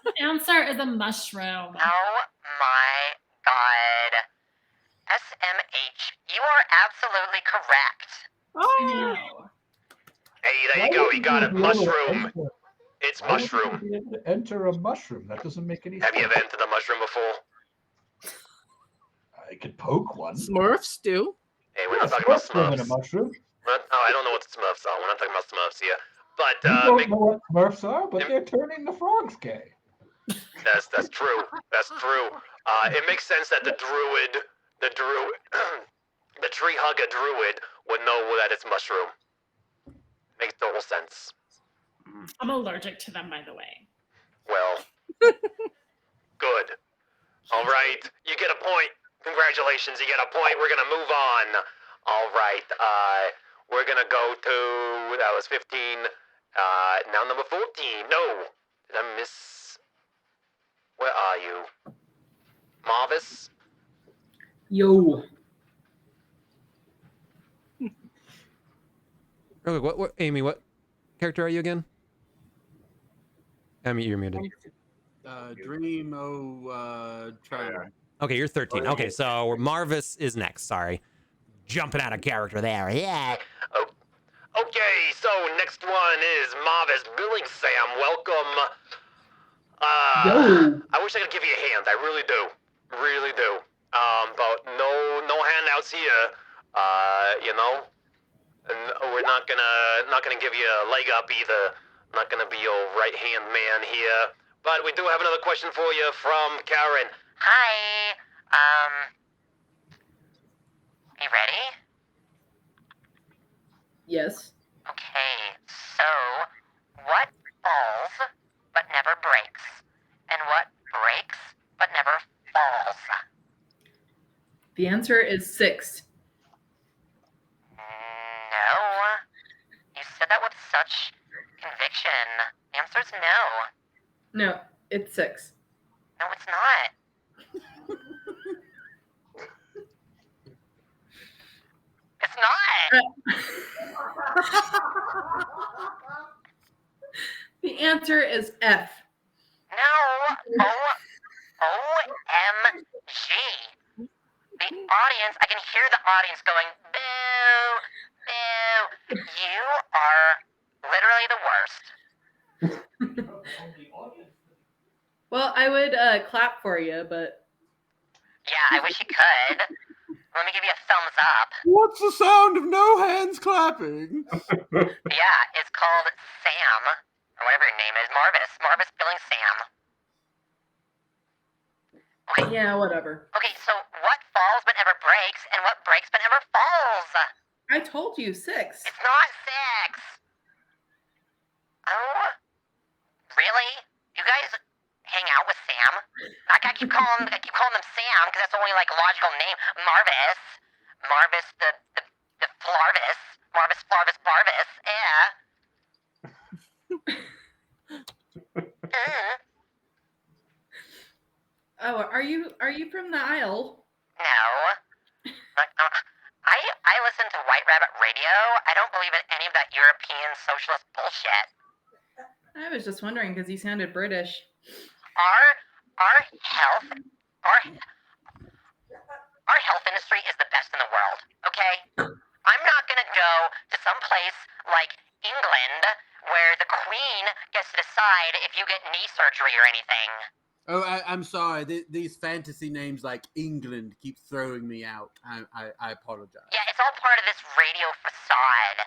S9: The answer is a mushroom.
S12: Oh my god. SMH, you are absolutely correct.
S9: No.
S13: Hey, there
S7: Why
S13: you go.
S7: wouldn't
S13: You got it.
S7: be able to
S13: Mushroom.
S7: enter-
S13: It's
S7: why wouldn't
S13: mushroom.
S7: you be able to enter a mushroom? That doesn't make any
S13: Have
S7: sense.
S13: you ever entered a mushroom before?
S7: I could poke one.
S4: Smurfs do.
S13: Hey, we're not talking about
S7: Smurfs live in a
S13: Smurfs.
S7: mushroom.
S13: Oh, I don't know what the Smurfs are. We're not talking about Smurfs here. But
S7: You don't know what Smurfs are, but they're turning the frogs gay.
S13: that's true. That's true. It makes sense that the tree hugger druid would know that it's mushroom. Makes total sense.
S9: I'm allergic to them, by the way.
S13: Well, good. All right, you get a point. Congratulations, you get a point. We're gonna move on. All right, we're gonna go to, that was 15. Now number 14. No, did I miss? Where are you? Marvis?
S10: Yo.
S2: Real quick, what, Amy, what character are you again? Amy, you're muted.
S3: Dream, Travel.
S2: Okay, you're 13. Okay, so Marvis is next. Sorry. Jumping out of character there. Yeah.
S13: Okay, so next one is Marvis Billing Sam. Welcome. I wish I could give you a hand. I really do. Really do. But no handouts here. You know? And we're not gonna give you a leg up either. Not gonna be your right hand man here. But we do have another question for you from Karen.
S12: Hi. Are you ready?
S10: Yes.
S12: Okay, so what falls but never breaks? And what breaks but never falls?
S10: The answer is 6.
S12: No. You said that with such conviction. The answer's no.
S10: No, it's 6.
S12: No, it's not. It's not.
S10: The answer is F.
S12: No. OMG. The audience, I can hear the audience going, boo, boo. You are literally the worst.
S10: Well, I would clap for you, but
S12: Yeah, I wish you could. Let me give you a thumbs up.
S3: What's the sound of no hands clapping?
S12: Yeah, it's called Sam, or whatever your name is, Marvis. Marvis Billing Sam. Okay.
S10: Yeah, whatever.
S12: Okay, so what falls but never breaks, and what breaks but never falls?
S10: I told you 6.
S12: It's not 6. Oh, really? You guys hang out with Sam? I keep calling them Sam because that's the only like logical name. Marvis, the Flarvis, Marvis, Flarvis, Barvis. Yeah.
S10: Oh, are you from the Isle?
S12: No. I listen to White Rabbit Radio. I don't believe in any of that European socialist bullshit.
S10: I was just wondering because you sounded British.
S12: Our health industry is the best in the world, okay? I'm not gonna go to some place like England where the Queen gets to decide if you get knee surgery or anything.
S3: Oh, I'm sorry. These fantasy names like England keep throwing me out. I apologize.
S12: Yeah, it's all part of this radio facade.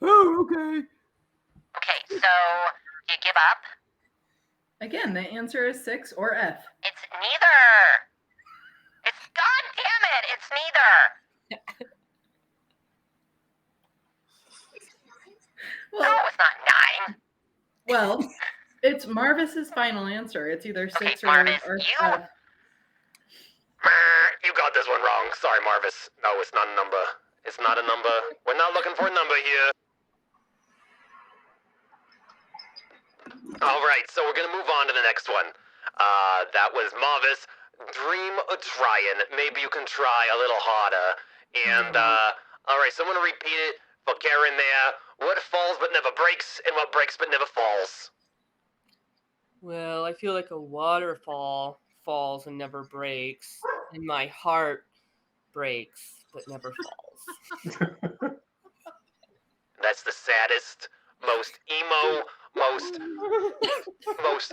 S3: Oh, okay.
S12: Okay, so you give up?
S10: Again, the answer is 6 or F.
S12: It's neither. It's, God damn it, it's neither.
S10: Well,
S12: no, it's not 9.
S10: Well, it's Marvis's final answer. It's either 6
S12: Marvis,
S10: or
S12: you...
S10: F.
S13: You got this one wrong. Sorry, Marvis. No, it's not a number. It's not a number. We're not looking for a number here. All right, so we're gonna move on to the next one. That was Marvis. Dream of trying. Maybe you can try a little harder. And all right, so I'm gonna repeat it for Karen there. What falls but never breaks, and what breaks but never falls?
S6: Well, I feel like a waterfall falls and never breaks, and my heart breaks but never falls.
S13: That's the saddest, most emo, most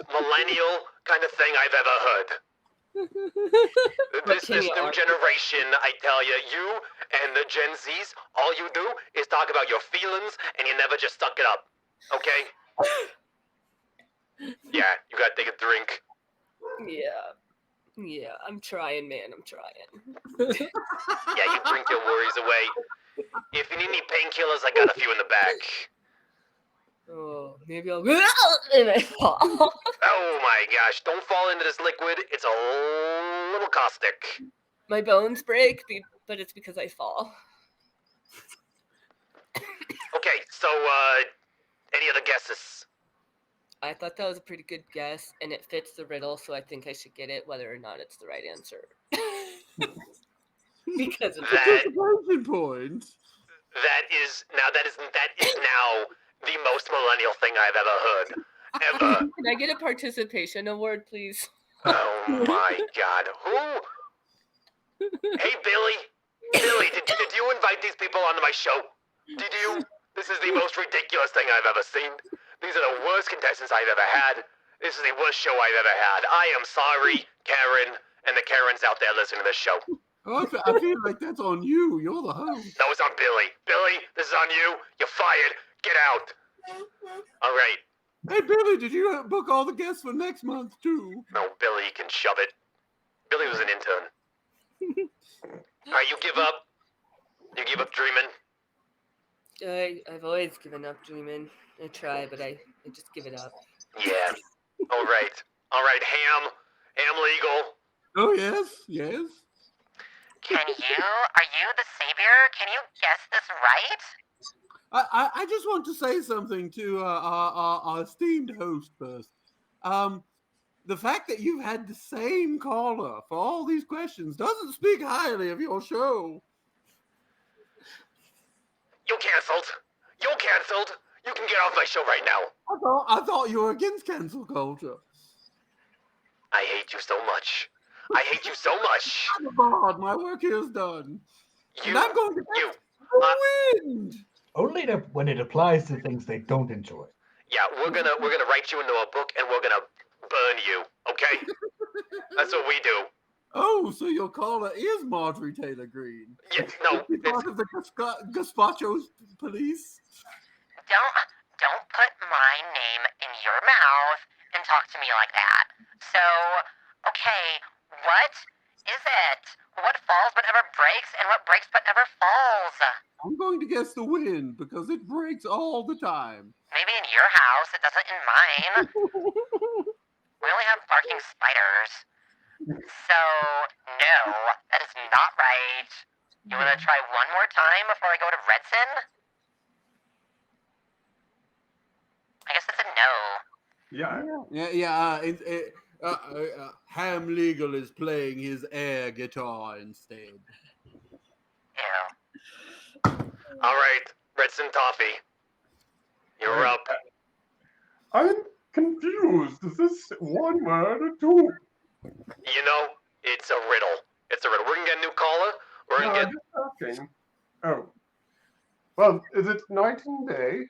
S13: millennial kind of thing I've ever heard. This new generation, I tell you and the Gen Zs, all you do is talk about your feelings, and you never just suck it up. Okay? Yeah, you gotta take a drink.
S6: Yeah, I'm trying, man. I'm trying.
S13: Yeah, you drink your worries away. If you need any painkillers, I got a few in the back.
S6: Oh, maybe I'll and I fall.
S13: Oh my gosh, don't fall into this liquid. It's a little caustic.
S6: My bones break, but it's because I fall.
S13: Okay, so, any other guesses?
S6: I thought that was a pretty good guess, and it fits the riddle, so I think I should get it, whether or not it's the right answer. Because of
S13: that
S3: point.
S13: That is now the most millennial thing I've ever heard. Ever.
S6: Can I get a participation award, please?
S13: Oh my God. Who? Hey, Billy. Billy, did you invite these people onto my show? Did you? This is the most ridiculous thing I've ever seen. These are the worst contestants I've ever had. This is the worst show I've ever had. I am sorry, Karen, and the Karens out there listening to this show.
S3: Oh, I feel like that's on you. You're the host.
S13: No, it's on Billy. Billy, this is on you. You're fired. Get out. All right.
S3: Hey, Billy, did you book all the guests for next month, too?
S13: No, Billy can shove it. Billy was an intern. All right, you give up? You give up dreaming?
S6: I've always given up dreaming. I try, but I just give it up.
S13: Yeah. All right. All right, Ham Legal.
S3: Oh, yes, yes.
S12: Are you the savior? Can you guess this right?
S3: I just want to say something to our esteemed host first. The fact that you've had the same caller for all these questions doesn't speak highly of your show.
S13: You're canceled. You're canceled. You can get off my show right now.
S3: I thought you were against cancel culture.
S13: I hate you so much. I hate you so much.
S3: God, my work here is done. And I'm going to wind.
S7: Only when it applies to things they don't enjoy.
S13: Yeah, we're gonna write you into a book and we're gonna burn you. Okay? That's what we do.
S3: Oh, so your caller is Marjorie Taylor Greene.
S13: Yeah, no.
S3: She's part of the Gazpacho police.
S12: Don't put my name in your mouth and talk to me like that. So, okay, what is it? What falls but never breaks, and what breaks but never falls?
S3: I'm going to guess the wind because it breaks all the time.
S12: Maybe in your house, it doesn't in mine. We only have barking spiders. So, no, that is not right. You want to try one more time before I go to Redson? I guess that's a no.
S3: Ham Legal is playing his air guitar instead.
S13: All right, Redson Toffee. You're up.
S5: I'm confused. Is this one word or two?
S13: You know, it's a riddle. It's a riddle. We're gonna get a new caller. We're gonna get.
S5: I'm just asking. Oh. Well, is it night and day?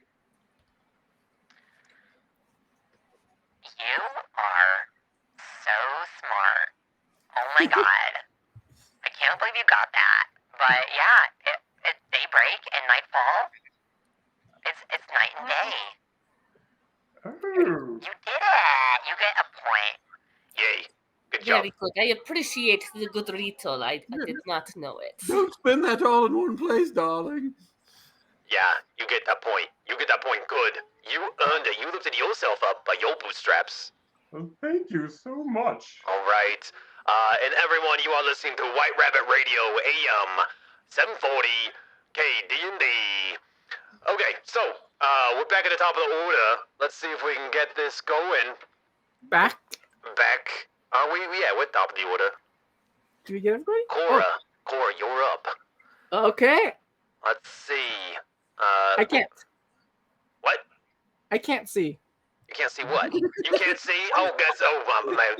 S12: You are so smart. Oh my god. I can't believe you got that. But yeah, it's daybreak and nightfall. It's night and day.
S5: Oh.
S12: You did it. You get a point.
S13: Yay. Good job.
S6: Very good. I appreciate the good riddle. I did not know it.
S3: Don't spend that all in one place, darling.
S13: Yeah, you get that point. You get that point good. You earned it. You lifted yourself up by your bootstraps.
S5: Well, thank you so much.
S13: All right. And everyone, you are listening to White Rabbit Radio AM 740 KD&D. Okay, so we're back at the top of the order. Let's see if we can get this going.
S4: Back?
S13: Back. Are we? Yeah, we're top of the order.
S4: Do we get everybody?
S13: Cora, you're up.
S4: Okay.
S13: Let's see.
S4: I can't.
S13: What?
S4: I can't see.
S13: You can't see what? You can't see? Oh, guess. Oh, man.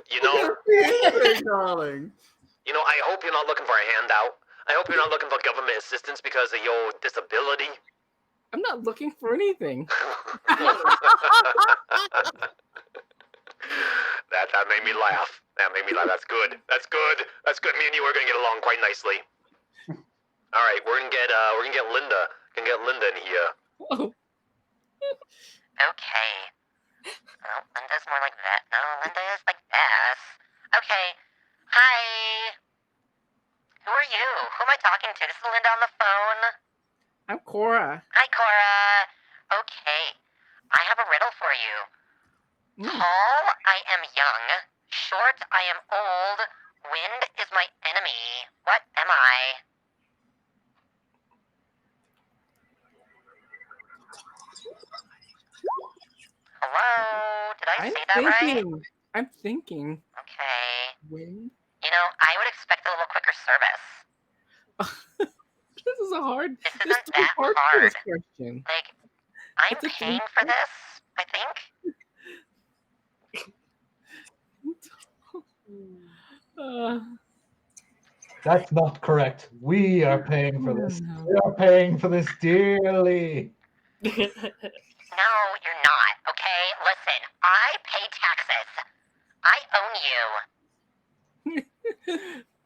S3: Darling.
S13: I hope you're not looking for a handout. I hope you're not looking for government assistance because of your disability.
S4: I'm not looking for anything.
S13: That made me laugh. That's good. That's good. That's good. Me and you are gonna get along quite nicely. All right, we're gonna get Linda. Gonna get Linda in here.
S12: Okay. No, Linda's more like that. No, Linda is like this. Okay. Hi. Who are you? Who am I talking to? This is Linda on the phone.
S4: I'm Cora.
S12: Hi, Cora. Okay. I have a riddle for you. Tall, I am young. Short, I am old. Wind is my enemy. What am I? Hello? Did I say that right?
S4: I'm thinking.
S12: Okay.
S4: Wind?
S12: I would expect a little quicker service.
S4: This is a hard.
S12: This isn't that hard.
S4: This question.
S12: Like, I'm paying for this, I think.
S7: That's not correct. We are paying for this. We are paying for this dearly.
S12: No, you're not, okay? Listen, I pay taxes. I own you.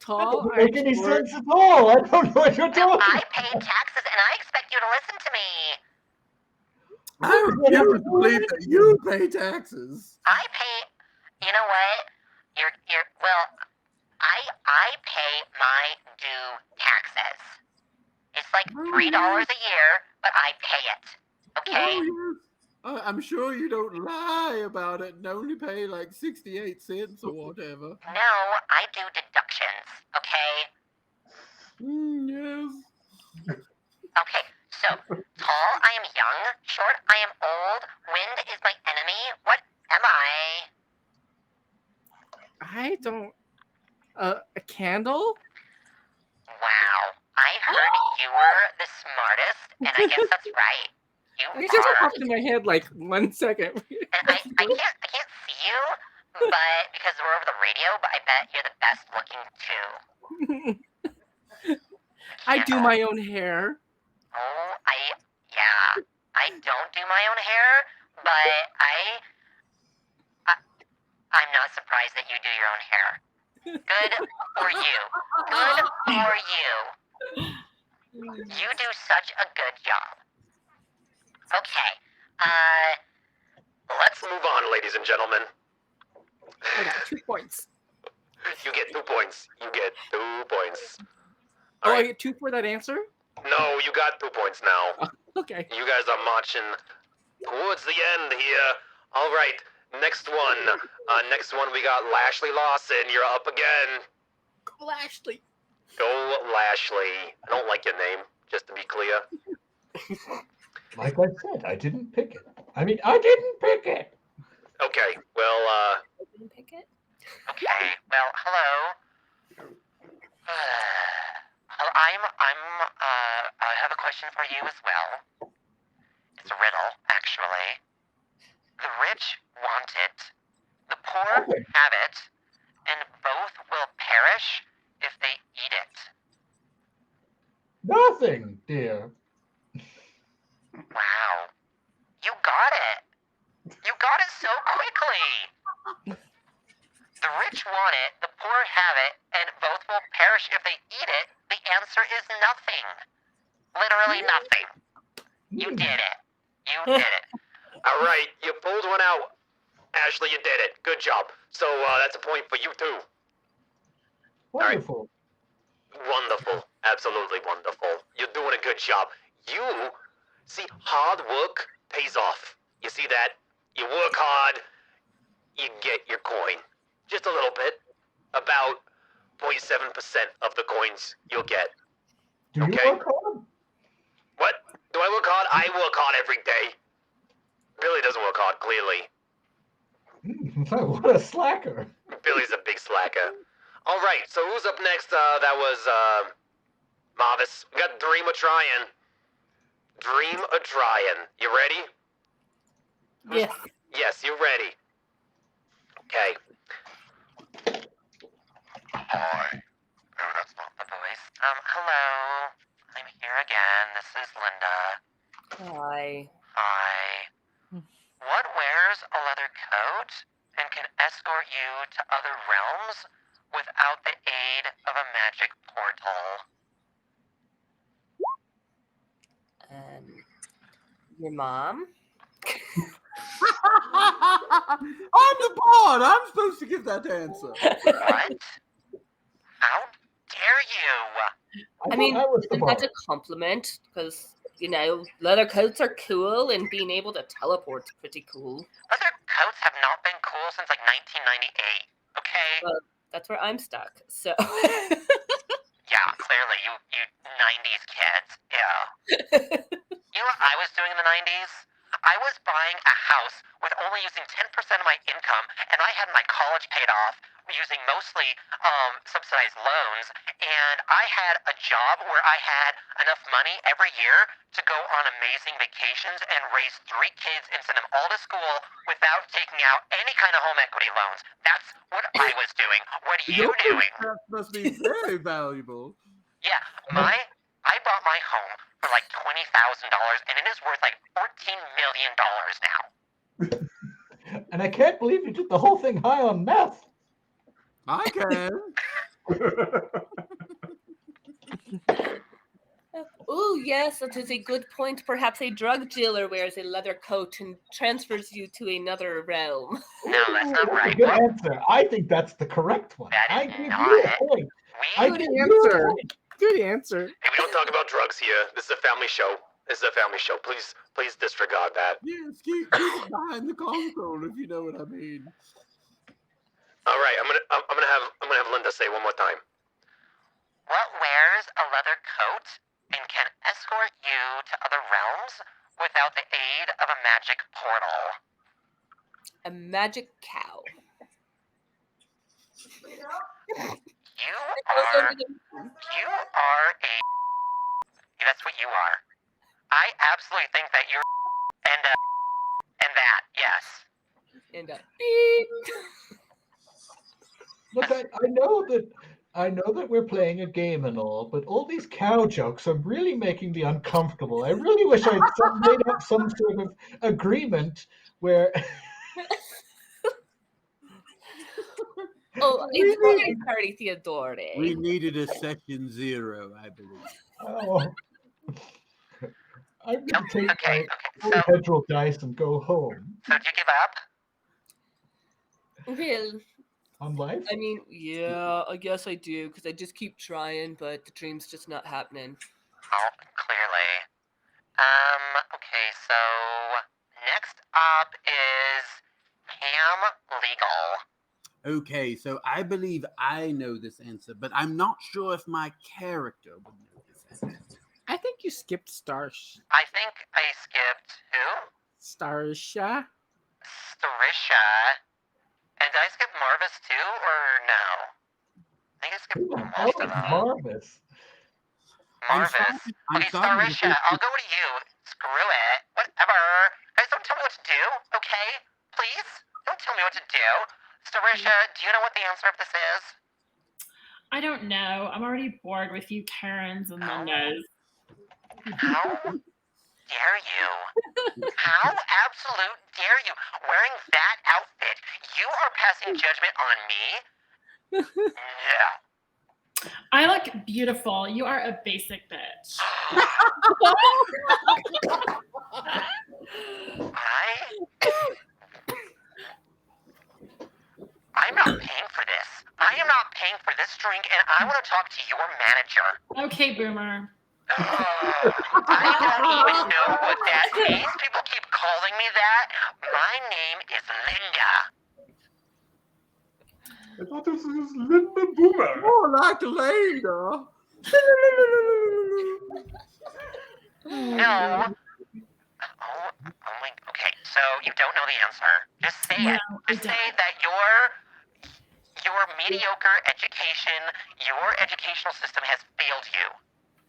S7: That doesn't make any sense at all. I don't know what you're talking about.
S12: I pay taxes, and I expect you to listen to me.
S3: I refuse to believe that you pay taxes.
S12: I pay. You know what? I pay my due taxes. It's like $3 a year, but I pay it. Okay?
S3: I'm sure you don't lie about it and only pay like 68 cents or whatever.
S12: No, I do deductions. Okay?
S3: Yes.
S12: Okay, so tall, I am young. Short, I am old. Wind is my enemy. What am I?
S4: I don't. A candle?
S12: Wow. I heard you were the smartest, and I guess that's right.
S4: It just popped in my head like 1 second.
S12: And I can't see you, but because we're over the radio, but I bet you're the best looking too.
S4: I do my own hair.
S12: Oh, I don't do my own hair, but I'm not surprised that you do your own hair. Good for you. Good for you. You do such a good job. Okay.
S13: Let's move on, ladies and gentlemen.
S4: I got 2 points.
S13: You get 2 points. You get 2 points.
S4: Oh, I get 2 for that answer?
S13: No, you got 2 points now.
S4: Okay.
S13: You guys are marching towards the end here. All right. Next one. Next one, we got Lashley Lawson. You're up again.
S4: Go, Lashley.
S13: Go, Lashley. I don't like your name, just to be clear.
S7: Like I said, I didn't pick it. I didn't pick it.
S13: Okay, well,
S6: Didn't pick it?
S12: Okay. Well, hello. I have a question for you as well. It's a riddle, actually. The rich want it, the poor have it, and both will perish if they eat it.
S7: Nothing, dear.
S12: Wow. You got it. You got it so quickly. The rich want it, the poor have it, and both will perish if they eat it. The answer is nothing. Literally nothing. You did it. You did it.
S13: all right, you pulled one out. Ashley, you did it. Good job. So that's a point for you, too.
S7: Wonderful.
S13: Wonderful. Absolutely wonderful. You're doing a good job. You, see, hard work pays off. You see that? You work hard, you get your coin. Just a little bit. About 0.7% of the coins you'll get.
S7: Do you work hard?
S13: What? Do I work hard? I work hard every day. Billy doesn't work hard, clearly.
S7: What a slacker.
S13: Billy's a big slacker. All right, so who's up next? That was Marvis. We got Dream or Tryin'. Dream or Tryin'. You ready?
S6: Yes.
S13: Yes, you're ready. Okay.
S12: Hi. Oh, that's not the voice. Hello. I'm here again. This is Linda.
S6: Hi.
S12: Hi. What wears a leather coat and can escort you to other realms without the aid of a magic portal?
S6: Your mom?
S3: I'm the pod. I'm supposed to give that answer.
S12: What? How dare you?
S6: I mean, that's a compliment because, you know, leather coats are cool and being able to teleport's pretty cool.
S12: Leather coats have not been cool since like 1998, okay?
S6: Well, that's where I'm stuck, so.
S12: Yeah, clearly, you 90s kids. Yeah. You know what I was doing in the 90s? I was buying a house with only using 10% of my income, and I had my college paid off using mostly subsidized loans, and I had a job where I had enough money every year to go on amazing vacations and raise 3 kids and send them all to school without taking out any kind of home equity loans. That's what I was doing. What are you doing?
S3: That must be very valuable.
S12: Yeah, I bought my home for like $20,000, and it is worth like $14 million now.
S7: And I can't believe you did the whole thing high on meth.
S3: I can.
S6: Oh, yes, that is a good point. Perhaps a drug dealer wears a leather coat and transfers you to another realm.
S12: No, that's not right.
S7: Good answer. I think that's the correct one.
S12: That is
S7: I give you
S12: not
S7: a
S12: it.
S7: point.
S4: Good answer. Good answer.
S13: Hey, we don't talk about drugs here. This is a family show. This is a family show. Please disregard that.
S3: Yes, keep it behind the console if you know what I mean.
S13: All right, I'm gonna have Linda say it one more time.
S12: What wears a leather coat and can escort you to other realms without the aid of a magic portal?
S6: A magic cow.
S12: You are a. That's what you are. I absolutely think that you're and that, yes.
S6: And
S7: Look, I know that we're playing a game and all, but all these cow jokes are really making me uncomfortable. I really wish I'd made up some sort of agreement where.
S6: Oh, it's party Theodore.
S3: We needed a session 0, I believe.
S7: Oh. I'm going to take my federal dice and go home.
S12: So do you give up?
S6: Well,
S7: on life?
S6: I mean, yeah, I guess I do, because I just keep trying, but the dream's just not happening.
S12: Oh, clearly. Okay, so next up is Ham Legal.
S3: Okay, so I believe I know this answer, but I'm not sure if my character would know this answer.
S4: I think you skipped Starsh.
S12: I think I skipped who?
S4: Starsha.
S12: Starisha. And did I skip Marvis too, or no? I think I skipped most of them.
S7: Marvis.
S12: Marvis. Okay, Starisha, I'll go to you. Screw it. Whatever. Guys, don't tell me what to do, okay? Please? Don't tell me what to do. Starisha, do you know what the answer of this is?
S9: I don't know. I'm already bored with you Karens and Lindas.
S12: How dare you? How absolute dare you? Wearing that outfit, you are passing judgment on me? No.
S9: I look beautiful. You are a basic bitch.
S12: I'm not paying for this. I am not paying for this drink, and I want to talk to your manager.
S9: Okay, Boomer.
S12: I don't even know what that means. People keep calling me that. My name is Linda.
S5: I thought this was Linda Boomer.
S3: More like Linda.
S12: No. Oh my. Okay. So you don't know the answer. Just say it.
S9: No,
S12: Just say that your mediocre education, your educational system has failed you.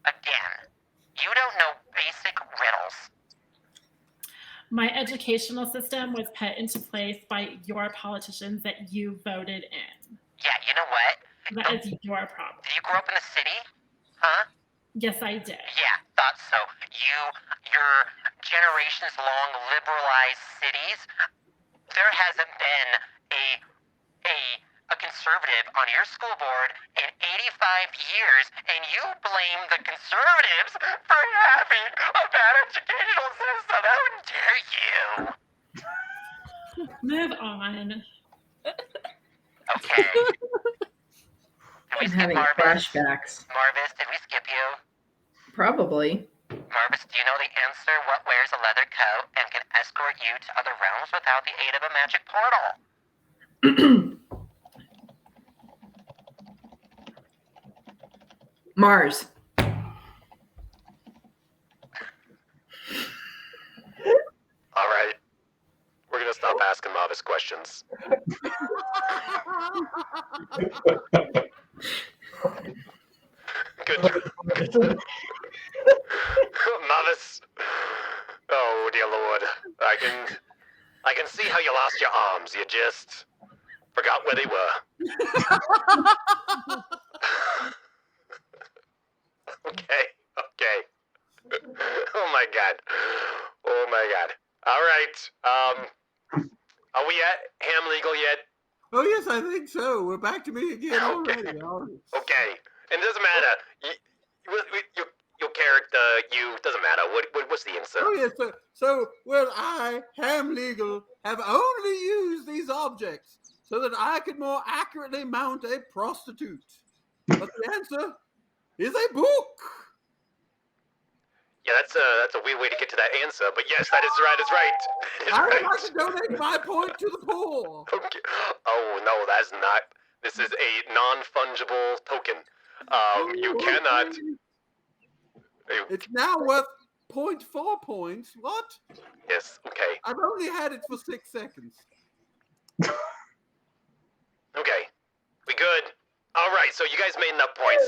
S12: Again, you don't know basic riddles.
S9: My educational system was put into place by your politicians that you voted in.
S12: Yeah, you know what?
S9: That is your problem.
S12: Did you grow up in the city? Huh?
S9: Yes, I did.
S12: Yeah, thought so. Your generations-long liberalized cities, there hasn't been a conservative on your school board in 85 years, and you blame the conservatives for having a bad educational system. How dare you?
S9: Move on.
S12: Okay. Did we
S10: I'm
S12: skip
S10: having
S12: Marvis?
S10: flashbacks.
S12: Marvis, did we skip you?
S10: Probably.
S12: Marvis, do you know the answer? What wears a leather coat and can escort you to other realms without the aid of a magic portal?
S10: Mars.
S13: All right. We're going to stop asking Marvis questions. Good job. Marvis. Oh, dear Lord. I can see how you lost your arms. You just forgot where they were. Okay. Oh my God. All right. Are we at ham legal yet?
S3: Oh yes, I think so. We're back to me again already.
S13: Okay. And it doesn't matter. Your character, doesn't matter. What's the answer?
S3: Oh yes, so well, I, Ham Legal, have only used these objects so that I could more accurately mount a prostitute. But the answer is a book.
S13: Yeah, that's a weird way to get to that answer, but yes, that is right. Is right.
S3: I would like to donate my point to the poor.
S13: Okay. Oh no, that's not. This is a non-fungible token. You cannot.
S3: It's now worth 0.4 points. What?
S13: Yes. Okay.
S3: I've only had it for 6 seconds.
S13: Okay. We good? All right. So you guys made enough points.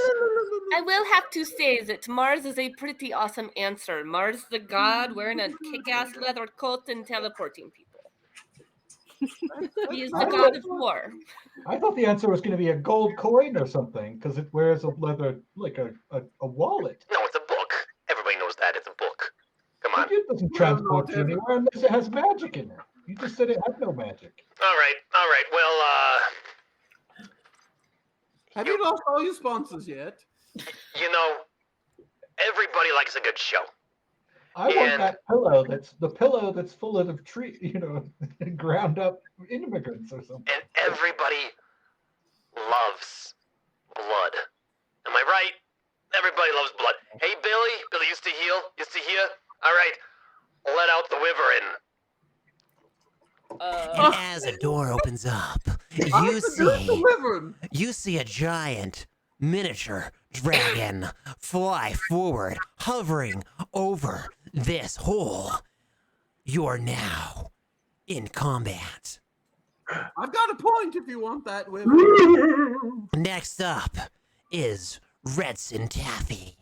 S6: I will have to say that Mars is a pretty awesome answer. Mars the god wearing a kick-ass leather coat and teleporting people. He is the god of war.
S7: I thought the answer was going to be a gold coin or something because it wears a leather, like a wallet.
S13: No, it's a book. Everybody knows that. It's a book. Come on.
S7: It doesn't transport you anywhere unless it has magic in it. You just said it had no magic.
S13: All right. Well,
S3: have you lost all your sponsors yet?
S13: You know, everybody likes a good show.
S7: I want that pillow. That's the pillow that's full of ground up immigrants or something.
S13: And everybody loves blood. Am I right? Everybody loves blood. Hey, Billy. Billy used to heal. Used to hear. All right. Let out the wyvern.
S11: And as a door opens up, you see a giant miniature dragon fly forward, hovering over this hole. You're now in combat.
S3: I've got a point if you want that, women.
S11: Next up is Redson Taffy.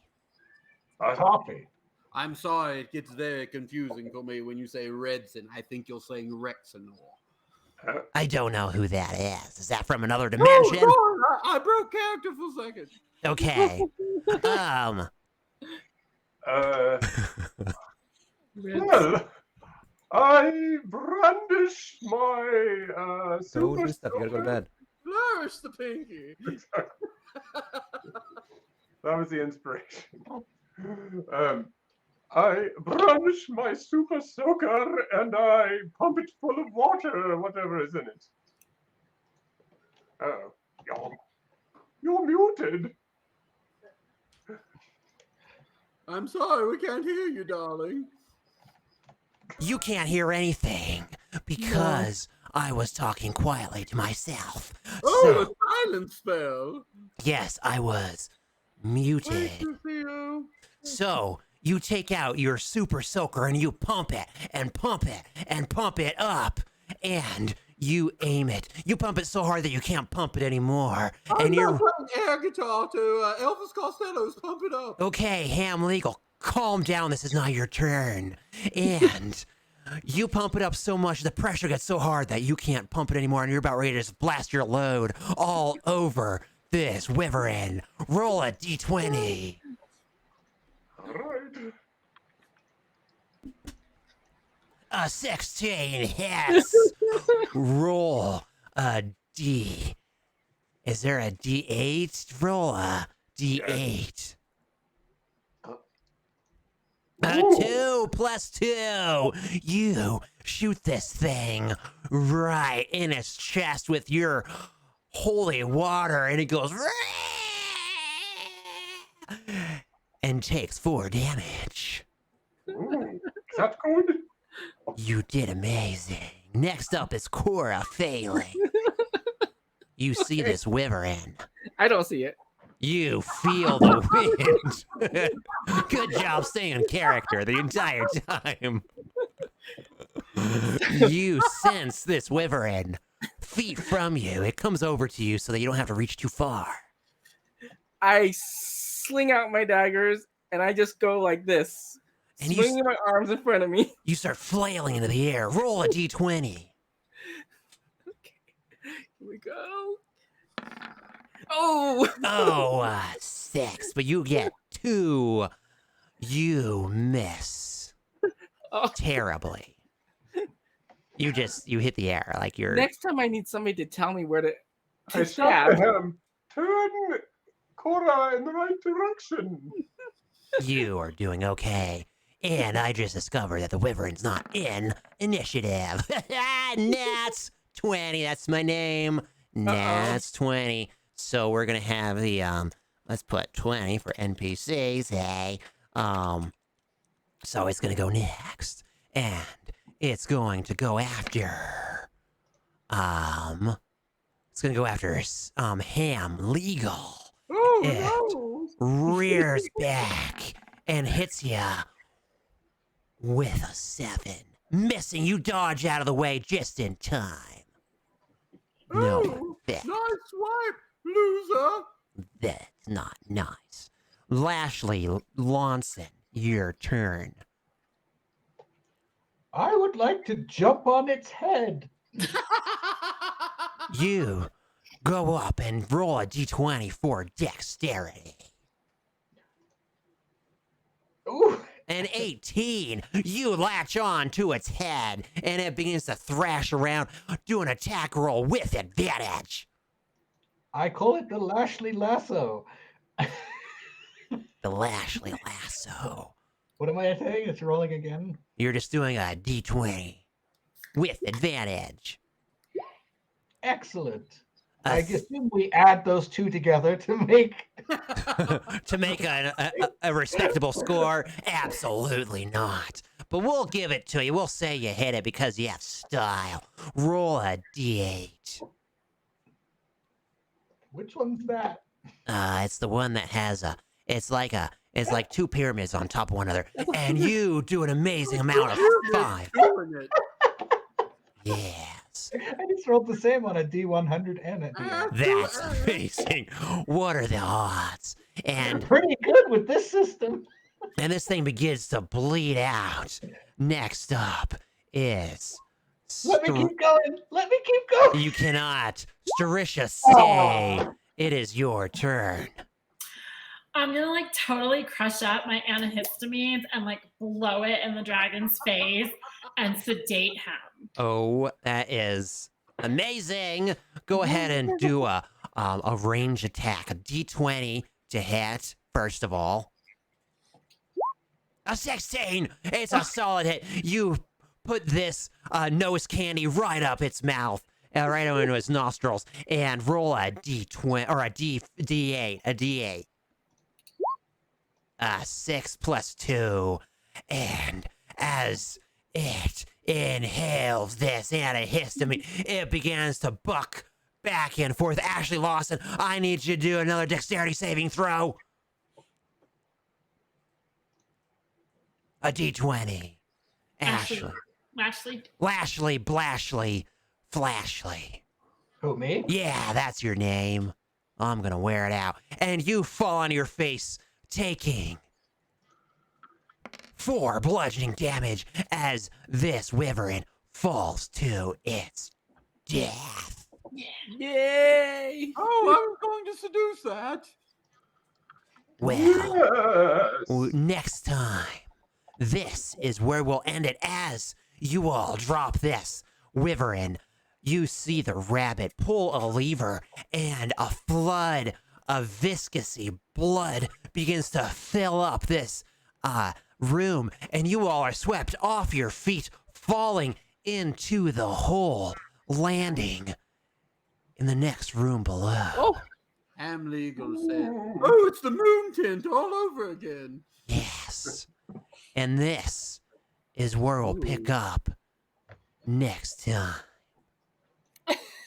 S7: Taffy.
S3: I'm sorry, it gets very confusing for me when you say Redson. I think you're saying Rexenor.
S11: I don't know who that is. Is that from another dimension?
S3: Oh, I broke character for a second.
S11: Okay.
S5: Well, I brandish my
S2: Go do stuff. You gotta go to bed.
S3: Flourish the pinky.
S5: That was the inspiration. I brandish my super soaker and I pump it full of water, whatever is in it. Oh, you're muted.
S3: I'm sorry, we can't hear you, darling.
S11: You can't hear anything because I was talking quietly to myself.
S3: Oh, a silent spell.
S11: Yes, I was muted.
S3: Thank you, Theo.
S11: So you take out your super soaker and you pump it and pump it and pump it up, and you aim it. You pump it so hard that you can't pump it anymore.
S3: I'm not playing air guitar to Elvis Costello's Pump It Up.
S11: Okay, Ham Legal, calm down. This is not your turn. And you pump it up so much, the pressure gets so hard that you can't pump it anymore, and you're about ready to just blast your load all over this wyvern. Roll a d20.
S5: All right.
S11: A 16 hits. Roll a D. Is there a D8? Roll a D8. A 2 plus 2. You shoot this thing right in its chest with your holy water, and it goes and takes 4 damage.
S5: Ooh, is that good?
S11: You did amazing. Next up is Cora failing. You see this wyvern.
S4: I don't see it.
S11: You feel the wind. Good job staying in character the entire time. You sense this wyvern feet from you. It comes over to you so that you don't have to reach too far.
S4: I sling out my daggers and I just go like this,
S11: and
S4: swinging my arms in front of me.
S11: You start flailing into the air. Roll a d20.
S4: Here we go. Oh!
S11: Oh, 6, but you get 2. You miss terribly. You hit the air like you're.
S4: Next time I need somebody to tell me where to
S5: I
S4: stab.
S5: shot him. Turn Cora in the right direction.
S11: You are doing okay. And I just discovered that the wyvern's not in initiative. Nats 20, that's my name. Nats 20. So we're gonna have the let's put 20 for NPCs, hey. So it's gonna go next. And it's going to go after it's gonna go after Ham Legal.
S4: Oh,
S11: It
S4: no.
S11: rears back and hits ya with a 7. Missing, you dodge out of the way just in time. No effect.
S3: Nice swipe, loser.
S11: That's not nice. Lashley Lawson, your turn.
S7: I would like to jump on its head.
S11: You go up and roll a d20 for dexterity.
S7: Ooh.
S11: An 18. You latch on to its head, and it begins to thrash around. Do an attack roll with advantage.
S7: I call it the Lashley Lasso.
S11: The Lashley Lasso.
S7: What am I saying? It's rolling again.
S11: You're just doing a d20 with advantage.
S7: Excellent. I assume we add those two together to make
S11: a respectable score. Absolutely not. But we'll give it to you. We'll say you hit it because you have style. Roll a d8.
S7: Which one's that?
S11: It's the one that has it's like 2 pyramids on top of one another, and you do an amazing amount of 5. Yes.
S7: I just rolled the same on a D100 and a D100.
S11: That's amazing. What are the odds? And
S7: pretty good with this system.
S11: And this thing begins to bleed out. Next up is...
S7: Let me keep going. Let me keep going.
S11: You cannot. Starisha, stay. It is your turn.
S9: I'm gonna totally crush up my antihistamines and blow it in the dragon's face and sedate him.
S11: Oh, that is amazing. Go ahead and do a range attack. A d20 to hit, first of all. A 16. It's a solid hit. You put this nose candy right up its mouth, right into its nostrils, and roll a d20 or a d8. A d8. 6 plus 2. And as it inhales this antihistamine, it begins to buck back and forth. Ashley Lawson, I need you to do another dexterity saving throw. A D20. Ashley.
S9: Lashley.
S11: Blashley, Flashly.
S7: Who, me?
S11: Yeah, that's your name. I'm gonna wear it out. And you fall on your face, taking 4 bludgeoning damage as this wyvern falls to its death.
S3: Yay! Oh, I was going to seduce that.
S11: Well, next time, this is where we'll end it as you all drop this wyvern. You see the rabbit pull a lever, and a flood of viscousy blood begins to fill up this room, and you all are swept off your feet, falling into the hole, landing in the next room below.
S3: Oh, Ham Legal said, "Oh, it's the moon tint all over again."
S11: Yes, and this is where we'll pick up next time.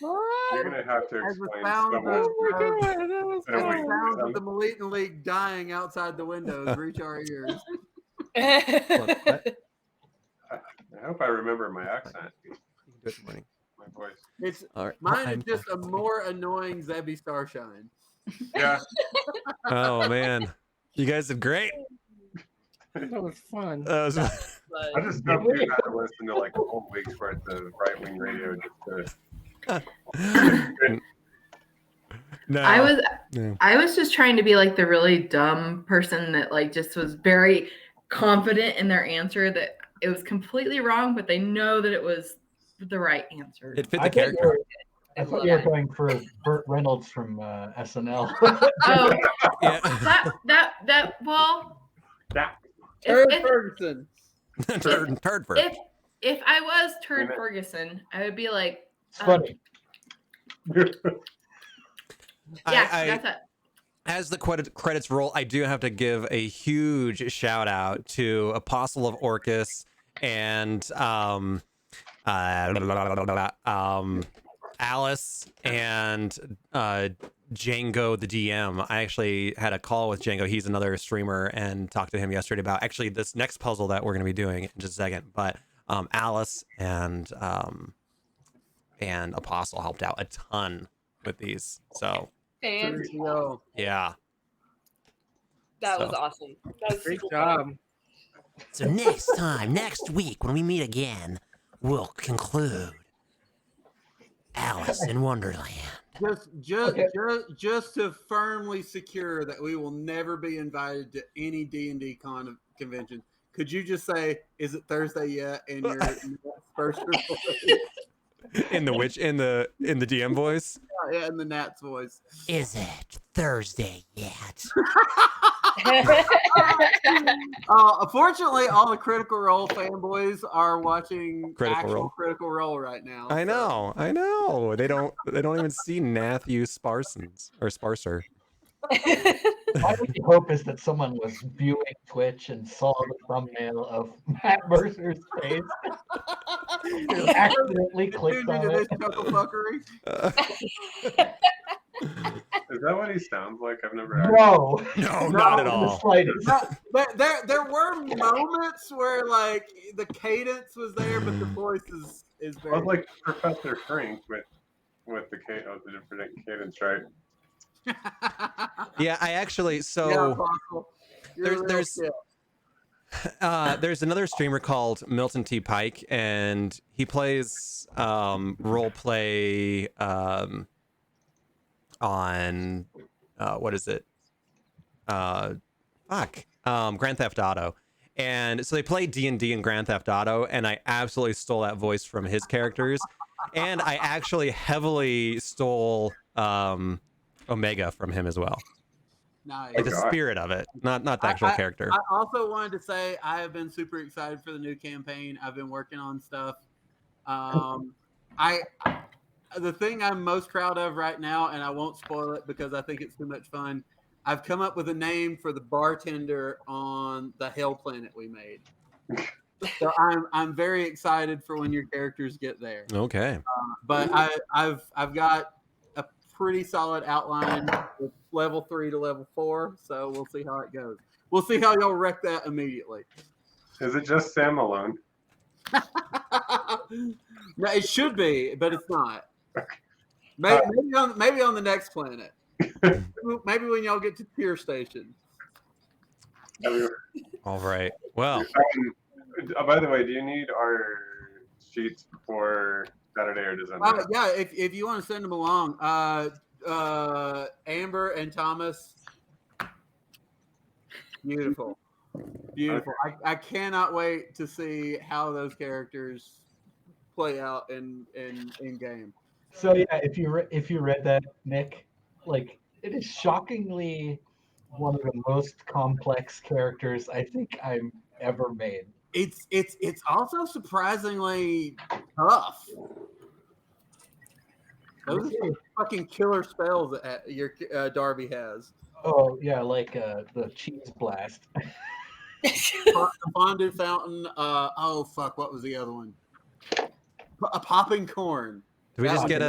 S5: You're gonna have to
S3: As the
S5: explain
S3: sound
S5: so much.
S3: of the Malitan League dying outside the windows reach our ears.
S5: I hope I remember my accent. My voice.
S3: It's
S2: All right.
S3: mine is just a more annoying Zebby Starshine.
S5: Yeah.
S2: Oh man, you guys did great.
S4: That was fun.
S2: That was
S5: I just hope you had to listen to like a whole week's worth of right wing radio just to.
S2: No.
S10: I was just trying to be like the really dumb person that like just was very confident in their answer that it was completely wrong, but they know that it was the right answer.
S2: It fit the character.
S7: I thought you were going for Burt Reynolds from SNL.
S10: Oh,
S2: yeah.
S10: that well.
S3: Turd Ferguson.
S2: Turd Ferguson.
S10: If I was Turd Ferguson, I would be like.
S7: It's funny.
S10: That's it.
S2: As the credits roll, I do have to give a huge shout out to Apostle of Orcus and Alice and Django the DM. I actually had a call with Django. He's another streamer, and talked to him yesterday about actually this next puzzle that we're going to be doing in just a second. But Alice and Apostle helped out a ton with these. So yeah,
S6: that was awesome. That was
S4: Great
S6: super
S4: job.
S6: fun.
S11: So next week, when we meet again, we'll conclude Alice in Wonderland.
S3: Just to firmly secure that we will never be invited to any D&D convention. Could you just say, "Is it Thursday yet?" in your first
S2: in the DM voice.
S3: Yeah, in the Nat's voice.
S11: Is it Thursday yet?
S3: Unfortunately, all the Critical Role fanboys are watching Critical Role right now.
S2: I know. They don't even see Matthew Sparsons or Sparser.
S7: My only hope is that someone was viewing Twitch and saw the thumbnail of Matt Mercer's face. Accidentally clicked on it.
S5: Is that what he sounds like? I've never.
S2: No, not at all.
S3: There were moments where like the cadence was there, but the voice is very.
S5: Well, like Professor Frank with the different cadence, right?
S2: Yeah, I actually there's another streamer called Milton T. Pike, and he plays role play on what is it? Grand Theft Auto. And so they play D&D in Grand Theft Auto, and I absolutely stole that voice from his characters. And I actually heavily stole Omega from him as well.
S3: Nice.
S2: Like the spirit of it, not the actual character.
S3: I also wanted to say I have been super excited for the new campaign. I've been working on stuff. The thing I'm most proud of right now, and I won't spoil it because I think it's too much fun. I've come up with a name for the bartender on the Hell Planet we made. So I'm very excited for when your characters get there.
S2: Okay.
S3: But I've got a pretty solid outline with level 3 to level 4, so we'll see how it goes. We'll see how y'all wreck that immediately.
S5: Is it just Sam alone?
S3: No, it should be, but it's not. Maybe on the next planet. Maybe when y'all get to Pier Station.
S2: All right. Well,
S5: by the way, do you need our sheets before Saturday, or does that matter?
S3: Yeah, if you want to send them along, Amber and Thomas, beautiful. I cannot wait to see how those characters play out in game.
S7: So yeah, if you read that, Nick, like it is shockingly one of the most complex characters I think I've ever made.
S3: It's also surprisingly tough. Those are fucking killer spells that your Darby has.
S7: Oh yeah, like the cheese blast.
S3: Fondue fountain. Oh fuck, what was the other one? A popping corn.
S2: Do we just get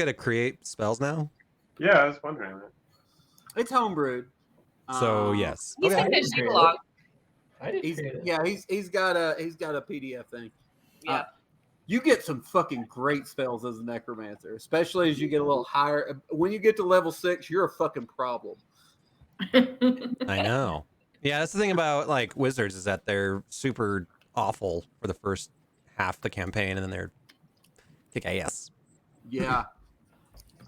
S2: to create spells now?
S5: Yeah, I was wondering that.
S3: It's homebrewed.
S2: So yes.
S6: You can fish it along.
S3: He's got a PDF thing.
S6: Yeah.
S3: You get some fucking great spells as a necromancer, especially as you get a little higher. When you get to level 6, you're a fucking problem.
S2: I know. Yeah, that's the thing about like wizards is that they're super awful for the first half of the campaign, and then they're kick ass.
S3: Yeah.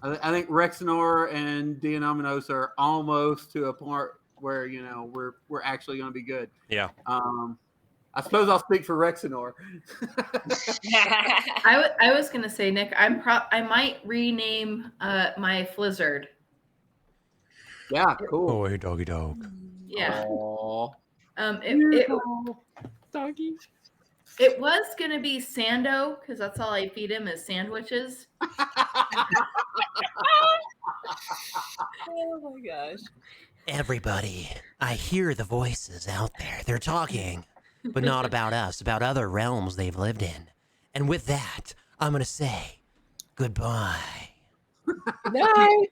S3: I think Rexenor and Dianominos are almost to a point where we're actually going to be good.
S2: Yeah.
S3: I suppose I'll speak for Rexenor.
S10: I was gonna say, Nick, I might rename my Flizzard.
S3: Yeah, cool.
S2: Oh, hey, doggy dog.
S10: Yeah.
S3: Aww.
S10: Doggy. It was gonna be Sando because that's all I feed him is sandwiches.
S6: Oh my gosh.
S11: Everybody, I hear the voices out there. They're talking, but not about us, about other realms they've lived in. And with that, I'm going to say goodbye.
S6: Night.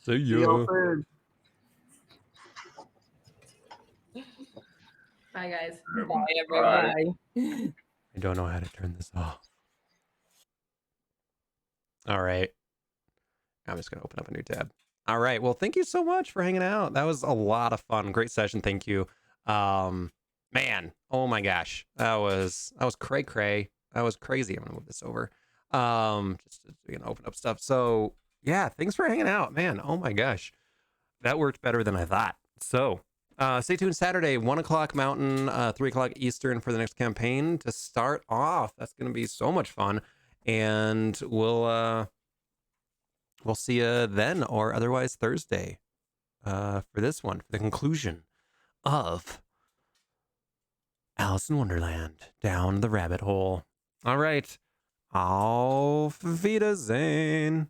S2: See you.
S10: Bye, guys.
S6: Bye, everybody.
S2: I don't know how to turn this off. All right. I'm just going to open up a new tab. All right. Well, thank you so much for hanging out. That was a lot of fun. Great session. Thank you. Man. Oh my gosh. That was cray cray. That was crazy. I'm going to move this over. Just to open up stuff. So yeah, thanks for hanging out, man. Oh my gosh. That worked better than I thought. So stay tuned Saturday, 1 o'clock Mountain, 3 o'clock Eastern for the next campaign to start off. That's going to be so much fun. And we'll see you then or otherwise Thursday for this one, for the conclusion of Alice in Wonderland, Down the Rabbit Hole. All right. Auf Wiedersehen.